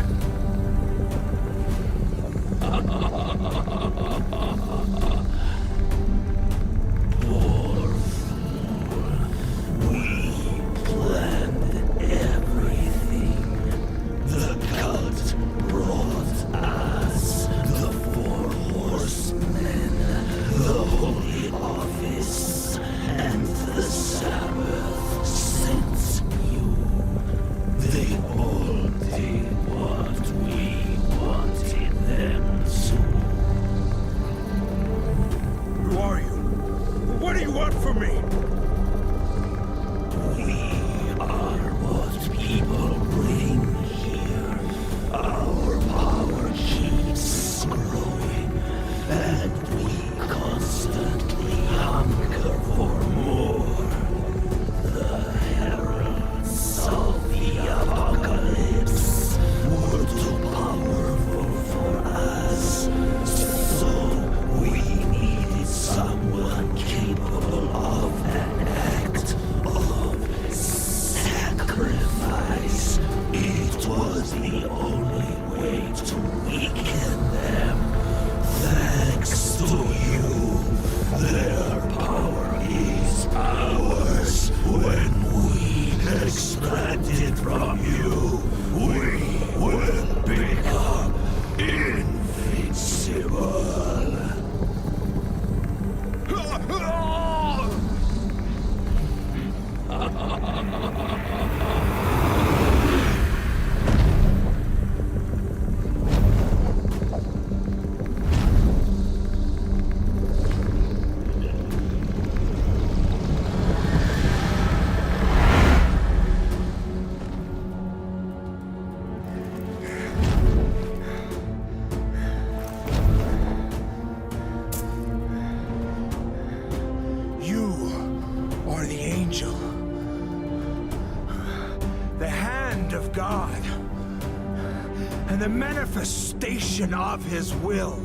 The manifestation of his will,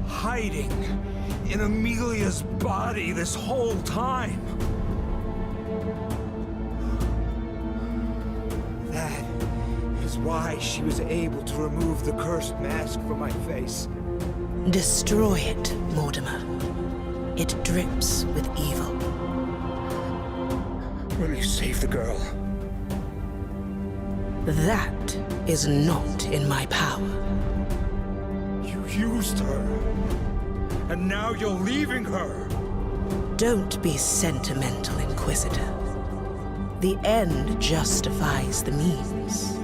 hiding in Amelia's body this whole time. That is why she was able to remove the cursed mask from my face. Destroy it, Mortimer. It drips with evil. Will you save the girl? That is not in my power. You used her, and now you're leaving her. Don't be sentimental, Inquisitor. The end justifies the means.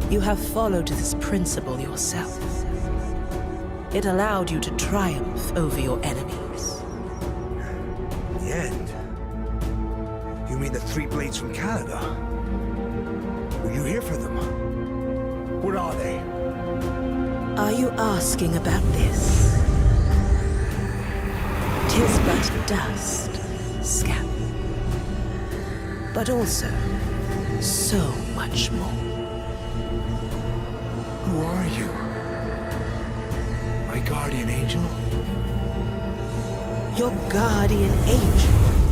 You have followed this principle yourself. It allowed you to triumph over your enemies. The end? You mean the three blades from Canada? Were you here for them? What are they? Are you asking about this? 'Tis but dust, scamp. But also, so much more. Who are you? My guardian angel? Your guardian angel?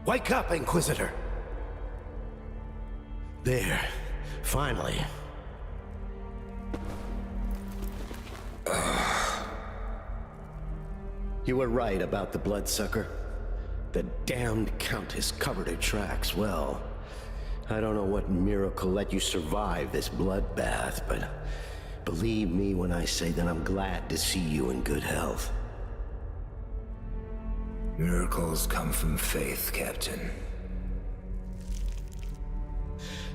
Wake up, Inquisitor! There, finally. You were right about the bloodsucker. The damned Countess covered her tracks well. I don't know what miracle let you survive this bloodbath, but believe me when I say that I'm glad to see you in good health. Miracles come from faith, Captain.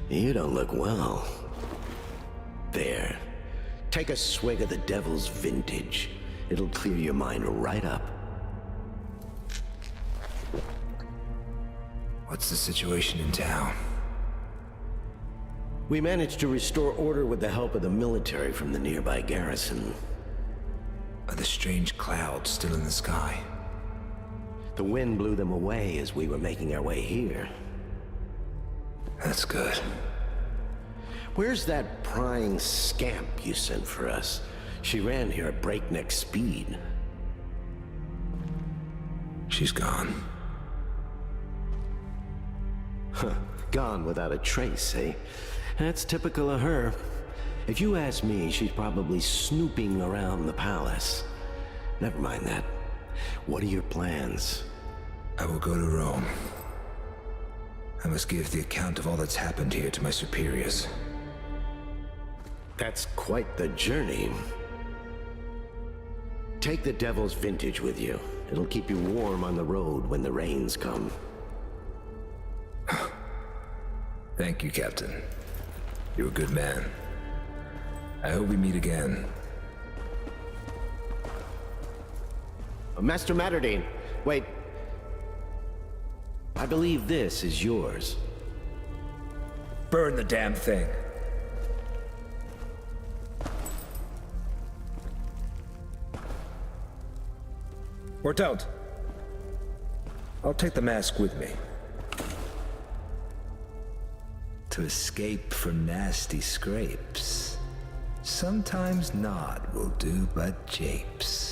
You don't look well. There. Take a swig of the devil's vintage. It'll clear your mind right up. What's the situation in town? We managed to restore order with the help of the military from the nearby garrison. Are the strange clouds still in the sky? The wind blew them away as we were making our way here. That's good. Where's that prying scamp you sent for us? She ran here at breakneck speed. She's gone. Huh. Gone without a trace, eh? That's typical of her. If you ask me, she's probably snooping around the palace. Never mind that. What are your plans? I will go to Rome. I must give the account of all that's happened here to my superiors. That's quite the journey. Take the devil's vintage with you. It'll keep you warm on the road when the rains come. Thank you, Captain. You're a good man. I hope we meet again. Master Madderdin, wait. I believe this is yours. Burn the damn thing. Or don't. I'll take the mask with me. To escape from nasty scrapes. Sometimes naught will do but japes.